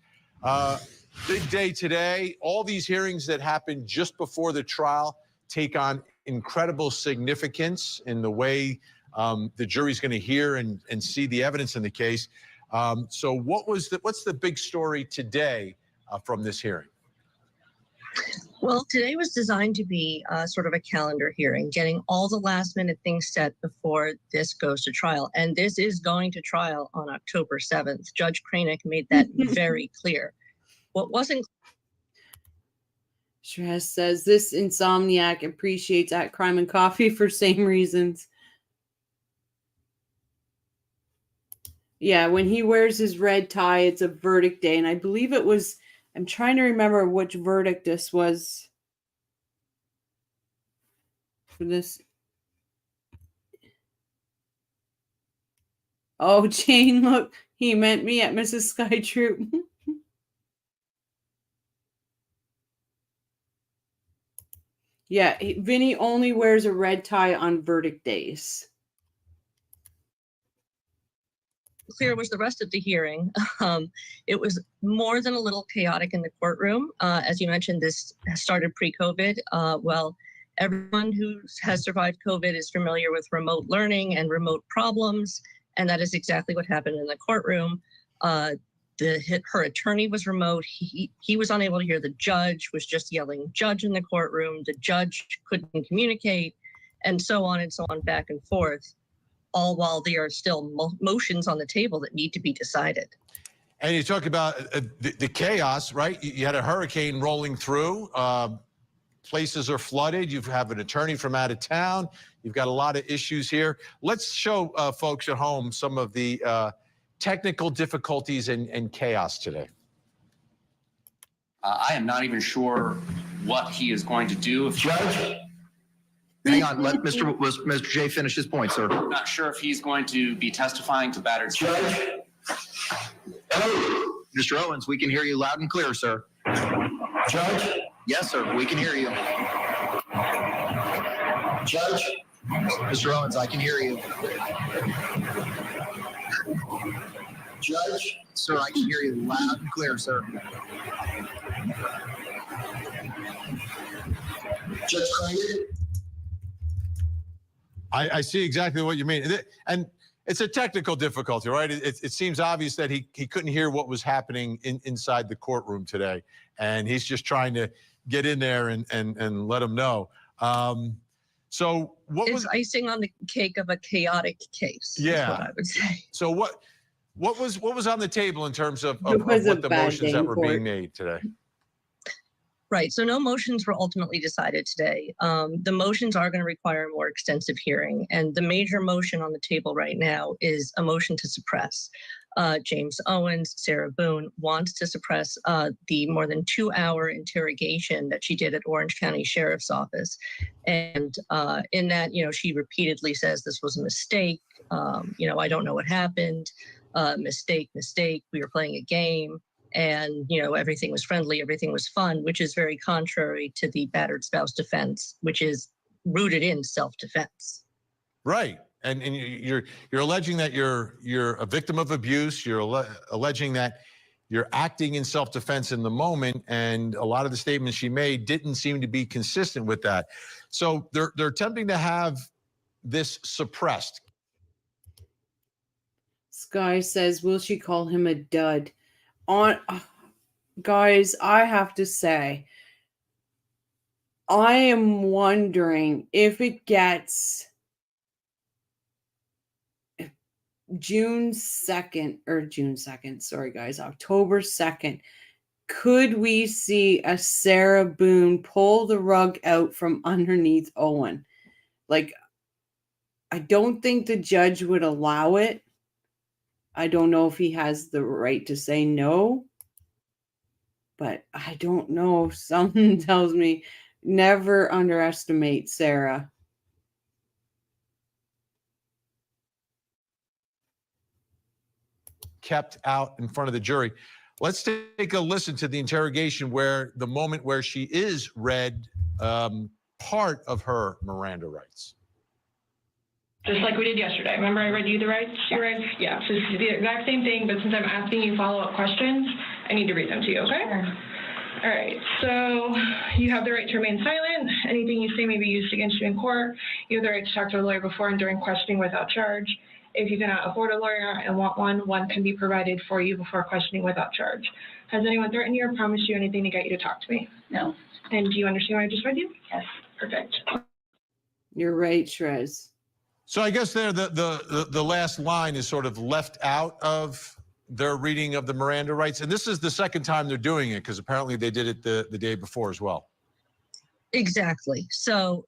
Big day today. All these hearings that happened just before the trial take on incredible significance in the way the jury's going to hear and see the evidence in the case. So what's the big story today from this hearing? Well, today was designed to be sort of a calendar hearing, getting all the last minute things set before this goes to trial. And this is going to trial on October 7th. Judge Kranick made that very clear. What wasn't Shrez says this insomniac appreciates At Crime and Coffee for same reasons. Yeah, when he wears his red tie, it's a verdict day. And I believe it was, I'm trying to remember which verdict this was for this. Oh, Jane, look, he meant me at Mrs. Skytroop. Yeah, Vinnie only wears a red tie on verdict days. clear was the rest of the hearing. It was more than a little chaotic in the courtroom. As you mentioned, this started pre-COVID. Well, everyone who has survived COVID is familiar with remote learning and remote problems, and that is exactly what happened in the courtroom. Her attorney was remote. He was unable to hear the judge, was just yelling judge in the courtroom. The judge couldn't communicate, and so on, back and forth, all while there are still motions on the table that need to be decided. And you talk about the chaos, right? You had a hurricane rolling through. Places are flooded. You have an attorney from out of town. You've got a lot of issues here. Let's show folks at home some of the technical difficulties and chaos today. I am not even sure what he is going to do. Judge, hang on. Let Mr. J finish his point, sir. I'm not sure if he's going to be testifying to battered. Judge. Hello. Mr. Owens, we can hear you loud and clear, sir. Judge. Yes, sir. We can hear you. Judge. Mr. Owens, I can hear you. Judge. Sir, I can hear you loud and clear, sir. Judge Kranick. I see exactly what you mean. And it's a technical difficulty, right? It seems obvious that he couldn't hear what was happening inside the courtroom today. And he's just trying to get in there and let them know. So what was icing on the cake of a chaotic case? Yeah, is what I would say. So what was on the table in terms of It was what a the bad motions day that in were court. being made today? Right. So no motions were ultimately decided today. The motions are going to require a more extensive hearing. And the major motion on the table right now is a motion to suppress. James Owens, Sarah Boone wants to suppress the more than 2-hour interrogation that she did at Orange County Sheriff's Office. And in that, she repeatedly says this was a mistake. I don't know what happened. Mistake. We were playing a game. And, everything was friendly, everything was fun, which is very contrary to the battered spouse defense, which is rooted in self-defense. Right. And you're alleging that you're a victim of abuse. You're alleging that you're acting in self-defense in the moment, and a lot of the statements she made didn't seem to be consistent with that. So they're attempting to have this suppressed. Sky says, will she call him a dud? Guys, I have to say, I am wondering if it gets October 2nd, could we see a Sarah Boone pull the rug out from underneath Owen? Like, I don't think the judge would allow it. I don't know if he has the right to say no, but I don't know. Something tells me never underestimate Sarah. Kept out in front of the jury. Let's take a listen to the interrogation where the moment where she is read part of her Miranda rights. Just like we did yesterday. Remember I read you the rights? Your rights? Yeah, so it's the exact same thing, but since I'm asking you follow-up questions, I need to read them to you, okay? Sure. All right, so you have the right to remain silent. Anything you say may be used against you in court. You have the right to talk to a lawyer before and during questioning without charge. If you cannot afford a lawyer and want one can be provided for you before questioning without charge. Has anyone threatened you or promised you anything to get you to talk to me? No. And do you understand what I just read you? Yes. Perfect. You're right, Shrez. So I guess there the last line is sort of left out of their reading of the Miranda rights. And this is the second time they're doing it, because apparently they did it the day before as well. Exactly. So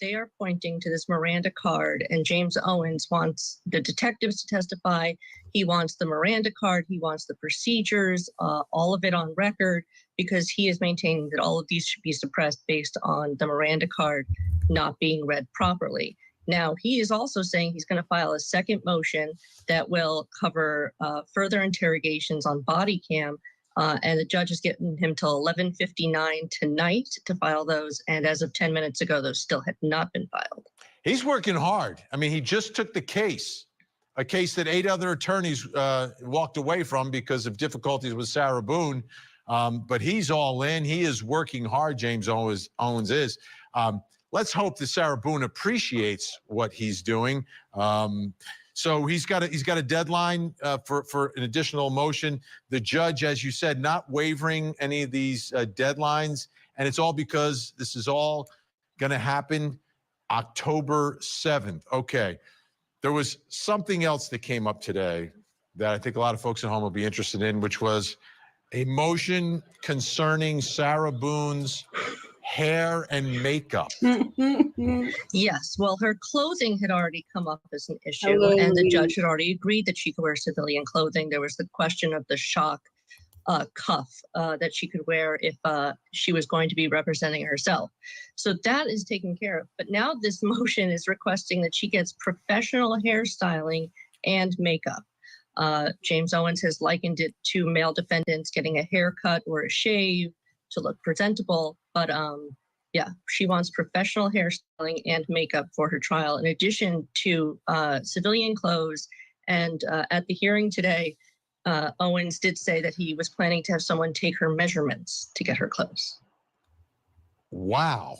they are pointing to this Miranda card, and James Owens wants the detectives to testify. He wants the Miranda card. He wants the procedures, all of it on record, because he is maintaining that all of these should be suppressed based on the Miranda card not being read properly. Now, he is also saying he's going to file a second motion that will cover further interrogations on body cam. And the judge is getting him till 11:59 tonight to file those. And as of 10 minutes ago, those still had not been filed. He's working hard. I mean, he just took the case, a case that 8 other attorneys walked away from because of difficulties with Sarah Boone. But he's all in. He is working hard, James Owens is. Let's hope that Sarah Boone appreciates what he's doing. So he's got a deadline for an additional motion. The judge, as you said, not waivering any of these deadlines, and it's all because this is all going to happen October 7th. Okay, there was something else that came up today that I think a lot of folks at home will be interested in, which was a motion concerning Sarah Boone's hair and makeup. Yes, well, her clothing had already come up as an issue, Hello, and the Lee. judge had already agreed that she could wear civilian clothing. There was the question of the shock cuff that she could wear if she was going to be representing herself. So that is taken care of. But now this motion is requesting that she gets professional hairstyling and makeup. James Owens has likened it to male defendants getting a haircut or a shave to look presentable. But yeah, she wants professional hairstyling and makeup for her trial, in addition to civilian clothes. And at the hearing today, Owens did say that he was planning to have someone take her measurements to get her clothes. Wow.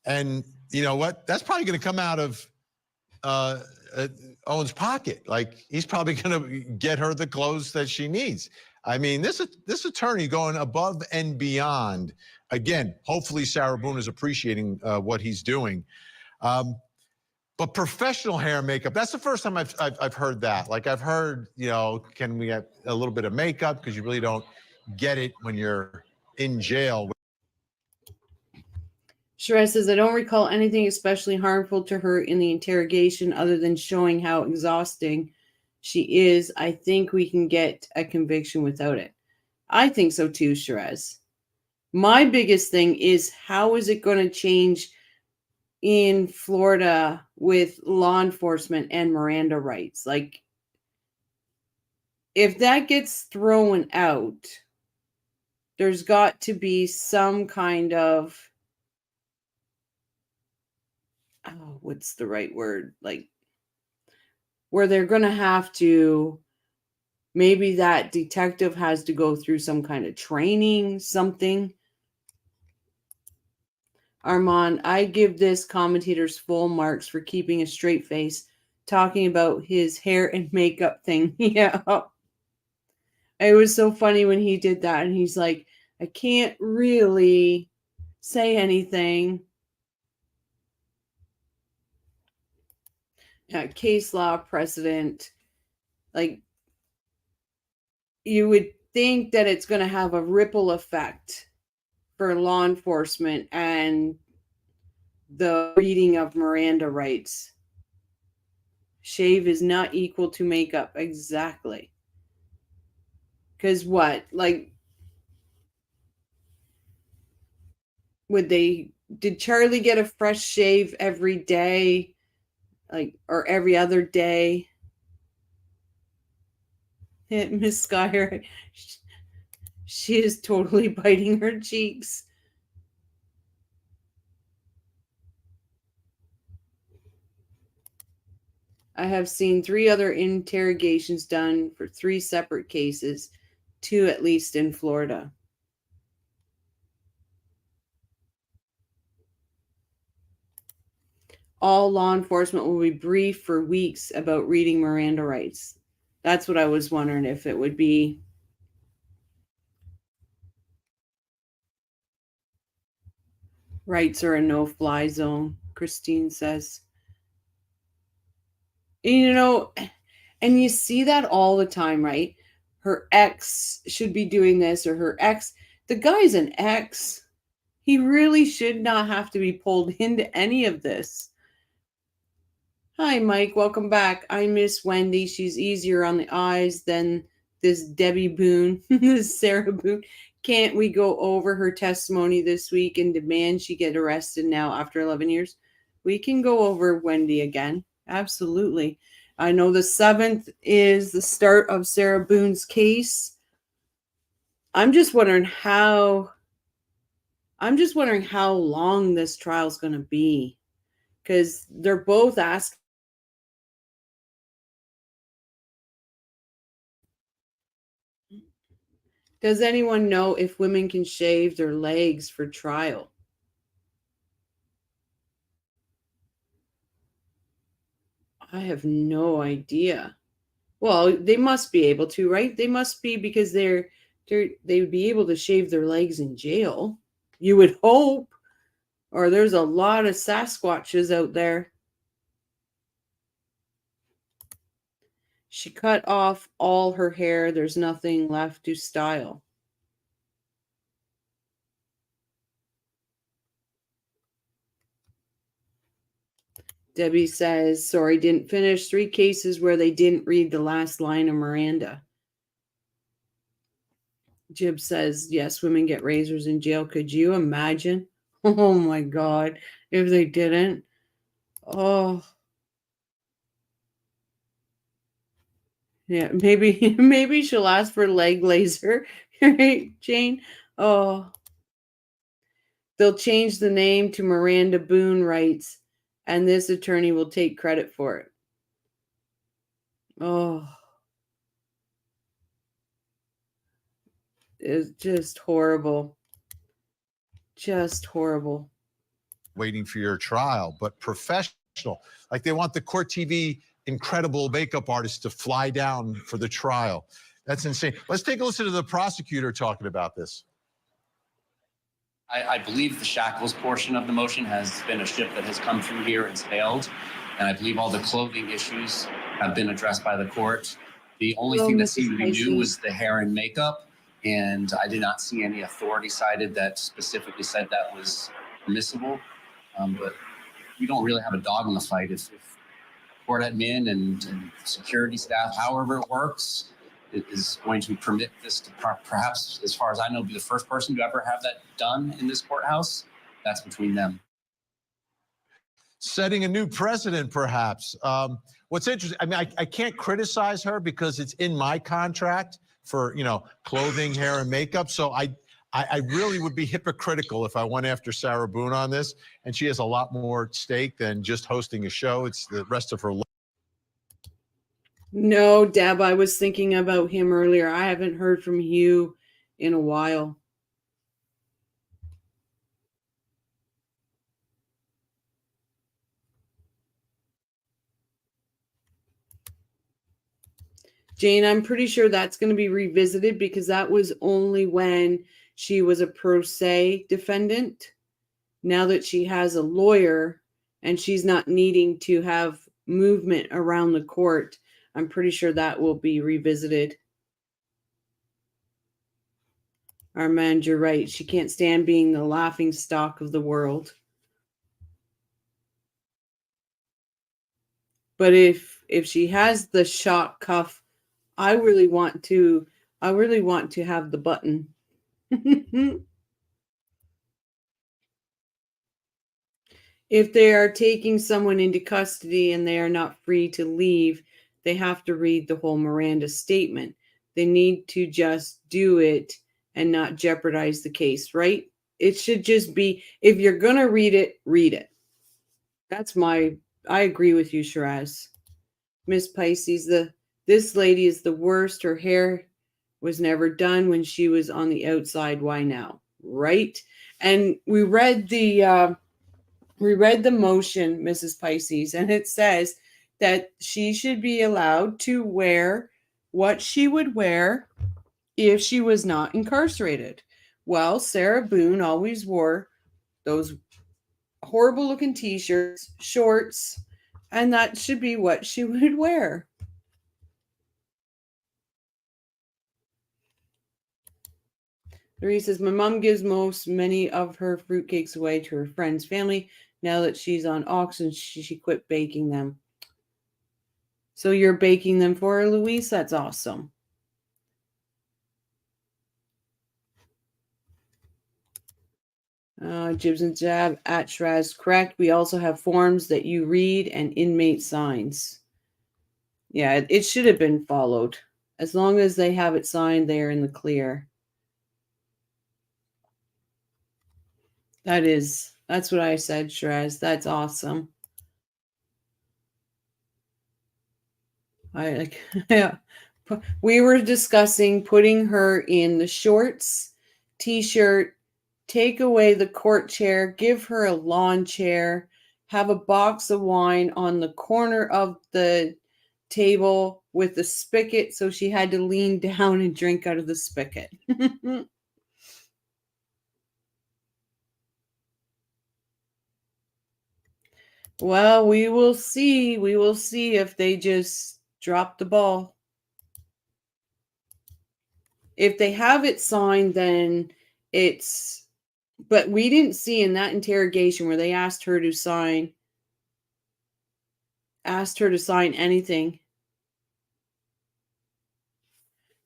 And you know what? That's probably going to come out of Owens' pocket. Like, he's probably going to get her the clothes that she needs. I mean, this attorney going above and beyond. Again, hopefully Sarah Boone is appreciating what he's doing. But professional hair and makeup, that's the first time I've heard that. Like, I've heard, you know, can we have a little bit of makeup? Because you really don't get it when you're in jail. Sherez says, I don't recall anything especially harmful to her in the interrogation other than showing how exhausting she is. I think we can get a conviction without it. I think so too, Sherez. My biggest thing is, how is it going to change in Florida with law enforcement and Miranda rights? Like, if that gets thrown out, there's got to be some kind of, oh, what's the right word? Like, where they're going to have to Maybe that detective has to go through some kind of training, something. Armand, I give this commentator's full marks for keeping a straight face, talking about his hair and makeup thing. Yeah. It was so funny when he did that, and he's like, I can't really say anything. Case law precedent. Like, you would think that it's going to have a ripple effect for law enforcement and the reading of Miranda rights. Shave is not equal to makeup. Exactly. Because what? Like, did Charlie get a fresh shave every day? Like, or every other day? Miss Skyer, she is totally biting her cheeks. I have seen 3 other interrogations done for 3 separate cases, 2 at least in Florida. All law enforcement will be briefed for weeks about reading Miranda rights. That's what I was wondering, if it would be. Rights are a no-fly zone, Christine says. You know, and you see that all the time, right? Her ex should be doing this, or her ex. The guy's an ex. He really should not have to be pulled into any of this. Hi, Mike. Welcome back. I miss Wendy. She's easier on the eyes than this Debbie Boone, this Sarah Boone. Can't we go over her testimony this week and demand she get arrested now after 11 years? We can go over Wendy again. Absolutely. I know the 7th is the start of Sarah Boone's case. I'm just wondering how long this trial is going to be, because they're both asking. Does anyone know if women can shave their legs for trial? I have no idea. Well, they must be able to, right? They must be, because they would be able to shave their legs in jail. You would hope. Or there's a lot of Sasquatches out there. She cut off all her hair. There's nothing left to style. Debbie says, sorry, didn't finish. 3 cases where they didn't read the last line of Miranda. Jib says, yes, women get razors in jail. Could you imagine? Oh my God, if they didn't. Oh. Yeah, maybe she'll ask for leg laser, right, Jane? Oh. They'll change the name to Miranda Boone rights, and this attorney will take credit for it. Oh. It's just horrible. Just horrible. Waiting for your trial, but professional. Like, they want the Court TV incredible makeup artist to fly down for the trial. That's insane. Let's take a listen to the prosecutor talking about this. I believe the shackles portion of the motion has been a ship that has come through here and sailed. And I believe all the clothing issues have been addressed by the court. The only thing that seemed to be new was the hair and makeup. And I did not see any authority cited that specifically said that was permissible. But we don't really have a dog in the fight. If court admin and security staff, however it works, it is going to permit this to perhaps, as far as I know, be the first person to ever have that done in this courthouse. That's between them. Setting a new precedent, perhaps. What's interesting, I mean, I can't criticize her because it's in my contract for, clothing, hair, and makeup. So I really would be hypocritical if I went after Sarah Boone on this. And she has a lot more at stake than just hosting a show. It's the rest of her life. No, Deb, I was thinking about him earlier. I haven't heard from Hugh in a while. Jane, I'm pretty sure that's going to be revisited because that was only when she was a pro se defendant. Now that she has a lawyer and she's not needing to have movement around the court, I'm pretty sure that will be revisited. Armand, you're right. She can't stand being the laughing stock of the world. But if she has the shock cuff, I really want to have the button. If they are taking someone into custody and they are not free to leave, they have to read the whole Miranda statement. They need to just do it and not jeopardize the case, right? It should just be, if you're going to read it, read it. I agree with you, Shiraz. Miss Pisces, this lady is the worst. Her hair was never done when she was on the outside. Why now? Right? And we read the motion, Mrs. Pisces, and it says that she should be allowed to wear what she would wear if she was not incarcerated. Well, Sarah Boone always wore those horrible looking t-shirts, shorts, and that should be what she would wear. Larry says, my mom gives many of her fruitcakes away to her friends' family. Now that she's on oxygen, she quit baking them. So you're baking them for her, Louise? That's awesome. Jibs and Jab at Shiraz, correct. We also have forms that you read and inmate signs. Yeah, it should have been followed. As long as they have it signed, they are in the clear. That's what I said, Shiraz. That's awesome. Yeah. We were discussing putting her in the shorts, t-shirt, take away the court chair, give her a lawn chair, have a box of wine on the corner of the table with the spigot, so she had to lean down and drink out of the spigot. Well, we will see. We will see if they just drop the ball. If they have it signed, then it's... But we didn't see in that interrogation where they asked her to sign anything.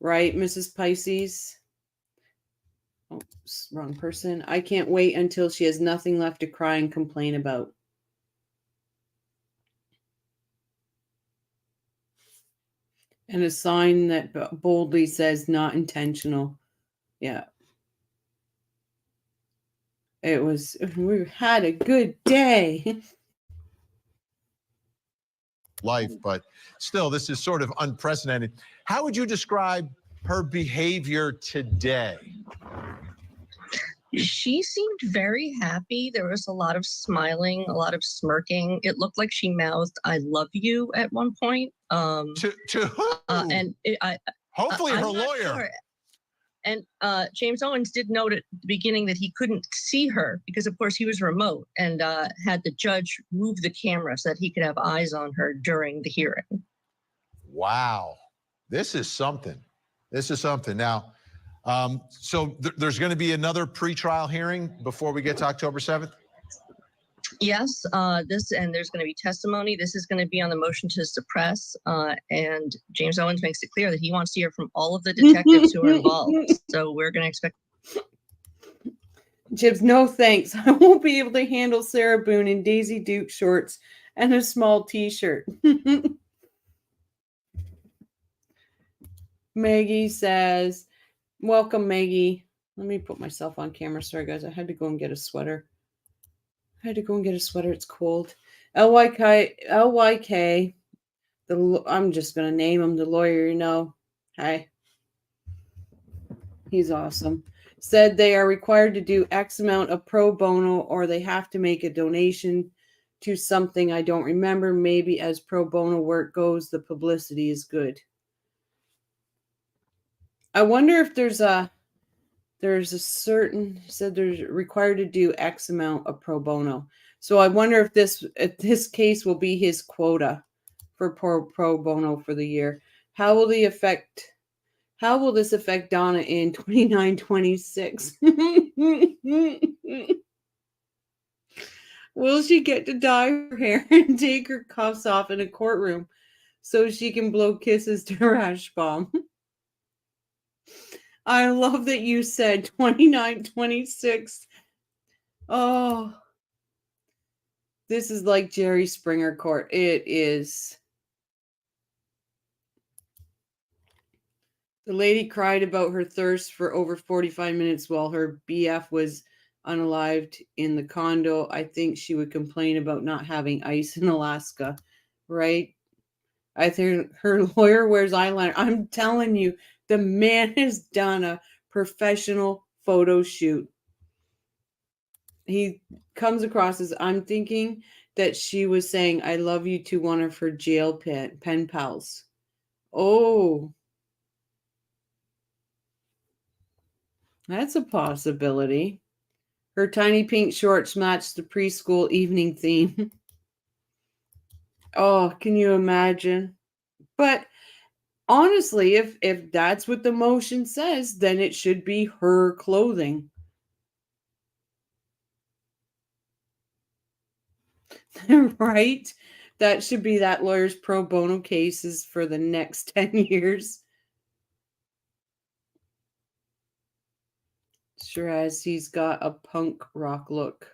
Right, Mrs. Pisces? Oops, wrong person. I can't wait until she has nothing left to cry and complain about. And a sign that boldly says not intentional. Yeah. We had a good day. Life, but still, this is sort of unprecedented. How would you describe her behavior today? She seemed very happy. There was a lot of smiling, a lot of smirking. It looked like she mouthed "I love you" at one point. To who? Hopefully her lawyer. Sure. And James Owens did note at the beginning that he couldn't see her because, of course, he was remote and had the judge move the camera so that he could have eyes on her during the hearing. Wow. This is something. Now, so there's going to be another pretrial hearing before we get to October 7th? Yes, and there's going to be testimony. This is going to be on the motion to suppress, and James Owens makes it clear that he wants to hear from all of the detectives who are involved. So we're going to expect. Jibs, no thanks. I won't be able to handle Sarah Boone in Daisy Duke shorts and a small t-shirt. Maggie says, welcome, Maggie. Let me put myself on camera. Sorry, guys. I had to go and get a sweater. It's cold. LYK, the I'm just going to name him the lawyer, you know. Hi. He's awesome. Said they are required to do X amount of pro bono or they have to make a donation to something I don't remember. Maybe as pro bono work goes, the publicity is good. I wonder if there's a certain, said there's required to do X amount of pro bono. So I wonder if this case will be his quota for pro bono for the year. How will this affect Donna in 29-26? Will she get to dye her hair and take her cuffs off in a courtroom so she can blow kisses to Rash Bomb? I love that you said 29-26. Oh, this is like Jerry Springer court. It is. The lady cried about her thirst for over 45 minutes while her BF was unalived in the condo. I think she would complain about not having ice in Alaska, right? I think her lawyer wears eyeliner. I'm telling you, the man has done a professional photo shoot. He comes across as, I'm thinking that she was saying, I love you to one of her jail pen pals. Oh, that's a possibility. Her tiny pink shorts match the preschool evening theme. Oh, can you imagine? But honestly, if that's what the motion says, then it should be her clothing. Right? That should be that lawyer's pro bono cases for the next 10 years. Sure as he's got a punk rock look.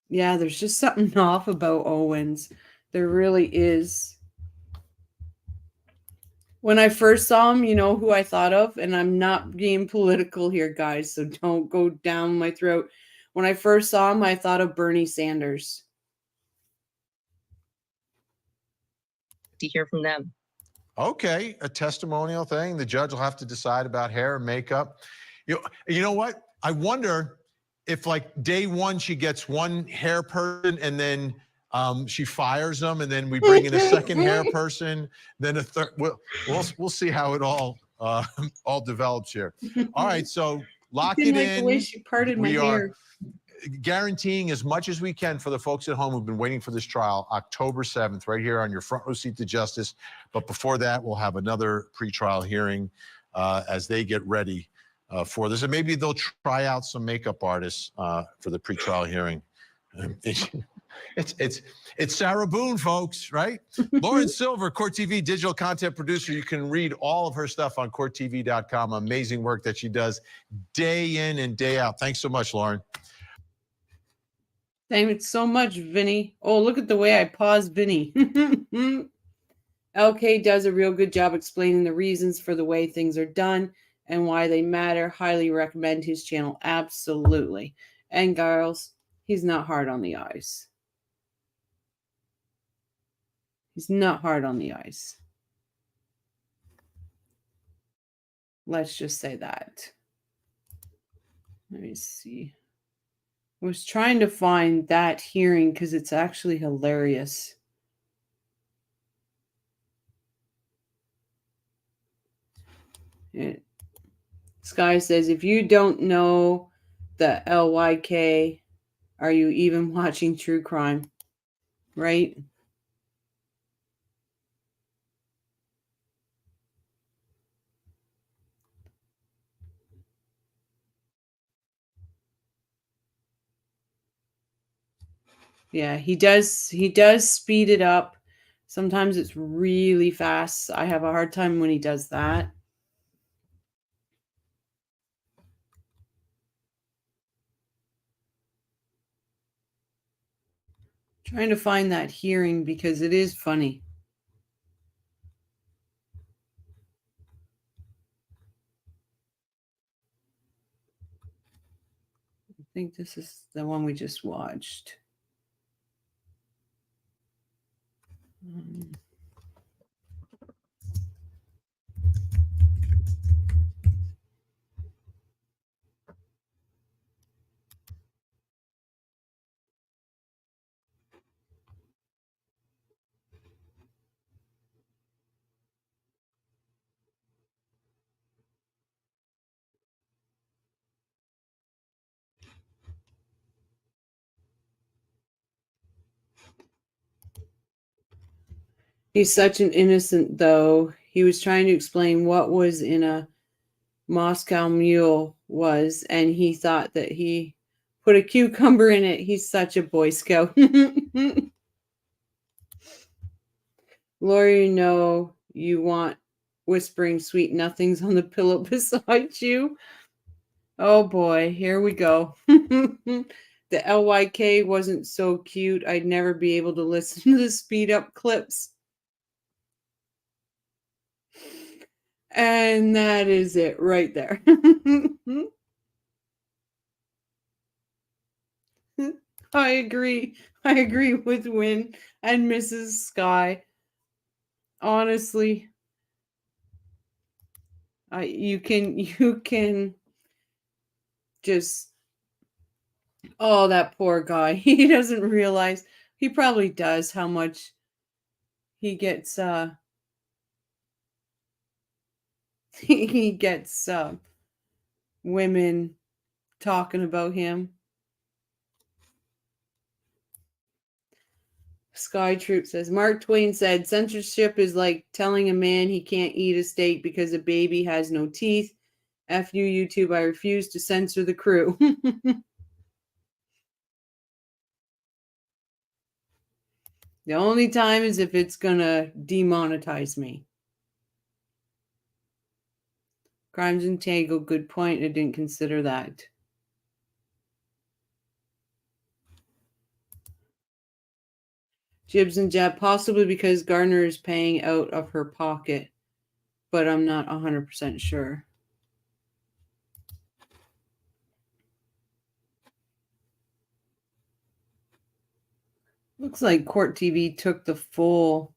Yeah, there's just something off about Owens. There really is. When I first saw him, you know who I thought of? And I'm not being political here, guys, so don't go down my throat. When I first saw him, I thought of Bernie Sanders. To hear from them. Okay, a testimonial thing. The judge will have to decide about hair and makeup. You know what? I wonder if, like, day one she gets one hair person and then she fires them, and then we bring in a second hair person, then a third. We'll see how it all develops here. All right, so lock it in. The way she parted my hair. Guaranteeing as much as we can for the folks at home who've been waiting for this trial, October 7th, right here on your front row seat to justice. But before that, we'll have another pretrial hearing as they get ready for this. And maybe they'll try out some makeup artists for the pretrial hearing. It's Sarah Boone, folks, right? Lauren Silver, Court TV digital content producer. You can read all of her stuff on courttv.com. Amazing work that she does day in and day out. Thanks so much, Lauren. Thank you so much, Vinnie. Oh, look at the way I paused Vinnie. LK does a real good job explaining the reasons for the way things are done and why they matter. Highly recommend his channel. Absolutely. And girls, he's not hard on the eyes. He's not hard on the eyes. Let's just say that. Let me see. I was trying to find that hearing because it's actually hilarious. Sky says, if you don't know the LYK, are you even watching true crime? Right? Yeah, he does speed it up. Sometimes it's really fast. I have a hard time when he does that. Trying to find that hearing because it is funny. I think this is the one we just watched. He's such an innocent, though. He was trying to explain what was in a Moscow Mule was, and he thought that he put a cucumber in it. He's such a Boy Scout. Lori, no, you want whispering sweet nothings on the pillow beside you. Oh boy, here we go. The LYK wasn't so cute. I'd never be able to listen to the speed up clips. And that is it right there. I agree. I agree with Win and Mrs. Sky. Honestly, you can just, oh, that poor guy. He doesn't realize, he probably does, how much he gets he gets women talking about him. Sky Troop says, Mark Twain said, censorship is like telling a man he can't eat a steak because a baby has no teeth. F you, YouTube, I refuse to censor the crew. The only time is if it's going to demonetize me. Crimes and Tango, good point. I didn't consider that. Jibs and Jab, possibly because Gardner is paying out of her pocket, but I'm not 100% sure. Looks like Court TV took the full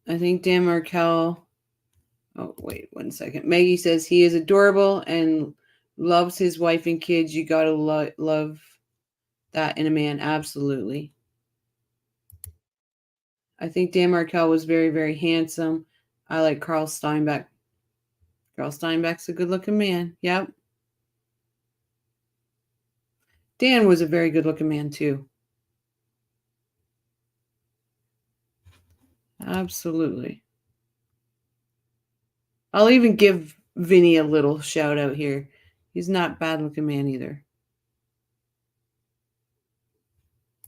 I think Dan Markel. Oh, wait 1 second. Maggie says he is adorable and loves his wife and kids. You gotta love that in a man. Absolutely. I think Dan Markel was very, very handsome. I like Carl Steinbeck. Carl Steinbeck's a good-looking man. Yep. Dan was a very good-looking man, too. Absolutely. I'll even give Vinnie a little shout out here. He's not a bad-looking man either.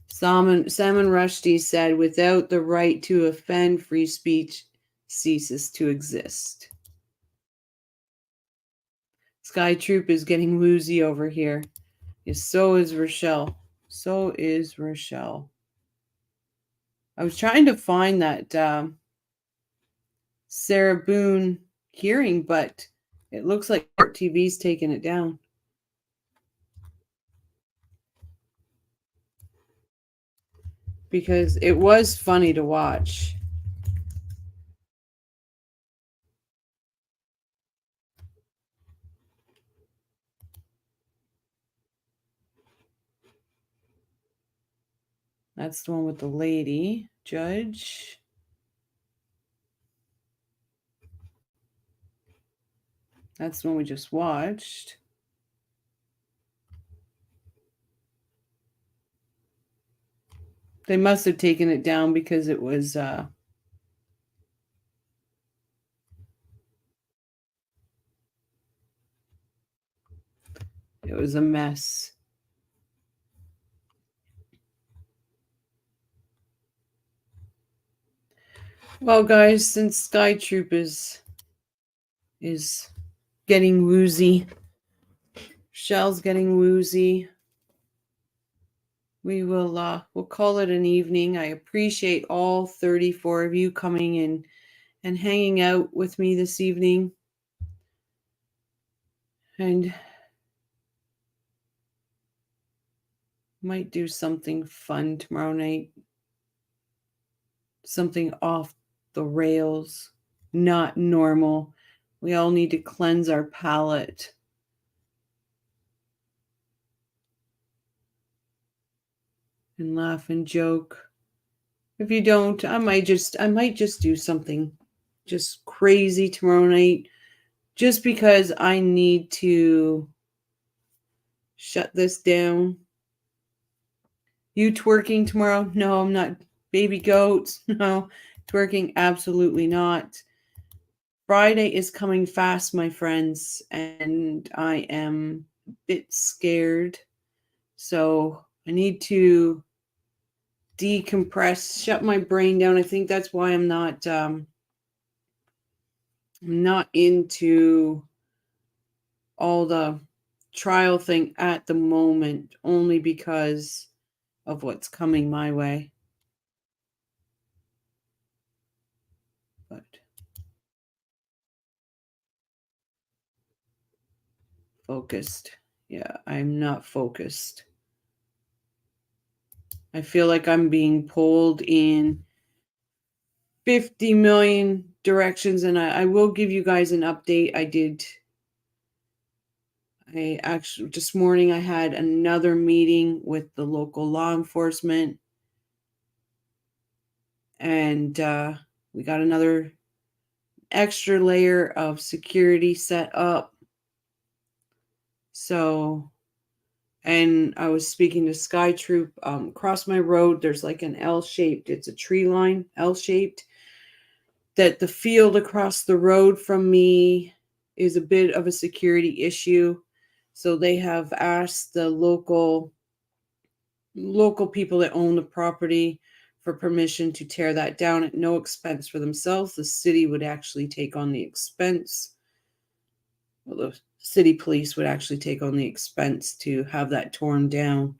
Salman Rushdie said, without the right to offend, free speech ceases to exist. Sky Troop is getting woozy over here. Yes, so is Rochelle. So is Rochelle. I was trying to find that Sarah Boone hearing, but it looks like Court TV's taking it down. Because it was funny to watch. That's the one with the lady judge. That's the one we just watched. They must have taken it down because it was a mess. Well, guys, since Sky Troop is getting woozy, Shell's getting woozy, we'll call it an evening. I appreciate all 34 of you coming in and hanging out with me this evening. And Might do something fun tomorrow night. Something off the rails, not normal. We all need to cleanse our palate. And laugh and joke. If you don't, I might just do something just crazy tomorrow night, just because I need to shut this down. You twerking tomorrow? No, I'm not. Baby goats? No. Twerking? Absolutely not. Friday is coming fast, my friends, and I am a bit scared. So I need to decompress, shut my brain down. I think that's why I'm not into all the trial thing at the moment, only because of what's coming my way. But focused. Yeah, I'm not focused. I feel like I'm being pulled in 50 million directions, and I will give you guys an update. I actually, this morning I had another meeting with the local law enforcement, and we got another extra layer of security set up. So, and I was speaking to Sky Troop. Across my road, there's like an L-shaped, it's a tree line, L-shaped, that the field across the road from me is a bit of a security issue. So they have asked the local people that own the property for permission to tear that down at no expense for themselves. The city would actually take on the expense. Well, the city police would actually take on the expense to have that torn down,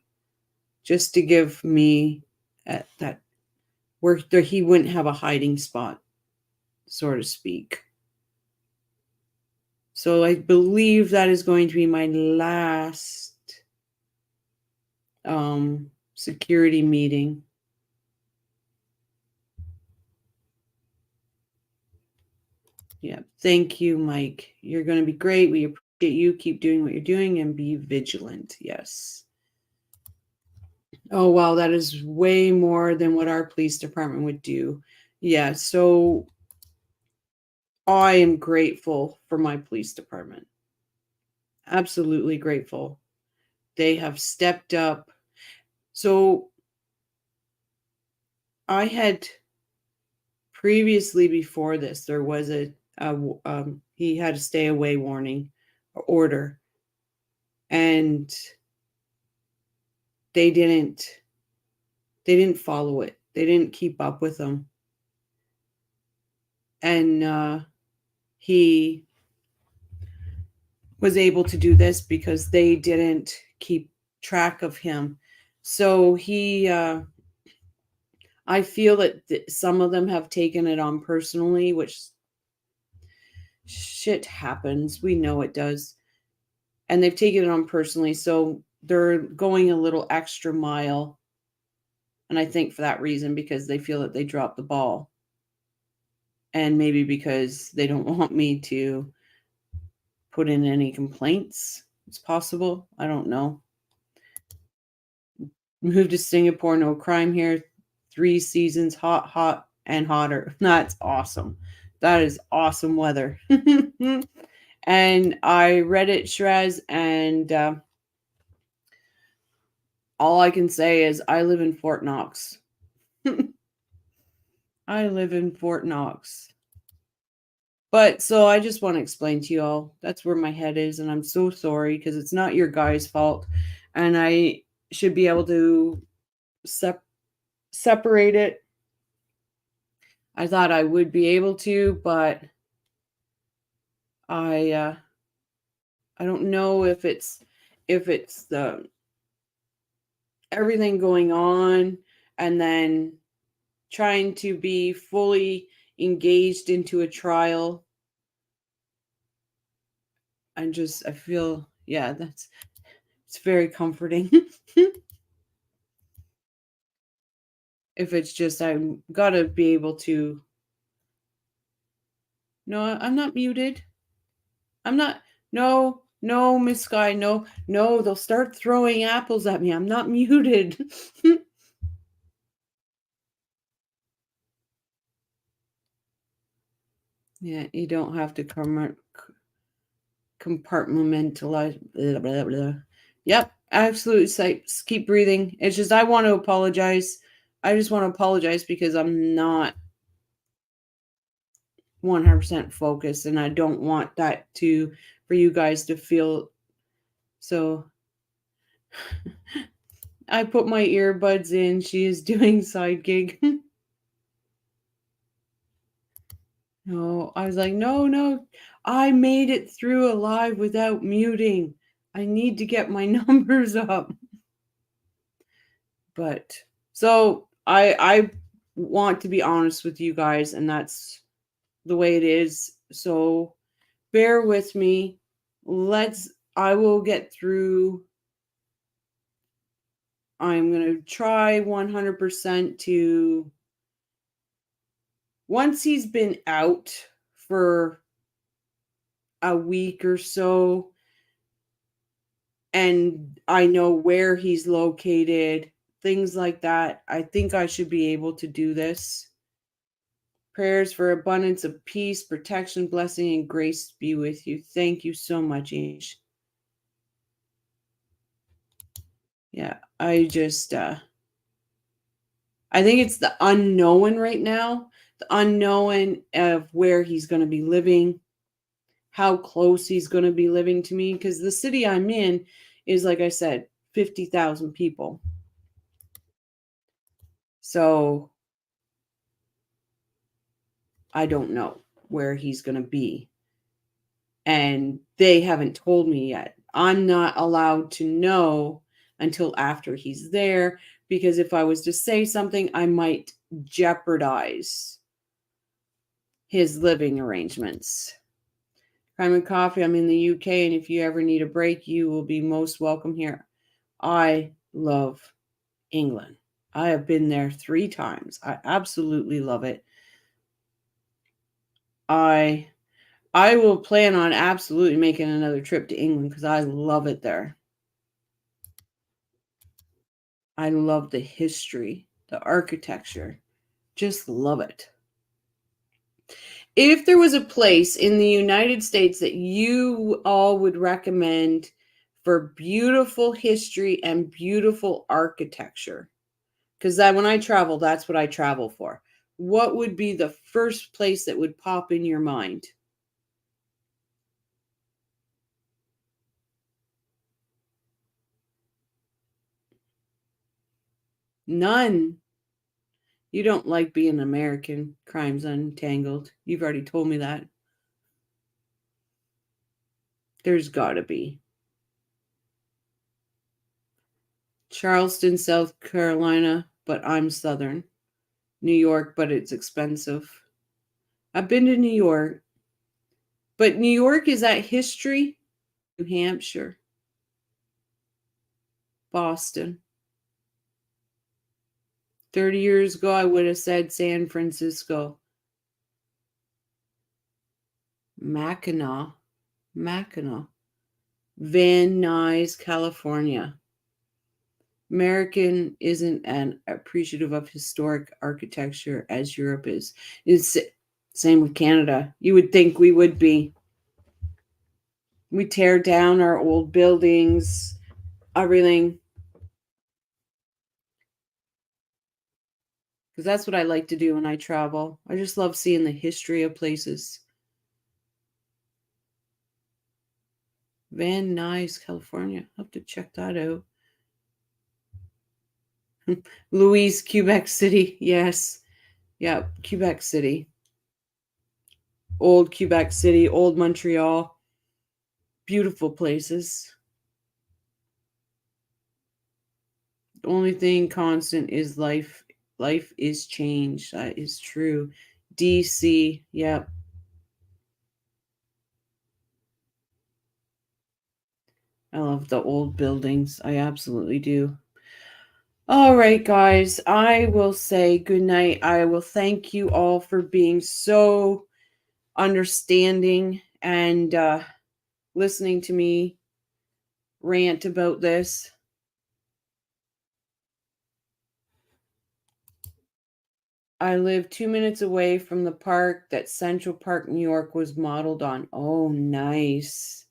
just to give me that where he wouldn't have a hiding spot, so to speak. So I believe that is going to be my last security meeting. Yeah, thank you, Mike. You're going to be great. We appreciate you. Keep doing what you're doing and be vigilant. Yes. Oh, wow, that is way more than what our police department would do. Yeah, so I am grateful for my police department. Absolutely grateful. They have stepped up. So I had previously, before this, there was he had a stay away warning order, and they didn't follow it. They didn't keep up with them. And he was able to do this because they didn't keep track of him. So I feel that some of them have taken it on personally, which shit happens. We know it does. And they've taken it on personally. So they're going a little extra mile. And I think for that reason, because they feel that they dropped the ball. And maybe because they don't want me to put in any complaints. It's possible. I don't know. Moved to Singapore, no crime here. 3 seasons, hot, and hotter. That's awesome. That is awesome weather. And I read it, Shrez, and all I can say is I live in Fort Knox. I live in Fort Knox. But so I just want to explain to you all, that's where my head is, and I'm so sorry because it's not your guys' fault. And I should be able to separate it. I thought I would be able to, but I don't know if it's the everything going on and then trying to be fully engaged into a trial. I feel, yeah, it's very comforting. if it's just I'm gotta be able to. No, I'm not muted. I'm not. No, no, Miss Sky. No, no, they'll start throwing apples at me. I'm not muted. Yeah, you don't have to compartmentalize. Blah, blah, blah. Yep, absolutely. Keep breathing. It's just I want to apologize. I just want to apologize because I'm not 100% focused, and I don't want that for you guys to feel. So I put my earbuds in. She is doing side gig. No, I was like, no, I made it through alive without muting. I need to get my numbers up. But so I want to be honest with you guys, and that's the way it is. So bear with me. I will get through. I'm going to try 100% to, once he's been out for a week or so, and I know where he's located, things like that, I think I should be able to do this. Prayers for abundance of peace, protection, blessing, and grace be with you. Thank you so much, Ish. Yeah, I think it's the unknown right now, the unknown of where he's going to be living, how close he's going to be living to me, because the city I'm in is, like I said, 50,000 people. So I don't know where he's going to be. And they haven't told me yet. I'm not allowed to know until after he's there, because if I was to say something, I might jeopardize his living arrangements. Crime and Coffee, I'm in the UK, and if you ever need a break, you will be most welcome here. I love England. I have been there 3 times. I absolutely love it. I will plan on absolutely making another trip to England because I love it there. I love the history, the architecture. Just love it. If there was a place in the United States that you all would recommend for beautiful history and beautiful architecture, because when I travel, that's what I travel for, what would be the first place that would pop in your mind? None. You don't like being American. Crimes Untangled. You've already told me that. There's got to be. Charleston, South Carolina, but I'm Southern. New York, but it's expensive. I've been to New York. But New York, is that history? New Hampshire. Boston. 30 years ago, I would have said San Francisco. Mackinac. Van Nuys, California. American isn't as appreciative of historic architecture as Europe is. It's same with Canada. You would think we would be. We tear down our old buildings, everything. Because that's what I like to do when I travel. I just love seeing the history of places. Van Nuys, California. I'll have to check that out. Louise, Quebec City. Yes. Yeah, Quebec City. Old Quebec City, old Montreal. Beautiful places. The only thing constant is life. Life is change. That is true. DC. Yep. I love the old buildings. I absolutely do. All right, guys, I will say good night. I will thank you all for being so understanding and listening to me rant about this. I live 2 minutes away from the park that Central Park, New York was modeled on. Oh, nice.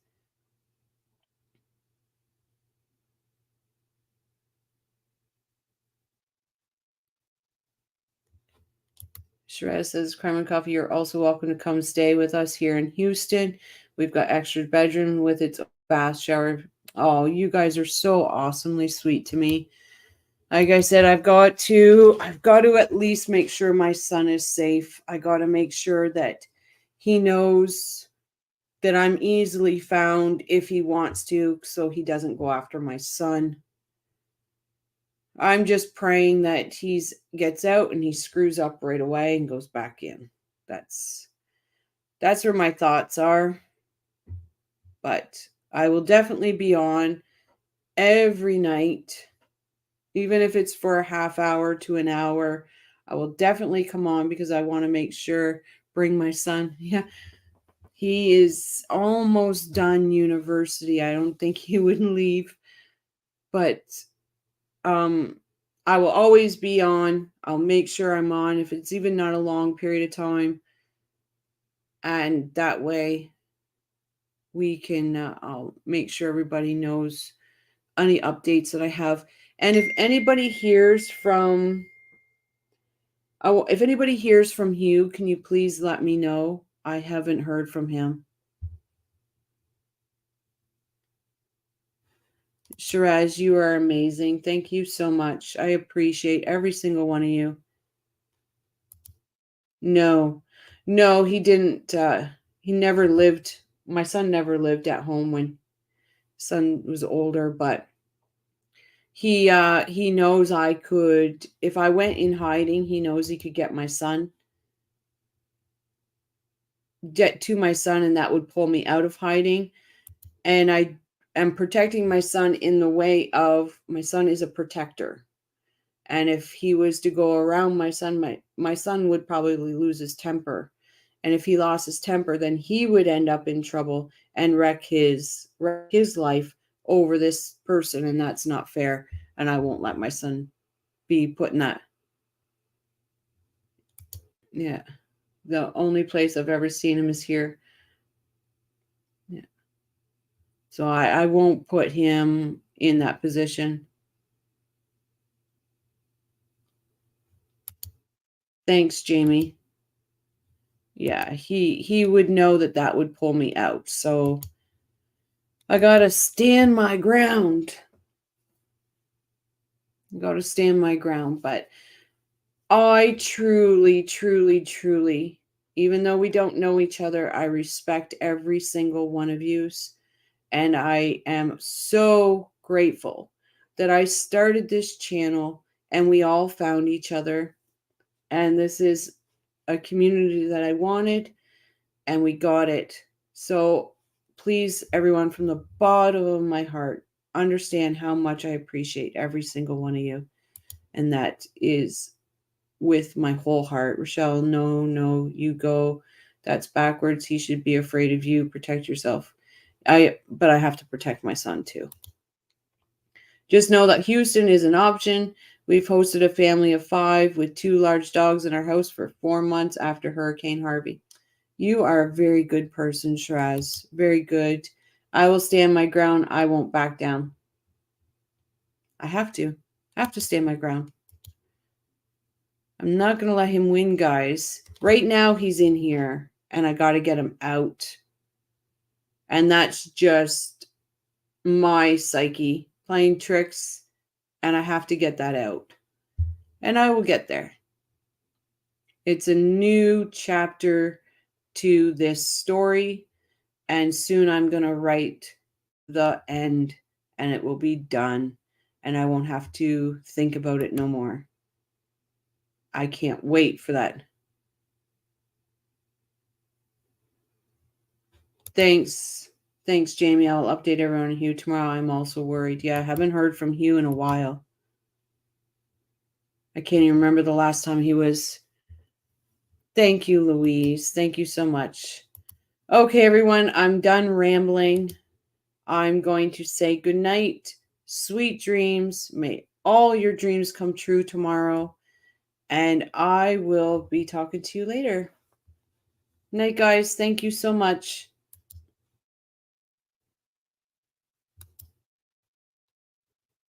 Sherez says, Crime and Coffee, you're also welcome to come stay with us here in Houston. We've got extra bedroom with its bath shower. Oh, you guys are so awesomely sweet to me. Like I said, I've got to at least make sure my son is safe. I got to make sure that he knows that I'm easily found if he wants to, so he doesn't go after my son. I'm just praying that he gets out and he screws up right away and goes back in. That's where my thoughts are. But I will definitely be on every night, even if it's for a half hour to an hour. I will definitely come on because I want to make sure, bring my son. Yeah, he is almost done university. I don't think he would leave, but I will always be on. I'll make sure I'm on if it's even not a long period of time. And that way we can, I'll make sure everybody knows any updates that I have. And if anybody hears from, Hugh, can you please let me know? I haven't heard from him. Shiraz, you are amazing. Thank you so much. I appreciate every single one of you. No, he didn't. He never lived. My son never lived at home when son was older, but he knows I could, if I went in hiding, he knows he could get my son, and that would pull me out of hiding. And I am protecting my son in the way of, my son is a protector. And if he was to go around my son, my son would probably lose his temper. And if he lost his temper, then he would end up in trouble and wreck his life over this person. And that's not fair. And I won't let my son be put in that. Yeah. The only place I've ever seen him is here. Yeah. So I won't put him in that position. Thanks, Jamie. Yeah, he would know that would pull me out. So I got to stand my ground. But I truly, truly, truly, even though we don't know each other, I respect every single one of you. And I am so grateful that I started this channel and we all found each other. And this is a community that I wanted, and we got it. So please, everyone, from the bottom of my heart, understand how much I appreciate every single one of you. And that is with my whole heart. Rochelle, no, you go. That's backwards. He should be afraid of you. Protect yourself. But I have to protect my son too. Just know that Houston is an option. We've hosted a family of 5 with 2 large dogs in our house for 4 months after Hurricane Harvey. You are a very good person, Shiraz. Very good. I will stand my ground. I won't back down. I have to stand my ground. I'm not going to let him win, guys. Right now, he's in here, and I got to get him out. And that's just my psyche playing tricks, and I have to get that out. And I will get there. It's a new chapter to this story, and soon I'm going to write the end, and it will be done, and I won't have to think about it no more. I can't wait for that. Thanks, Jamie. I'll update everyone on Hugh tomorrow. I'm also worried. Yeah, I haven't heard from Hugh in a while. I can't even remember the last time he was. Thank you, Louise. Thank you so much. Okay, everyone, I'm done rambling. I'm going to say good night, sweet dreams. May all your dreams come true tomorrow. And I will be talking to you later. Night, guys. Thank you so much.